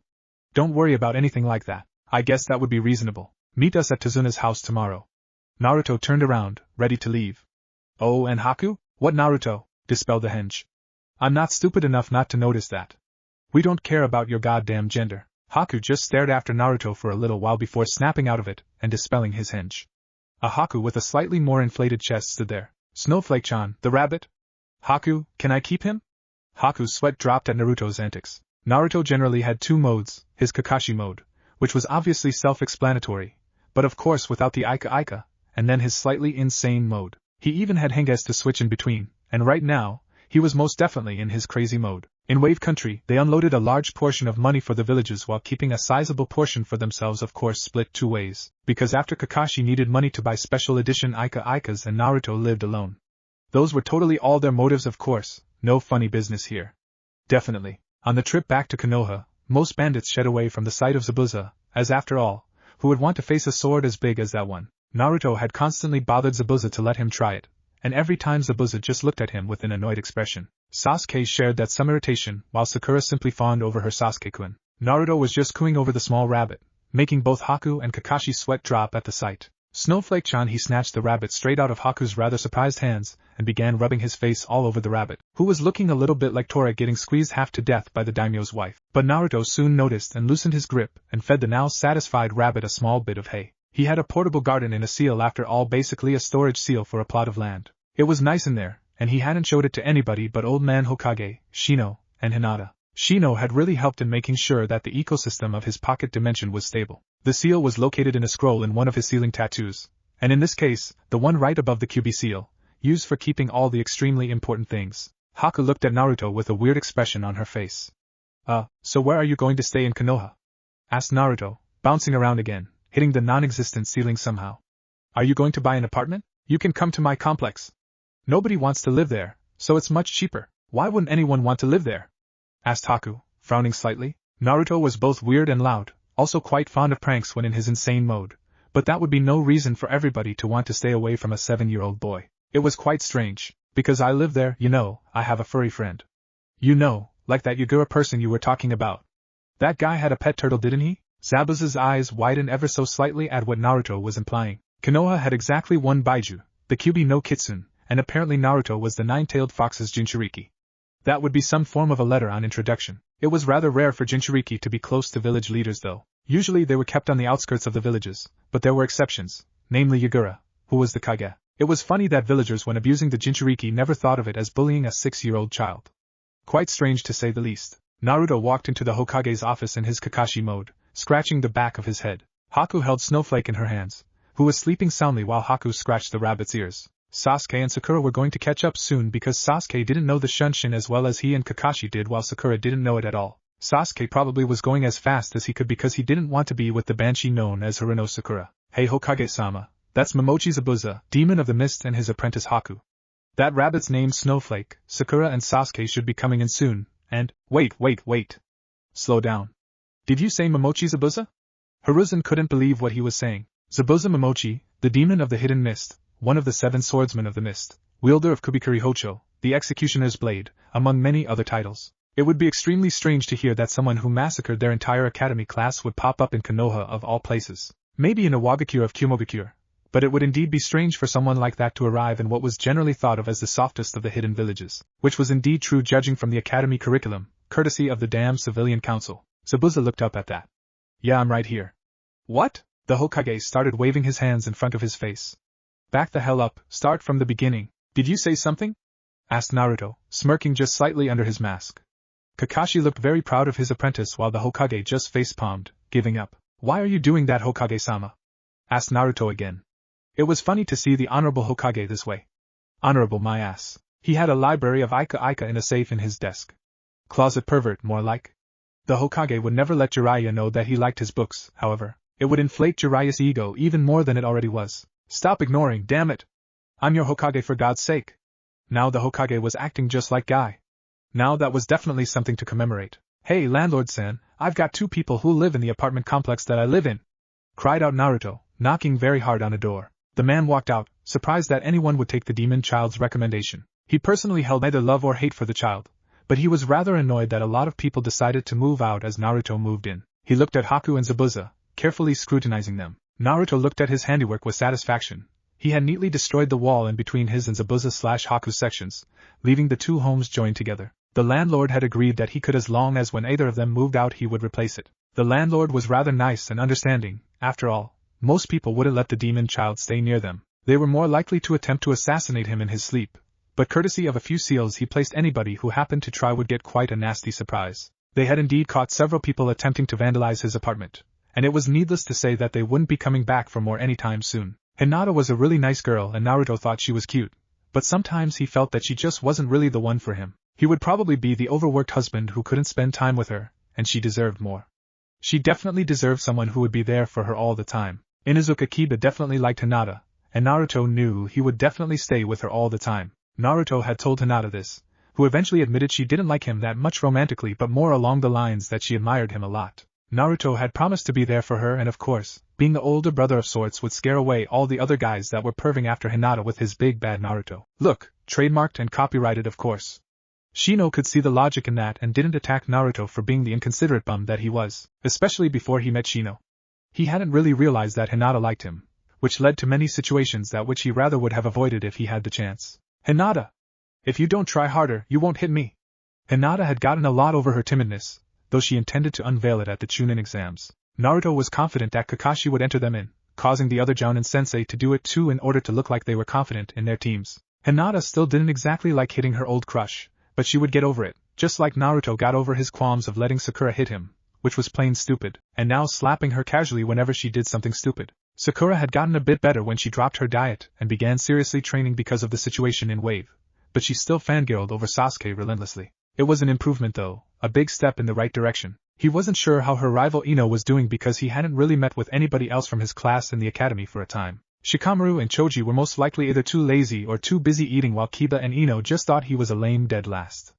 Don't worry about anything like that. I guess that would be reasonable. Meet us at Tazuna's house tomorrow. Naruto turned around, ready to leave. Oh, and Haku? What Naruto? Dispelled the henge. I'm not stupid enough not to notice that. We don't care about your goddamn gender. Haku just stared after Naruto for a little while before snapping out of it and dispelling his henge. A Haku with a slightly more inflated chest stood there. Snowflake-chan, the rabbit? Haku, can I keep him? Haku's sweat dropped at Naruto's antics. Naruto generally had two modes, his Kakashi mode, which was obviously self-explanatory, but of course without the Ika, and then his slightly insane mode. He even had Henges to switch in between, and right now, he was most definitely in his crazy mode. In Wave Country, they unloaded a large portion of money for the villages while keeping a sizable portion for themselves, of course split two ways, because after Kakashi needed money to buy special edition Ikas and Naruto lived alone. Those were totally all their motives, of course, no funny business here. Definitely. On the trip back to Konoha, most bandits shed away from the sight of Zabuza, as after all, who would want to face a sword as big as that one? Naruto had constantly bothered Zabuza to let him try it, and every time Zabuza just looked at him with an annoyed expression. Sasuke shared that some irritation, while Sakura simply fawned over her Sasuke-kun. Naruto was just cooing over the small rabbit, making both Haku and Kakashi's sweat drop at the sight. Snowflake-chan, he snatched the rabbit straight out of Haku's rather surprised hands, and began rubbing his face all over the rabbit, who was looking a little bit like Tora getting squeezed half to death by the daimyo's wife. But Naruto soon noticed and loosened his grip, and fed the now satisfied rabbit a small bit of hay. He had a portable garden in a seal, after all basically a storage seal for a plot of land. It was nice in there, and he hadn't showed it to anybody but Old Man Hokage, Shino, and Hinata. Shino had really helped in making sure that the ecosystem of his pocket dimension was stable. The seal was located in a scroll in one of his ceiling tattoos, and in this case, the one right above the QB seal, used for keeping all the extremely important things. Haku looked at Naruto with a weird expression on her face. So where are you going to stay in Konoha? Asked Naruto, bouncing around again, hitting the non-existent ceiling somehow. Are you going to buy an apartment? You can come to my complex. Nobody wants to live there, so it's much cheaper. Why wouldn't anyone want to live there? Asked Haku, frowning slightly. Naruto was both weird and loud, also quite fond of pranks when in his insane mode, but that would be no reason for everybody to want to stay away from a 7-year-old boy. It was quite strange, because I live there, you know, I have a furry friend. You know, like that Yagura person you were talking about. That guy had a pet turtle, didn't he? Zabuza's eyes widened ever so slightly at what Naruto was implying. Konoha had exactly one Baiju, the Kyubi no Kitsune, and apparently Naruto was the nine-tailed fox's Jinchuriki. That would be some form of a letter on introduction. It was rather rare for Jinchuriki to be close to village leaders though. Usually they were kept on the outskirts of the villages, but there were exceptions, namely Yagura, who was the Kage. It was funny that villagers when abusing the Jinchuriki never thought of it as bullying a 6-year-old child. Quite strange to say the least. Naruto walked into the Hokage's office in his Kakashi mode, scratching the back of his head. Haku held Snowflake in her hands, who was sleeping soundly while Haku scratched the rabbit's ears. Sasuke and Sakura were going to catch up soon because Sasuke didn't know the Shunshin as well as he and Kakashi did, while Sakura didn't know it at all. Sasuke probably was going as fast as he could because he didn't want to be with the banshee known as Haruno Sakura. Hey Hokage-sama, that's Momochi Zabuza, demon of the mist, and his apprentice Haku. That rabbit's named Snowflake. Sakura and Sasuke should be coming in soon, and— Wait. Slow down. Did you say Momochi Zabuza? Hiruzen couldn't believe what he was saying. Zabuza Momochi, the demon of the hidden mist, one of the 7 swordsmen of the mist, wielder of Kubikuri Hocho, the executioner's blade, among many other titles. It would be extremely strange to hear that someone who massacred their entire academy class would pop up in Konoha of all places. Maybe in Iwagakure of Kumogakure. But it would indeed be strange for someone like that to arrive in what was generally thought of as the softest of the hidden villages, which was indeed true judging from the academy curriculum, courtesy of the damn civilian council. Zabuza looked up at that. Yeah, I'm right here. What? The Hokage started waving his hands in front of his face. Back the hell up, start from the beginning. Did you say something? Asked Naruto, smirking just slightly under his mask. Kakashi looked very proud of his apprentice while the Hokage just face-palmed, giving up. Why are you doing that, Hokage-sama? Asked Naruto again. It was funny to see the honorable Hokage this way. Honorable my ass. He had a library of Aika in a safe in his desk. Closet pervert, more like. The Hokage would never let Jiraiya know that he liked his books, however. It would inflate Jiraiya's ego even more than it already was. Stop ignoring, damn it! I'm your Hokage for God's sake. Now the Hokage was acting just like Guy. Now that was definitely something to commemorate. Hey landlord-san, I've got 2 people who live in the apartment complex that I live in. Cried out Naruto, knocking very hard on a door. The man walked out, surprised that anyone would take the demon child's recommendation. He personally held neither love or hate for the child, but he was rather annoyed that a lot of people decided to move out as Naruto moved in. He looked at Haku and Zabuza, carefully scrutinizing them. Naruto looked at his handiwork with satisfaction. He had neatly destroyed the wall in between his and Zabuza/Haku's sections, leaving the 2 homes joined together. The landlord had agreed that he could, as long as when either of them moved out he would replace it. The landlord was rather nice and understanding. After all, most people wouldn't let the demon child stay near them. They were more likely to attempt to assassinate him in his sleep. But courtesy of a few seals he placed, anybody who happened to try would get quite a nasty surprise. They had indeed caught several people attempting to vandalize his apartment, and it was needless to say that they wouldn't be coming back for more anytime soon. Hinata was a really nice girl and Naruto thought she was cute, but sometimes he felt that she just wasn't really the one for him. He would probably be the overworked husband who couldn't spend time with her, and she deserved more. She definitely deserved someone who would be there for her all the time. Inuzuka Kiba definitely liked Hinata, and Naruto knew he would definitely stay with her all the time. Naruto had told Hinata this, who eventually admitted she didn't like him that much romantically but more along the lines that she admired him a lot. Naruto had promised to be there for her and of course, being the older brother of sorts would scare away all the other guys that were perving after Hinata with his big bad Naruto look, trademarked and copyrighted of course. Shino could see the logic in that and didn't attack Naruto for being the inconsiderate bum that he was, especially before he met Shino. He hadn't really realized that Hinata liked him, which led to many situations that which he rather would have avoided if he had the chance. Hinata! If you don't try harder, you won't hit me. Hinata had gotten a lot over her timidness, though she intended to unveil it at the Chunin exams. Naruto was confident that Kakashi would enter them in, causing the other Jounin sensei to do it too in order to look like they were confident in their teams. Hinata still didn't exactly like hitting her old crush, but she would get over it, just like Naruto got over his qualms of letting Sakura hit him, which was plain stupid, and now slapping her casually whenever she did something stupid. Sakura had gotten a bit better when she dropped her diet and began seriously training because of the situation in Wave, but she still fangirled over Sasuke relentlessly. It was an improvement though, a big step in the right direction. He wasn't sure how her rival Ino was doing because he hadn't really met with anybody else from his class in the academy for a time. Shikamaru and Choji were most likely either too lazy or too busy eating while Kiba and Ino just thought he was a lame dead last.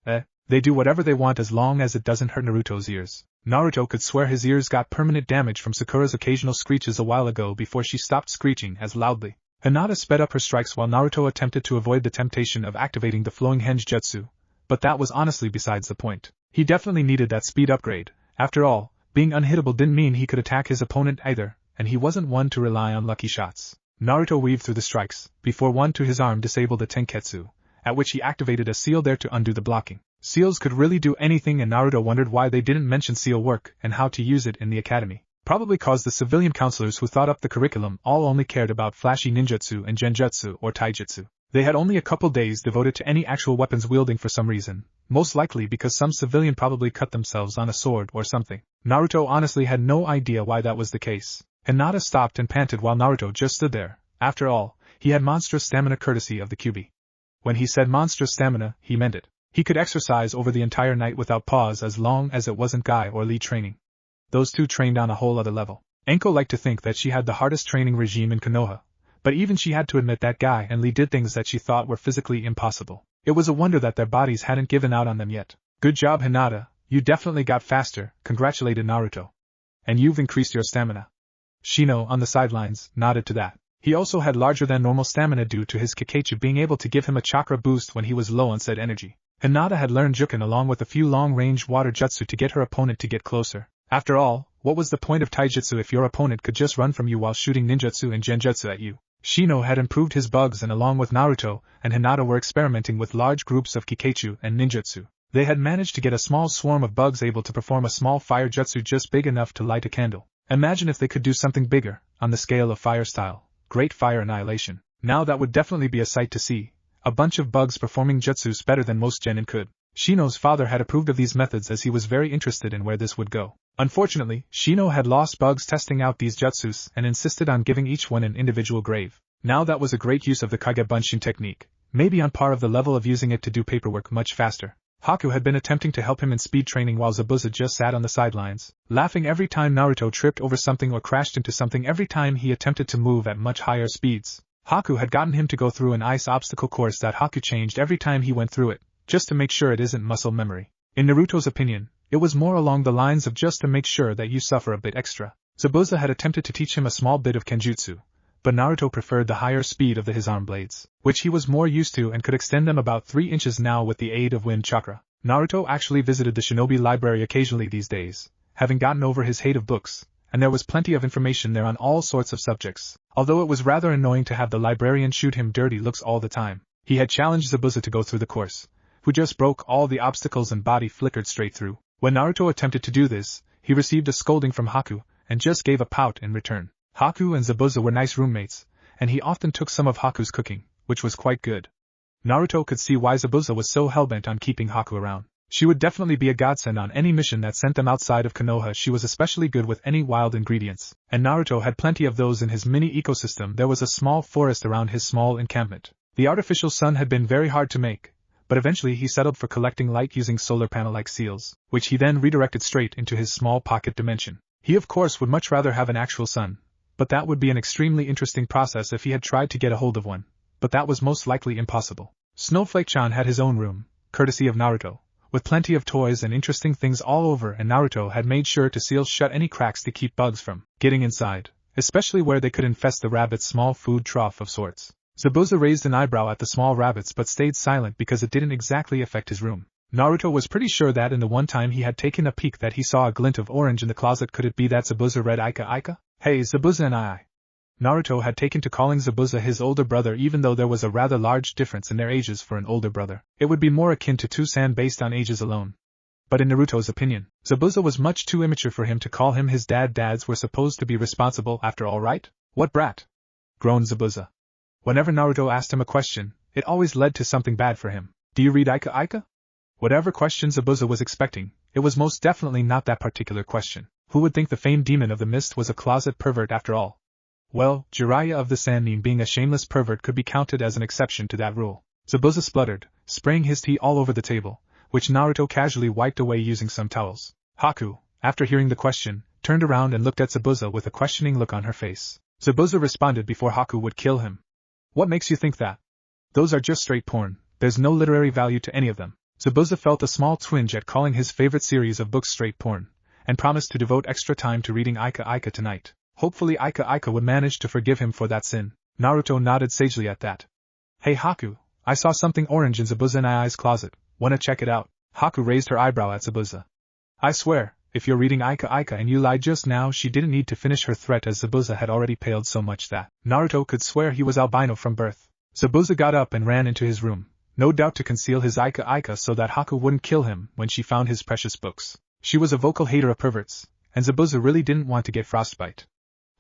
They do whatever they want as long as it doesn't hurt Naruto's ears. Naruto could swear his ears got permanent damage from Sakura's occasional screeches a while ago before she stopped screeching as loudly. Hinata sped up her strikes while Naruto attempted to avoid the temptation of activating the flowing henge jutsu, but that was honestly besides the point. He definitely needed that speed upgrade. After all, being unhittable didn't mean he could attack his opponent either, and he wasn't one to rely on lucky shots. Naruto weaved through the strikes, before one to his arm disabled the tenketsu, at which he activated a seal there to undo the blocking. Seals could really do anything and Naruto wondered why they didn't mention seal work and how to use it in the academy. Probably cause the civilian counselors who thought up the curriculum all only cared about flashy ninjutsu and genjutsu or taijutsu. They had only a couple days devoted to any actual weapons wielding for some reason, most likely because some civilian probably cut themselves on a sword or something. Naruto honestly had no idea why that was the case. Hinata stopped and panted while Naruto just stood there. After all, he had monstrous stamina courtesy of the Kyuubi. When he said monstrous stamina, he meant it. He could exercise over the entire night without pause as long as it wasn't Guy or Lee training. Those two trained on a whole other level. Enko liked to think that she had the hardest training regime in Konoha, But even she had to admit that Guy and Lee did things that she thought were physically impossible. It was a wonder that their bodies hadn't given out on them yet. Good job, Hinata, you definitely got faster, congratulated Naruto. And you've increased your stamina. Shino, on the sidelines, nodded to that. He also had larger than normal stamina due to his Kakachu being able to give him a chakra boost when he was low on said energy. Hinata had learned Juken along with a few long-range water jutsu to get her opponent to get closer. After all, what was the point of taijutsu if your opponent could just run from you while shooting ninjutsu and genjutsu at you? Shino had improved his bugs and along with Naruto and Hinata were experimenting with large groups of Kikachu and ninjutsu. They had managed to get a small swarm of bugs able to perform a small fire jutsu just big enough to light a candle. Imagine if they could do something bigger, on the scale of fire style, Great Fire Annihilation. Now that would definitely be a sight to see. A bunch of bugs performing jutsus better than most genin could. Shino's father had approved of these methods as he was very interested in where this would go. Unfortunately, Shino had lost bugs testing out these jutsus and insisted on giving each one an individual grave. Now that was a great use of the Kage Bunshin technique, maybe on par of the level of using it to do paperwork much faster. Haku had been attempting to help him in speed training while Zabuza just sat on the sidelines, laughing every time Naruto tripped over something or crashed into something every time he attempted to move at much higher speeds. Haku had gotten him to go through an ice obstacle course that Haku changed every time he went through it, just to make sure it isn't muscle memory. In Naruto's opinion, it was more along the lines of just to make sure that you suffer a bit extra. Zabuza had attempted to teach him a small bit of kenjutsu, but Naruto preferred the higher speed of his arm blades, which he was more used to and could extend them about 3 inches now with the aid of wind chakra. Naruto actually visited the shinobi library occasionally these days, having gotten over his hate of books, and there was plenty of information there on all sorts of subjects. Although it was rather annoying to have the librarian shoot him dirty looks all the time, he had challenged Zabuza to go through the course, who just broke all the obstacles and body flickered straight through. When Naruto attempted to do this, he received a scolding from Haku, and just gave a pout in return. Haku and Zabuza were nice roommates, and he often took some of Haku's cooking, which was quite good. Naruto could see why Zabuza was so hellbent on keeping Haku around. She would definitely be a godsend on any mission that sent them outside of Konoha. She was especially good with any wild ingredients, and Naruto had plenty of those in his mini ecosystem. There was a small forest around his small encampment. The artificial sun had been very hard to make, but eventually he settled for collecting light using solar panel-like seals, which he then redirected straight into his small pocket dimension. He of course would much rather have an actual sun, but that would be an extremely interesting process if he had tried to get a hold of one, but that was most likely impossible. Snowflake-chan had his own room, courtesy of Naruto, with plenty of toys and interesting things all over, and Naruto had made sure to seal shut any cracks to keep bugs from getting inside, especially where they could infest the rabbit's small food trough of sorts. Zabuza raised an eyebrow at the small rabbits but stayed silent because it didn't exactly affect his room. Naruto was pretty sure that in the one time he had taken a peek that he saw a glint of orange in the closet. Could it be that Zabuza read Ika? Hey, Zabuza and I. Naruto had taken to calling Zabuza his older brother even though there was a rather large difference in their ages for an older brother. It would be more akin to Tusan based on ages alone. But in Naruto's opinion, Zabuza was much too immature for him to call him his dad. Dads were supposed to be responsible after all, right? What brat? Groaned Zabuza. Whenever Naruto asked him a question, it always led to something bad for him. Do you read Ika? Whatever question Zabuza was expecting, it was most definitely not that particular question. Who would think the famed demon of the mist was a closet pervert after all? Well, Jiraiya of the Sannin being a shameless pervert could be counted as an exception to that rule. Zabuza spluttered, spraying his tea all over the table, which Naruto casually wiped away using some towels. Haku, after hearing the question, turned around and looked at Zabuza with a questioning look on her face. Zabuza responded before Haku would kill him. What makes you think that? Those are just straight porn, there's no literary value to any of them. Zabuza felt a small twinge at calling his favorite series of books straight porn, and promised to devote extra time to reading Ika tonight. Hopefully Ika would manage to forgive him for that sin. Naruto nodded sagely at that. Hey Haku, I saw something orange in Zabuza and I's closet, wanna check it out? Haku raised her eyebrow at Zabuza. I swear, if you're reading Ika and you lied just now. She didn't need to finish her threat as Zabuza had already paled so much that Naruto could swear he was albino from birth. Zabuza got up and ran into his room, no doubt to conceal his Ika so that Haku wouldn't kill him when she found his precious books. She was a vocal hater of perverts, and Zabuza really didn't want to get frostbite.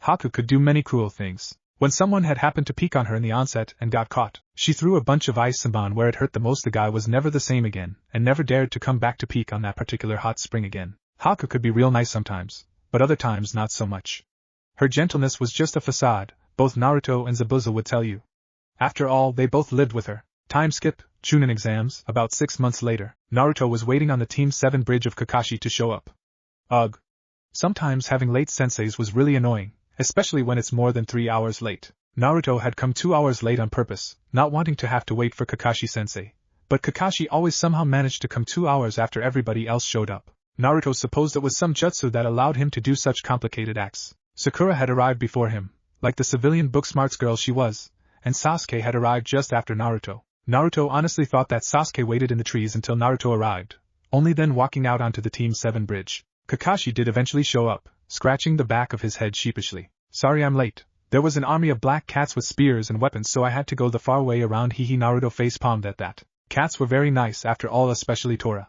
Haku could do many cruel things. When someone had happened to peek on her in the onset and got caught, she threw a bunch of ice on where it hurt the most. The guy was never the same again, and never dared to come back to peek on that particular hot spring again. Haku could be real nice sometimes, but other times not so much. Her gentleness was just a facade, both Naruto and Zabuza would tell you. After all, they both lived with her. Time skip, Chunin exams. About 6 months later, Naruto was waiting on the Team 7 bridge of Kakashi to show up. Ugh. Sometimes having late senseis was really annoying, especially when it's more than 3 hours late. Naruto had come 2 hours late on purpose, not wanting to have to wait for Kakashi-sensei. But Kakashi always somehow managed to come 2 hours after everybody else showed up. Naruto supposed it was some jutsu that allowed him to do such complicated acts. Sakura had arrived before him, like the civilian book-smarts girl she was, and Sasuke had arrived just after Naruto. Naruto honestly thought that Sasuke waited in the trees until Naruto arrived, only then walking out onto the Team 7 bridge. Kakashi did eventually show up, scratching the back of his head sheepishly. Sorry I'm late. There was an army of black cats with spears and weapons, so I had to go the far way around. Naruto face-palmed at that. Cats were very nice after all, especially Tora.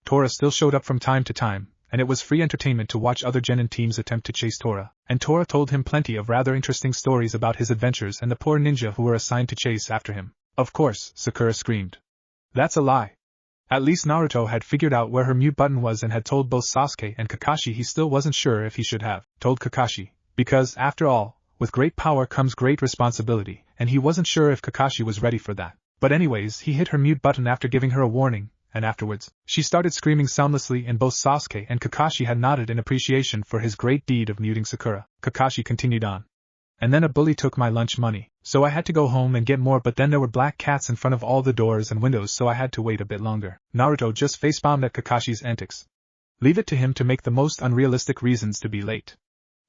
Tora still showed up from time to time, and it was free entertainment to watch other genin teams attempt to chase Tora, and Tora told him plenty of rather interesting stories about his adventures and the poor ninja who were assigned to chase after him. Of course, Sakura screamed. That's a lie. At least Naruto had figured out where her mute button was and had told both Sasuke and Kakashi. He still wasn't sure if he should have told Kakashi, because, after all, with great power comes great responsibility, and he wasn't sure if Kakashi was ready for that. But anyways, he hit her mute button after giving her a warning, and afterwards, she started screaming soundlessly, and both Sasuke and Kakashi had nodded in appreciation for his great deed of muting Sakura. Kakashi continued on. And then a bully took my lunch money, so I had to go home and get more, but then there were black cats in front of all the doors and windows, so I had to wait a bit longer. Naruto just facepalmed at Kakashi's antics. Leave it to him to make the most unrealistic reasons to be late.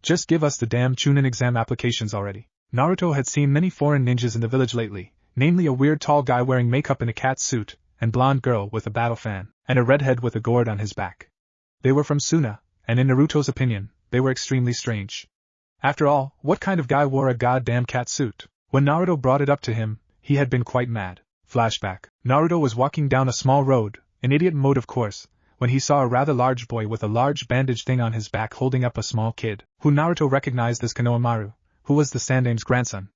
Just give us the damn Chunin exam applications already. Naruto had seen many foreign ninjas in the village lately, namely a weird tall guy wearing makeup in a cat suit, and blonde girl with a battle fan, and a redhead with a gourd on his back. They were from Suna, and in Naruto's opinion, they were extremely strange. After all, what kind of guy wore a goddamn cat suit? When Naruto brought it up to him, he had been quite mad. Flashback. Naruto was walking down a small road, in idiot mode of course, when he saw a rather large boy with a large bandage thing on his back holding up a small kid, who Naruto recognized as Konohamaru, who was the Sandame's grandson.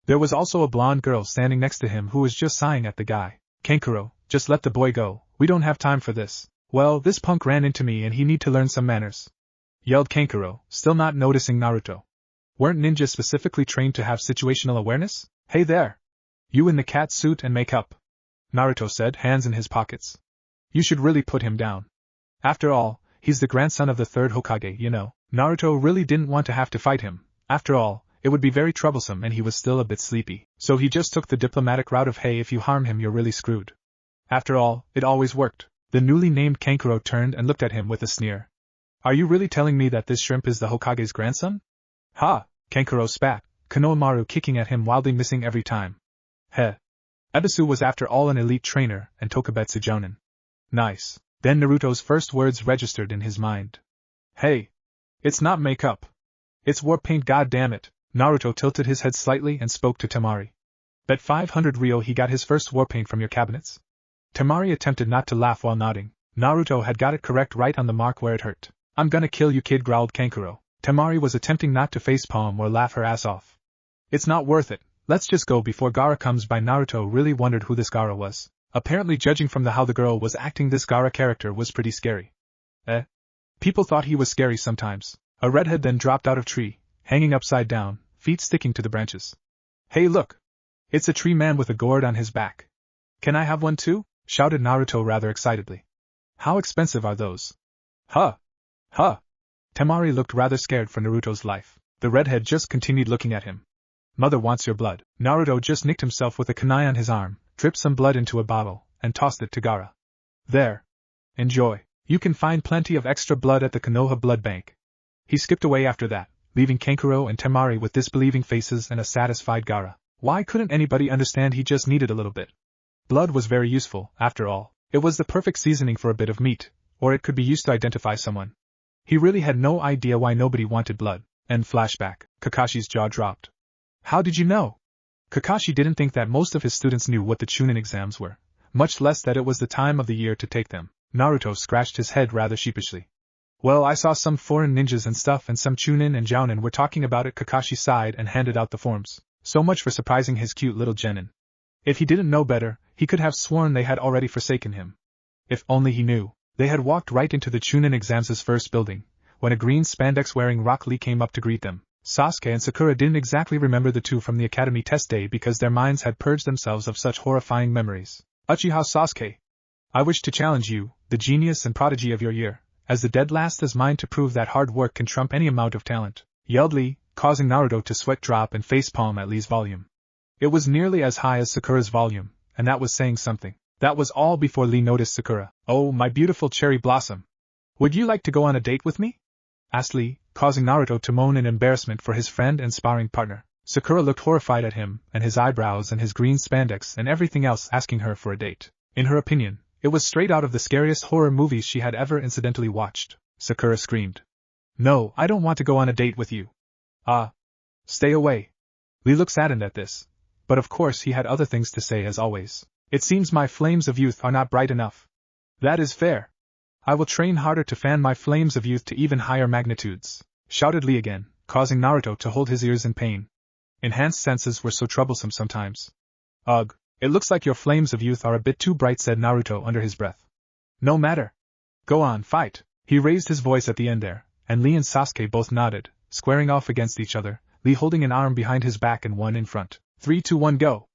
There was also a blonde girl standing next to him who was just sighing at the guy. Kankuro, just let the boy go, we don't have time for this. Well, this punk ran into me and he need to learn some manners, yelled Kankuro, still not noticing Naruto. Weren't ninjas specifically trained to have situational awareness? Hey there! You in the cat suit and makeup, Naruto said, hands in his pockets. You should really put him down. After all, he's the grandson of the third Hokage, you know. Naruto really didn't want to have to fight him. After all, it would be very troublesome and he was still a bit sleepy. So he just took the diplomatic route of, hey, if you harm him you're really screwed. After all, it always worked. The newly named Kankuro turned and looked at him with a sneer. Are you really telling me that this shrimp is the Hokage's grandson? Ha! Kankuro spat, Konohamaru kicking at him wildly, missing every time. Heh. Ebisu was after all an elite trainer, and Tokubetsu Jonin. Nice. Then Naruto's first words registered in his mind. Hey! It's not makeup. It's war paint, goddammit. Naruto tilted his head slightly and spoke to Temari. Bet 500 Ryo he got his first war paint from your cabinets? Temari attempted not to laugh while nodding. Naruto had got it correct right on the mark where it hurt. I'm gonna kill you, kid, growled Kankuro. Temari was attempting not to facepalm or laugh her ass off. It's not worth it, let's just go before Gaara comes by. Naruto really wondered who this Gaara was. Apparently, judging from how the girl was acting, this Gaara character was pretty scary. People thought he was scary sometimes. A redhead then dropped out of tree, hanging upside down, feet sticking to the branches. Hey look! It's a tree man with a gourd on his back. Can I have one too? Shouted Naruto rather excitedly. How expensive are those? Huh! Huh! Temari looked rather scared for Naruto's life. The redhead just continued looking at him. Mother wants your blood. Naruto just nicked himself with a kunai on his arm, dripped some blood into a bottle, and tossed it to Gaara. There. Enjoy. You can find plenty of extra blood at the Konoha blood bank. He skipped away after that, leaving Kankuro and Temari with disbelieving faces and a satisfied Gaara. Why couldn't anybody understand he just needed a little bit? Blood was very useful, after all. It was the perfect seasoning for a bit of meat, or it could be used to identify someone. He really had no idea why nobody wanted blood. And flashback, Kakashi's jaw dropped. How did you know? Kakashi didn't think that most of his students knew what the Chunin exams were, much less that it was the time of the year to take them. Naruto scratched his head rather sheepishly. Well, I saw some foreign ninjas and stuff, and some Chunin and Jounin were talking about it. Kakashi sighed and handed out the forms. So much for surprising his cute little genin. If he didn't know better, he could have sworn they had already forsaken him. If only he knew. They had walked right into the Chunin exams' first building, when a green spandex-wearing Rock Lee came up to greet them. Sasuke and Sakura didn't exactly remember the two from the academy test day because their minds had purged themselves of such horrifying memories. Uchiha Sasuke, I wish to challenge you, the genius and prodigy of your year, as the dead last as mine, to prove that hard work can trump any amount of talent, yelled Lee, causing Naruto to sweat drop and facepalm at Lee's volume. It was nearly as high as Sakura's volume, and that was saying something. That was all before Lee noticed Sakura. "Oh, my beautiful cherry blossom. Would you like to go on a date with me?" asked Lee, causing Naruto to moan in embarrassment for his friend and sparring partner. Sakura looked horrified at him, and his eyebrows and his green spandex and everything else asking her for a date. In her opinion, it was straight out of the scariest horror movies she had ever incidentally watched. Sakura screamed. "No, I don't want to go on a date with you." Stay away." Lee looked saddened at this, but of course he had other things to say as always. "It seems my flames of youth are not bright enough." "That is fair. I will train harder to fan my flames of youth to even higher magnitudes," shouted Lee again, causing Naruto to hold his ears in pain. Enhanced senses were so troublesome sometimes. "Ugh, it looks like your flames of youth are a bit too bright," said Naruto under his breath. "No matter. Go on, fight." He raised his voice at the end there, and Lee and Sasuke both nodded, squaring off against each other, Lee holding an arm behind his back and one in front. 3, 2, 1, go!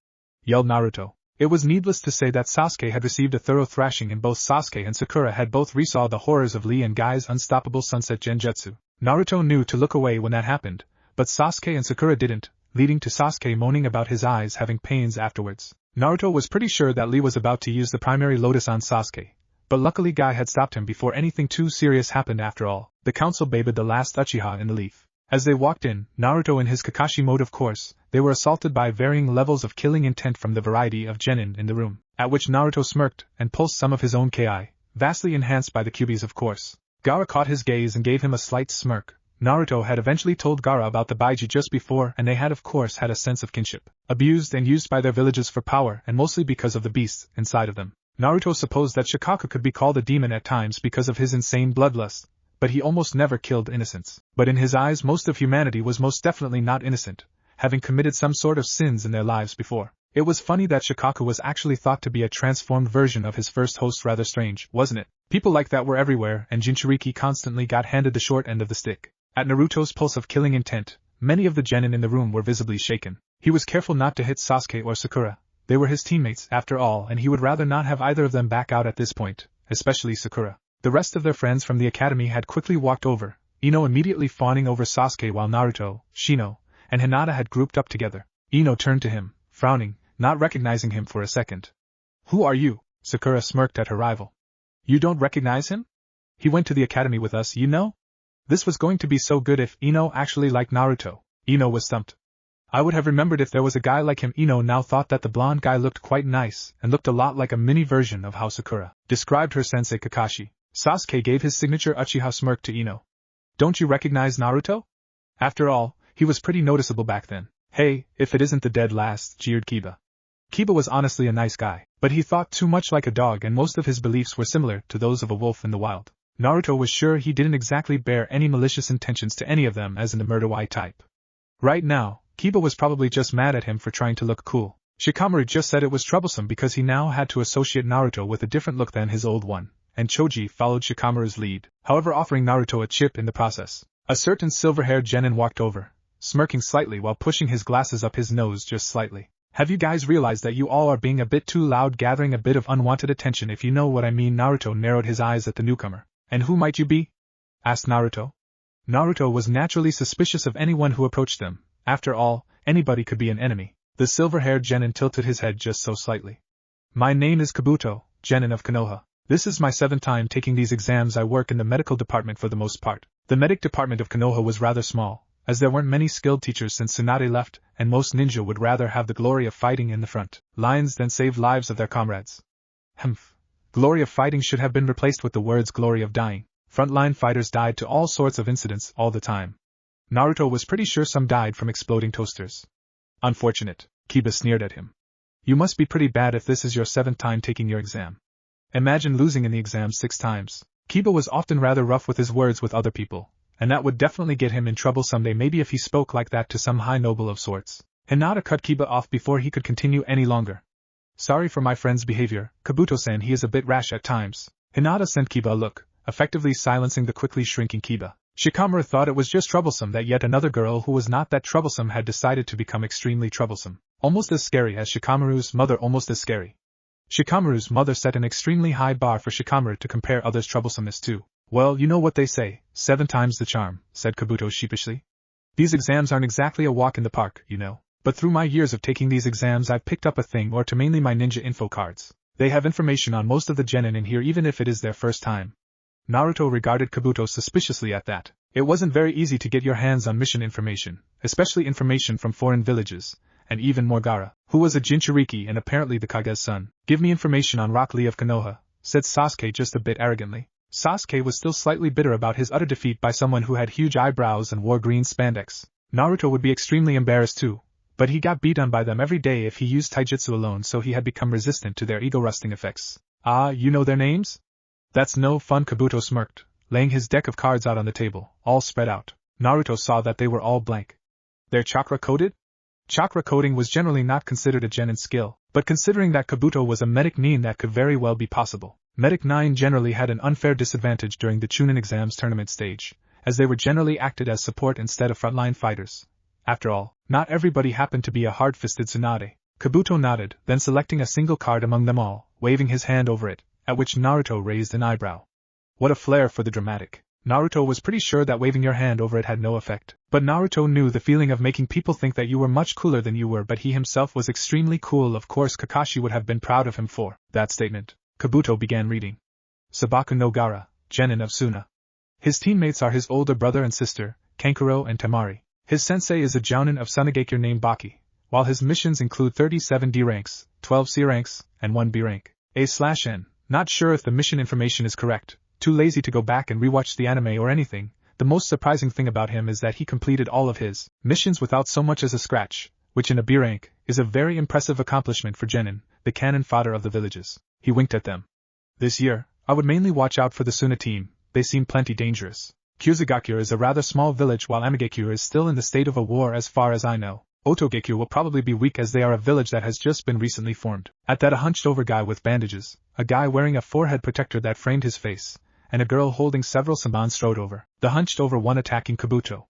Yelled Naruto. It was needless to say that Sasuke had received a thorough thrashing, and both Sasuke and Sakura had both resaw the horrors of Lee and Guy's unstoppable sunset genjutsu. Naruto knew to look away when that happened, but Sasuke and Sakura didn't, leading to Sasuke moaning about his eyes having pains afterwards. Naruto was pretty sure that Lee was about to use the primary lotus on Sasuke, but luckily Guy had stopped him before anything too serious happened after all. The council babed the last Uchiha in the leaf. As they walked in, Naruto in his Kakashi mode of course, they were assaulted by varying levels of killing intent from the variety of genin in the room, at which Naruto smirked and pulsed some of his own ki, vastly enhanced by the Kyubis of course. Gaara caught his gaze and gave him a slight smirk. Naruto had eventually told Gaara about the Baiji just before, and they had of course had a sense of kinship. Abused and used by their villages for power and mostly because of the beasts inside of them. Naruto supposed that Shikaku could be called a demon at times because of his insane bloodlust, but he almost never killed innocents. But in his eyes most of humanity was most definitely not innocent, having committed some sort of sins in their lives before. It was funny that Shikaku was actually thought to be a transformed version of his first host. Rather strange, wasn't it? People like that were everywhere, and Jinchuriki constantly got handed the short end of the stick. At Naruto's pulse of killing intent, many of the genin in the room were visibly shaken. He was careful not to hit Sasuke or Sakura. They were his teammates after all, and he would rather not have either of them back out at this point, especially Sakura. The rest of their friends from the academy had quickly walked over, Ino immediately fawning over Sasuke while Naruto, Shino, and Hinata had grouped up together. Ino turned to him, frowning, not recognizing him for a second. "Who are you?" Sakura smirked at her rival. "You don't recognize him? He went to the academy with us, you know?" This was going to be so good if Ino actually liked Naruto. Ino was stumped. "I would have remembered if there was a guy like him." Ino now thought that the blonde guy looked quite nice and looked a lot like a mini version of how Sakura described her sensei Kakashi. Sasuke gave his signature Uchiha smirk to Ino. "Don't you recognize Naruto? After all, he was pretty noticeable back then." "Hey, if it isn't the dead last," jeered Kiba. Kiba was honestly a nice guy, but he thought too much like a dog and most of his beliefs were similar to those of a wolf in the wild. Naruto was sure he didn't exactly bear any malicious intentions to any of them, as in the murder-y type. Right now, Kiba was probably just mad at him for trying to look cool. Shikamaru just said it was troublesome because he now had to associate Naruto with a different look than his old one, and Choji followed Shikamaru's lead, however offering Naruto a chip in the process. A certain silver-haired genin walked over, smirking slightly while pushing his glasses up his nose just slightly. "Have you guys realized that you all are being a bit too loud, gathering a bit of unwanted attention, if you know what I mean?" Naruto narrowed his eyes at the newcomer. "And who might you be?" asked Naruto. Naruto was naturally suspicious of anyone who approached them. After all, anybody could be an enemy. The silver-haired genin tilted his head just so slightly. "My name is Kabuto, genin of Konoha. This is my 7th time taking these exams. I work in the medical department for the most part." The medic department of Konoha was rather small, as there weren't many skilled teachers since Tsunade left, and most ninja would rather have the glory of fighting in the front lines than save lives of their comrades. Glory of fighting should have been replaced with the words glory of dying. Frontline fighters died to all sorts of incidents all the time. Naruto was pretty sure some died from exploding toasters. "Unfortunate," Kiba sneered at him. "You must be pretty bad if this is your 7th time taking your exam. Imagine losing in the exam 6 times. Kiba was often rather rough with his words with other people, and that would definitely get him in trouble someday, maybe if he spoke like that to some high noble of sorts. Hinata cut Kiba off before he could continue any longer. "Sorry for my friend's behavior, Kabuto-san, he is a bit rash at times." Hinata sent Kiba a look, effectively silencing the quickly shrinking Kiba. Shikamaru thought it was just troublesome that yet another girl who was not that troublesome had decided to become extremely troublesome. Almost as scary as Shikamaru's mother, almost as scary. Shikamaru's mother set an extremely high bar for Shikamaru to compare others' troublesomeness to. "Well, you know what they say, 7 times the charm," said Kabuto sheepishly. These exams aren't exactly a walk in the park, you know. But through my years of taking these exams I've picked up a thing or two, mainly my ninja info cards. They have information on most of the genin in here even if it is their first time. Naruto regarded Kabuto suspiciously at that. It wasn't very easy to get your hands on mission information, especially information from foreign villages, and even Morgara, who was a Jinchuriki and apparently the Kage's son. Give me information on Rock Lee of Konoha, said Sasuke just a bit arrogantly. Sasuke was still slightly bitter about his utter defeat by someone who had huge eyebrows and wore green spandex. Naruto would be extremely embarrassed too, but he got beat on by them every day if he used taijutsu alone, so he had become resistant to their ego-rusting effects. Ah, you know their names? That's no fun, Kabuto smirked, laying his deck of cards out on the table, all spread out. Naruto saw that they were all blank. They're chakra-coded? Chakra coding was generally not considered a genin skill, but considering that Kabuto was a medic 9 that could very well be possible. Medic 9 generally had an unfair disadvantage during the Chunin exams tournament stage, as they were generally acted as support instead of frontline fighters. After all, not everybody happened to be a hard-fisted Tsunade. Kabuto nodded, then selecting a single card among them all, waving his hand over it, at which Naruto raised an eyebrow. What a flair for the dramatic. Naruto was pretty sure that waving your hand over it had no effect, but Naruto knew the feeling of making people think that you were much cooler than you were, but he himself was extremely cool. Of course Kakashi would have been proud of him for that statement. Kabuto began reading. Sabaku no Gara, genin of Suna. His teammates are his older brother and sister, Kankuro and Temari. His sensei is a jounin of Sunagakure named Baki, while his missions include 37 D ranks, 12 C ranks, and 1 B rank. A/N. Not sure if the mission information is correct, too lazy to go back and rewatch the anime or anything. The most surprising thing about him is that he completed all of his missions without so much as a scratch, which in a B rank is a very impressive accomplishment for genin, the cannon fodder of the villages. He winked at them. This year, I would mainly watch out for the Suna team, they seem plenty dangerous. Kusugakure is a rather small village while Amigakure is still in the state of a war as far as I know. Otogakure will probably be weak as they are a village that has just been recently formed. At that, a hunched-over guy with bandages, a guy wearing a forehead protector that framed his face, and a girl holding several samban strode over, the hunched-over one attacking Kabuto.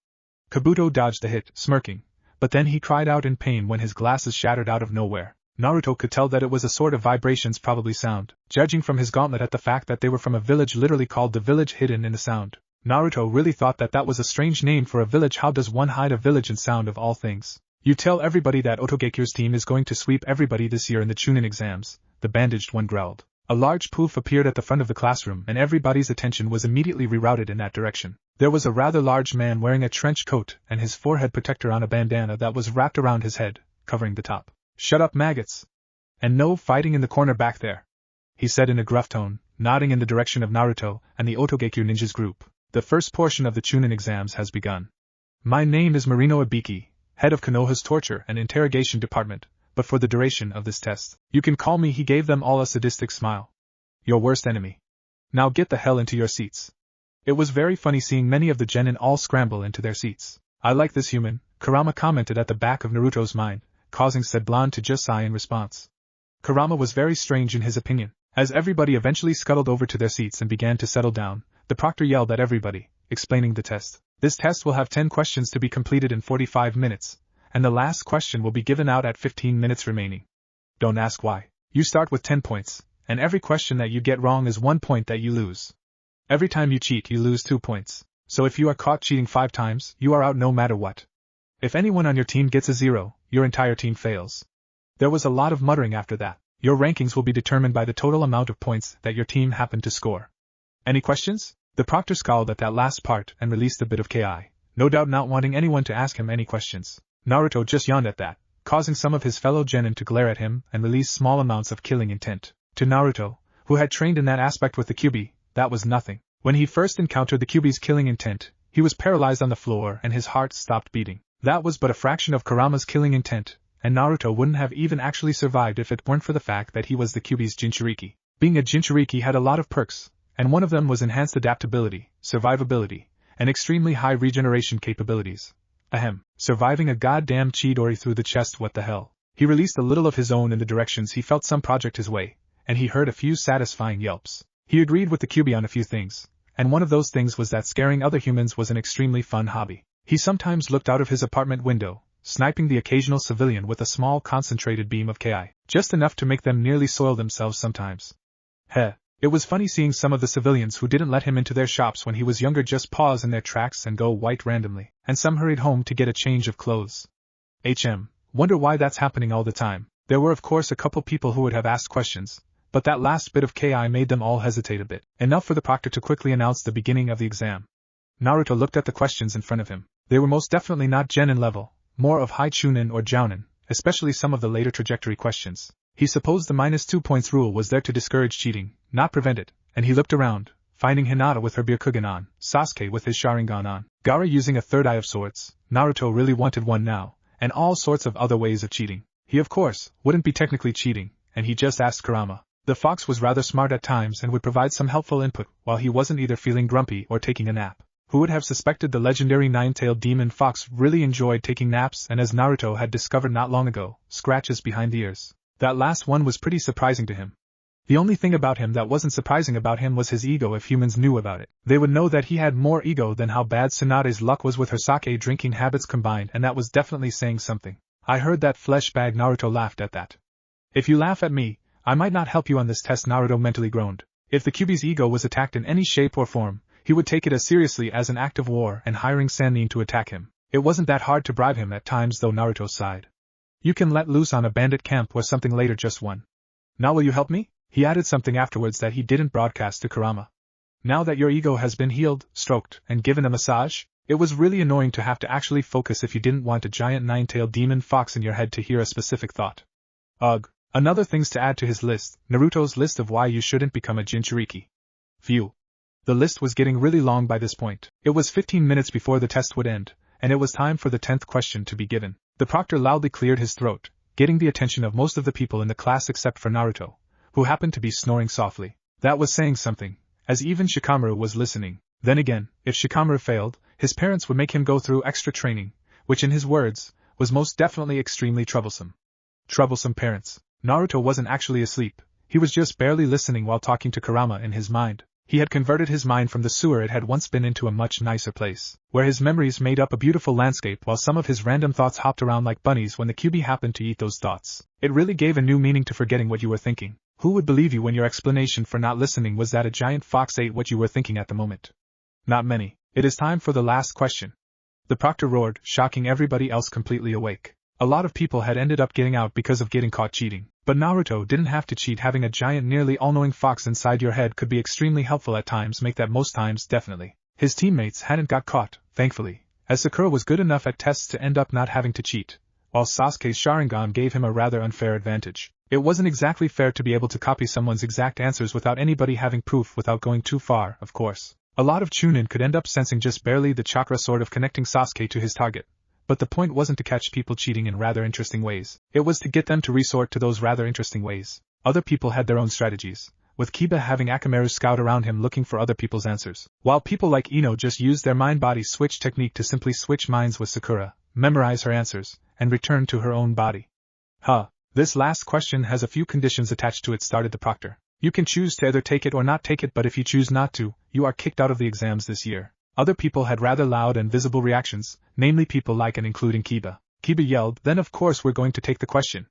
Kabuto dodged the hit, smirking, but then he cried out in pain when his glasses shattered out of nowhere. Naruto could tell that it was a sort of vibrations, probably sound, judging from his gauntlet at the fact that they were from a village literally called the village hidden in the sound. Naruto really thought that that was a strange name for a village. How does one hide a village in sound of all things? You tell everybody that Otogakure's team is going to sweep everybody this year in the Chunin exams, the bandaged one growled. A large poof appeared at the front of the classroom and everybody's attention was immediately rerouted in that direction. There was a rather large man wearing a trench coat and his forehead protector on a bandana that was wrapped around his head, covering the top. Shut up, maggots! And no fighting in the corner back there, he said in a gruff tone, nodding in the direction of Naruto and the Otogakure ninjas group. The first portion of the Chunin exams has begun. My name is Marino Ibiki, head of Konoha's torture and interrogation department, but for the duration of this test, you can call me. He gave them all a sadistic smile. Your worst enemy. Now get the hell into your seats. It was very funny seeing many of the genin all scramble into their seats. I like this human, Kurama commented at the back of Naruto's mind, causing said blonde to just sigh in response. Kurama was very strange in his opinion. As everybody eventually scuttled over to their seats and began to settle down, the proctor yelled at everybody, explaining the test. This test will have 10 questions to be completed in 45 minutes, and the last question will be given out at 15 minutes remaining. Don't ask why. You start with 10 points, and every question that you get wrong is 1 point that you lose. Every time you cheat, you lose 2 points. So if you are caught cheating 5 times, you are out no matter what. If anyone on your team gets a 0, your entire team fails. There was a lot of muttering after that. Your rankings will be determined by the total amount of points that your team happened to score. Any questions? The proctor scowled at that last part and released a bit of ki, no doubt not wanting anyone to ask him any questions. Naruto just yawned at that, causing some of his fellow genin to glare at him and release small amounts of killing intent. To Naruto, who had trained in that aspect with the Kyuubi, that was nothing. When he first encountered the Kyuubi's killing intent, he was paralyzed on the floor and his heart stopped beating. That was but a fraction of Kurama's killing intent, and Naruto wouldn't have even actually survived if it weren't for the fact that he was the Kyuubi's Jinchuriki. Being a Jinchuriki had a lot of perks, and one of them was enhanced adaptability, survivability, and extremely high regeneration capabilities. Ahem, surviving a goddamn Chidori through the chest, what the hell. He released a little of his own in the directions he felt some project his way, and he heard a few satisfying yelps. He agreed with the Kyuubi on a few things, and one of those things was that scaring other humans was an extremely fun hobby. He sometimes looked out of his apartment window, sniping the occasional civilian with a small concentrated beam of ki, just enough to make them nearly soil themselves sometimes. Heh, It was funny seeing some of the civilians who didn't let him into their shops when he was younger just pause in their tracks and go white randomly, and some hurried home to get a change of clothes. Wonder why that's happening all the time. There were of course a couple people who would have asked questions, but that last bit of KI made them all hesitate a bit, enough for the proctor to quickly announce the beginning of the exam. Naruto looked at the questions in front of him. They were most definitely not Genin level, more of high Chunin or Jounin, especially some of the later trajectory questions. He supposed the -2 points rule was there to discourage cheating, not prevent it, and he looked around, finding Hinata with her Byakugan on, Sasuke with his Sharingan on, Gaara using a third eye of sorts, Naruto really wanted one now, and all sorts of other ways of cheating. He of course wouldn't be technically cheating, and he just asked Kurama. The fox was rather smart at times and would provide some helpful input while he wasn't either feeling grumpy or taking a nap. Who would have suspected the legendary nine-tailed demon fox really enjoyed taking naps, and as Naruto had discovered not long ago, scratches behind the ears. That last one was pretty surprising to him. The only thing about him that wasn't surprising about him was his ego. If humans knew about it, they would know that he had more ego than how bad Tsunade's luck was with her sake drinking habits combined, and that was definitely saying something. I heard that flesh bag. Naruto laughed at that. If you laugh at me, I might not help you on this test, Naruto mentally groaned. If the Kyuubi's ego was attacked in any shape or form, he would take it as seriously as an act of war and hiring Sannin to attack him. It wasn't that hard to bribe him at times though, Naruto sighed. You can let loose on a bandit camp or something later, just one. Now will you help me? He added something afterwards that he didn't broadcast to Kurama. Now that your ego has been healed, stroked, and given a massage, it was really annoying to have to actually focus if you didn't want a giant nine-tailed demon fox in your head to hear a specific thought. Ugh. Another things to add to his list, Naruto's list of why you shouldn't become a Jinchuriki. Phew. The list was getting really long by this point. It was 15 minutes before the test would end, and it was time for the 10th question to be given. The proctor loudly cleared his throat, getting the attention of most of the people in the class except for Naruto, who happened to be snoring softly. That was saying something, as even Shikamaru was listening. Then again, if Shikamaru failed, his parents would make him go through extra training, which in his words, was most definitely extremely troublesome. Troublesome parents. Naruto wasn't actually asleep, he was just barely listening while talking to Kurama in his mind. He had converted his mind from the sewer it had once been into a much nicer place, where his memories made up a beautiful landscape while some of his random thoughts hopped around like bunnies when the Kyuubi happened to eat those thoughts. It really gave a new meaning to forgetting what you were thinking. Who would believe you when your explanation for not listening was that a giant fox ate what you were thinking at the moment? Not many. It is time for the last question. The proctor roared, shocking everybody else completely awake. A lot of people had ended up getting out because of getting caught cheating, but Naruto didn't have to cheat. Having a giant nearly all-knowing fox inside your head could be extremely helpful at times, make that most times definitely. His teammates hadn't got caught, thankfully, as Sakura was good enough at tests to end up not having to cheat, while Sasuke's Sharingan gave him a rather unfair advantage. It wasn't exactly fair to be able to copy someone's exact answers without anybody having proof without going too far, of course. A lot of Chunin could end up sensing just barely the chakra sort of connecting Sasuke to his target. But the point wasn't to catch people cheating in rather interesting ways, it was to get them to resort to those rather interesting ways. Other people had their own strategies, with Kiba having Akamaru scout around him looking for other people's answers, while people like Ino just used their mind-body switch technique to simply switch minds with Sakura, memorize her answers, and return to her own body. This last question has a few conditions attached to it, started the proctor. You can choose to either take it or not take it, but if you choose not to, you are kicked out of the exams this year. Other people had rather loud and visible reactions, namely people like and including Kiba. Kiba yelled, then of course we're going to take the question.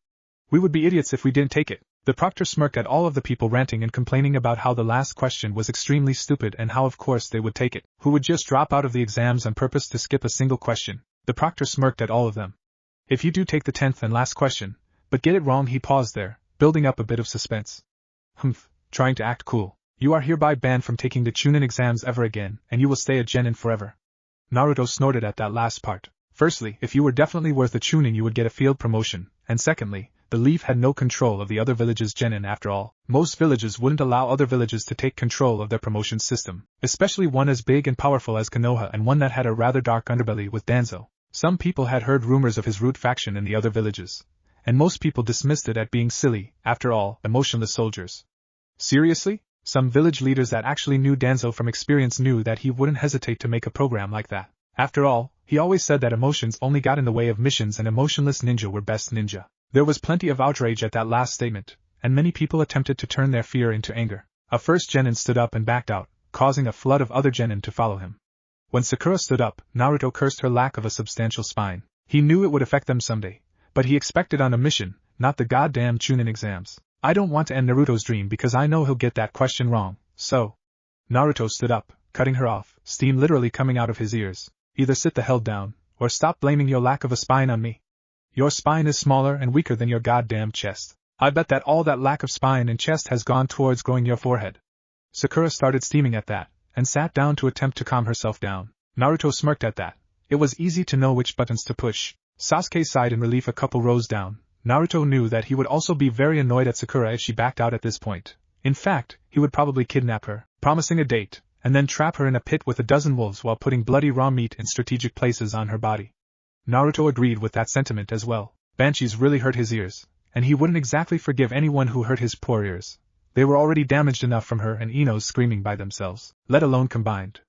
We would be idiots if we didn't take it. The proctor smirked at all of the people ranting and complaining about how the last question was extremely stupid and how of course they would take it, who would just drop out of the exams on purpose to skip a single question. The proctor smirked at all of them. If you do take the 10th and last question, but get it wrong, he paused there, building up a bit of suspense. Trying to act cool. You are hereby banned from taking the Chunin exams ever again, and you will stay a genin forever. Naruto snorted at that last part. Firstly, if you were definitely worth a Chunin you would get a field promotion, and secondly, the Leaf had no control of the other villages' genin after all. Most villages wouldn't allow other villages to take control of their promotion system, especially one as big and powerful as Konoha and one that had a rather dark underbelly with Danzo. Some people had heard rumors of his root faction in the other villages, and most people dismissed it at being silly, after all, emotionless soldiers. Seriously? Some village leaders that actually knew Danzo from experience knew that he wouldn't hesitate to make a program like that. After all, he always said that emotions only got in the way of missions and emotionless ninja were best ninja. There was plenty of outrage at that last statement, and many people attempted to turn their fear into anger. A first genin stood up and backed out, causing a flood of other genin to follow him. When Sakura stood up, Naruto cursed her lack of a substantial spine. He knew it would affect them someday, but he expected on a mission, not the goddamn Chunin exams. I don't want to end Naruto's dream because I know he'll get that question wrong, so. Naruto stood up, cutting her off, steam literally coming out of his ears. Either sit the hell down, or stop blaming your lack of a spine on me. Your spine is smaller and weaker than your goddamn chest. I bet that all that lack of spine and chest has gone towards growing your forehead. Sakura started steaming at that, and sat down to attempt to calm herself down. Naruto smirked at that. It was easy to know which buttons to push. Sasuke sighed in relief a couple rows down. Naruto knew that he would also be very annoyed at Sakura if she backed out at this point. In fact, he would probably kidnap her, promising a date, and then trap her in a pit with a dozen wolves while putting bloody raw meat in strategic places on her body. Naruto agreed with that sentiment as well. Banshees really hurt his ears, and he wouldn't exactly forgive anyone who hurt his poor ears. They were already damaged enough from her and Ino's screaming by themselves, let alone combined.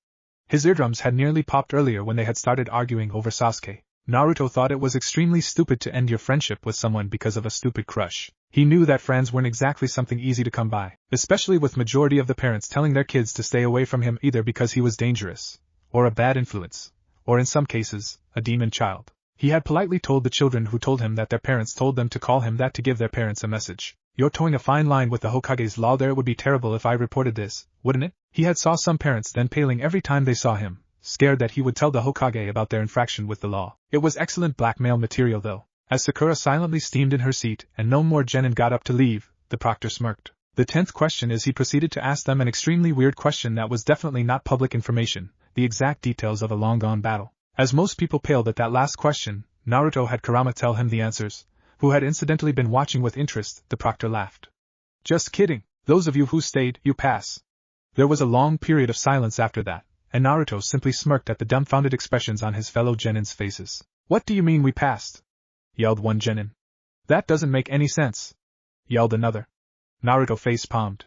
His eardrums had nearly popped earlier when they had started arguing over Sasuke. Naruto thought it was extremely stupid to end your friendship with someone because of a stupid crush. He knew that friends weren't exactly something easy to come by, especially with majority of the parents telling their kids to stay away from him either because he was dangerous, or a bad influence, or in some cases, a demon child. He had politely told the children who told him that their parents told them to call him that to give their parents a message. You're towing a fine line with the Hokage's law there. It would be terrible if I reported this, wouldn't it? He had saw some parents then paling every time they saw him, scared that he would tell the Hokage about their infraction with the law. It was excellent blackmail material though. As Sakura silently steamed in her seat and no more genin got up to leave, the proctor smirked. The 10th question is he proceeded to ask them an extremely weird question that was definitely not public information, the exact details of a long-gone battle. As most people paled at that last question, Naruto had Kurama tell him the answers, who had incidentally been watching with interest. The proctor laughed. Just kidding, those of you who stayed, you pass. There was a long period of silence after that, and Naruto simply smirked at the dumbfounded expressions on his fellow genins' faces. What do you mean we passed? Yelled one genin. That doesn't make any sense. Yelled another. Naruto face-palmed.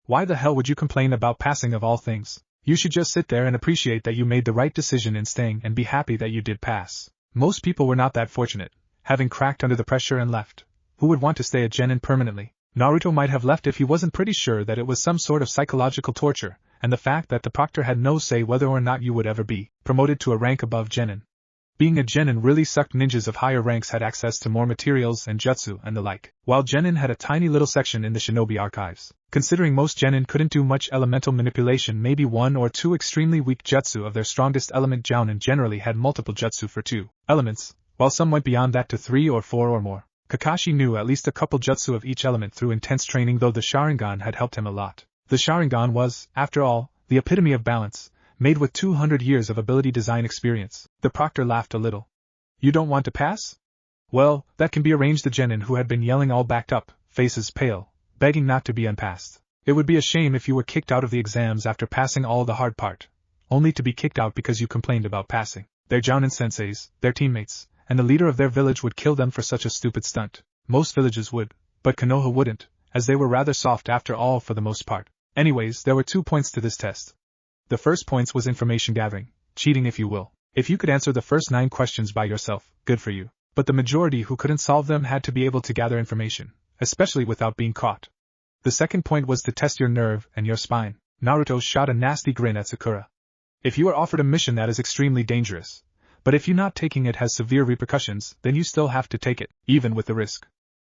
Why the hell would you complain about passing of all things? You should just sit there and appreciate that you made the right decision in staying and be happy that you did pass. Most people were not that fortunate, having cracked under the pressure and left. Who would want to stay a genin permanently? Naruto might have left if he wasn't pretty sure that it was some sort of psychological torture, and the fact that the proctor had no say whether or not you would ever be promoted to a rank above genin. Being a genin really sucked. Ninjas of higher ranks had access to more materials and jutsu and the like, while genin had a tiny little section in the shinobi archives. Considering most genin couldn't do much elemental manipulation, maybe one or two extremely weak jutsu of their strongest element. Jounin generally had multiple jutsu for 2 elements, while some went beyond that to 3 or 4 or more. Kakashi knew at least a couple jutsu of each element through intense training, though the Sharingan had helped him a lot. The Sharingan was, after all, the epitome of balance, made with 200 years of ability design experience. The proctor laughed a little. You don't want to pass? Well, that can be arranged. The genin who had been yelling all backed up, faces pale, begging not to be unpassed. It would be a shame if you were kicked out of the exams after passing all the hard part, only to be kicked out because you complained about passing. Their Jounin senseis, their teammates, and the leader of their village would kill them for such a stupid stunt. Most villages would, but Konoha wouldn't, as they were rather soft after all for the most part. Anyways, there were 2 points to this test. The first point was information gathering, cheating if you will. If you could answer the first 9 questions by yourself, good for you. But the majority who couldn't solve them had to be able to gather information, especially without being caught. The second point was to test your nerve and your spine. Naruto shot a nasty grin at Sakura. If you are offered a mission that is extremely dangerous, but if you not taking it has severe repercussions, then you still have to take it, even with the risk.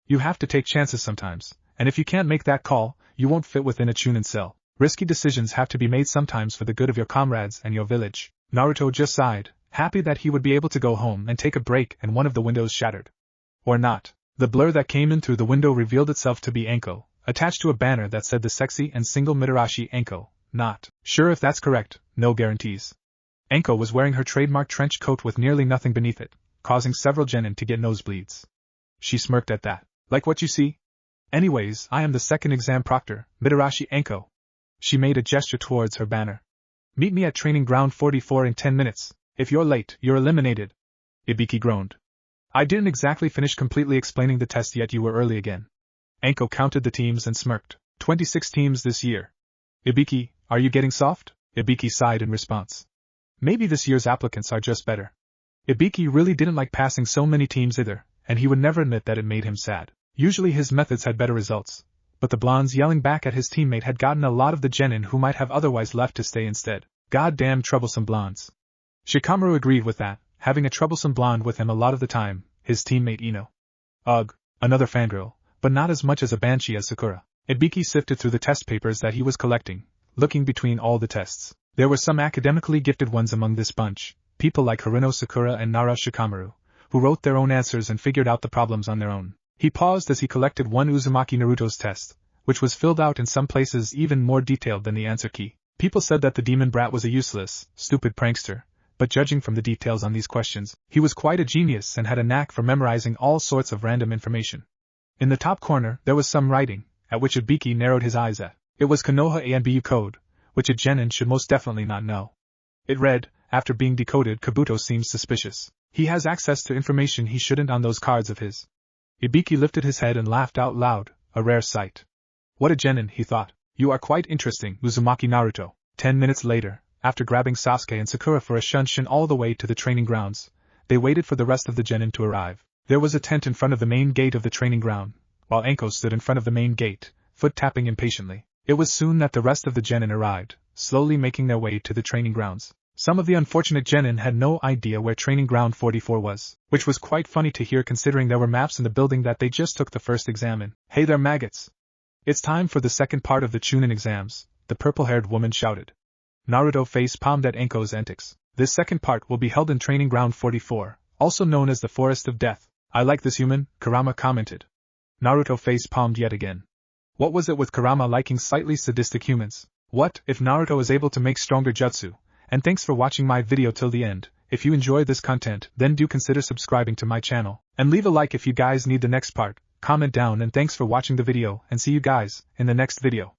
You have to take chances sometimes, and if you can't make that call, you won't fit within a Chunin cell. Risky decisions have to be made sometimes for the good of your comrades and your village. Naruto just sighed, happy that he would be able to go home and take a break, and one of the windows shattered. Or not. The blur that came in through the window revealed itself to be Anko, attached to a banner that said the sexy and single Mitarashi Anko. Not sure if that's correct, no guarantees. Anko was wearing her trademark trench coat with nearly nothing beneath it, causing several genin to get nosebleeds. She smirked at that. Like what you see? Anyways, I am the second exam proctor, Mitarashi Anko. She made a gesture towards her banner. Meet me at training ground 44 in 10 minutes. If you're late, you're eliminated. Ibiki groaned. I didn't exactly finish completely explaining the test yet. You were early again. Anko counted the teams and smirked. 26 teams this year. Ibiki, are you getting soft? Ibiki sighed in response. Maybe this year's applicants are just better. Ibiki really didn't like passing so many teams either, and he would never admit that it made him sad. Usually his methods had better results, but the blondes yelling back at his teammate had gotten a lot of the genin who might have otherwise left to stay instead. Goddamn troublesome blondes. Shikamaru agreed with that, having a troublesome blonde with him a lot of the time, his teammate Ino. Ugh, another fangirl, but not as much as a banshee as Sakura. Ibiki sifted through the test papers that he was collecting, looking between all the tests. There were some academically gifted ones among this bunch, people like Haruno Sakura and Nara Shikamaru, who wrote their own answers and figured out the problems on their own. He paused as he collected one Uzumaki Naruto's test, which was filled out in some places even more detailed than the answer key. People said that the demon brat was a useless, stupid prankster, but judging from the details on these questions, he was quite a genius and had a knack for memorizing all sorts of random information. In the top corner, there was some writing, at which Ibiki narrowed his eyes at. It was Konoha A and BU code, which a genin should most definitely not know. It read, after being decoded, Kabuto seems suspicious. He has access to information he shouldn't on those cards of his. Ibiki lifted his head and laughed out loud, a rare sight. What a genin, he thought. You are quite interesting, Uzumaki Naruto. 10 minutes later, after grabbing Sasuke and Sakura for a shunshin all the way to the training grounds, they waited for the rest of the genin to arrive. There was a tent in front of the main gate of the training ground, while Anko stood in front of the main gate, foot-tapping impatiently. It was soon that the rest of the genin arrived, slowly making their way to the training grounds. Some of the unfortunate genin had no idea where Training Ground 44 was, which was quite funny to hear considering there were maps in the building that they just took the first exam in. Hey there, maggots! It's time for the second part of the Chunin exams, the purple-haired woman shouted. Naruto face-palmed at Anko's antics. This second part will be held in Training Ground 44, also known as the Forest of Death. I like this human, Kurama commented. Naruto face-palmed yet again. What was it with Kurama liking slightly sadistic humans? What if Naruto is able to make stronger jutsu? And thanks for watching my video till the end. If you enjoy this content, then do consider subscribing to my channel. And leave a like if you guys need the next part. Comment down and thanks for watching the video and see you guys in the next video.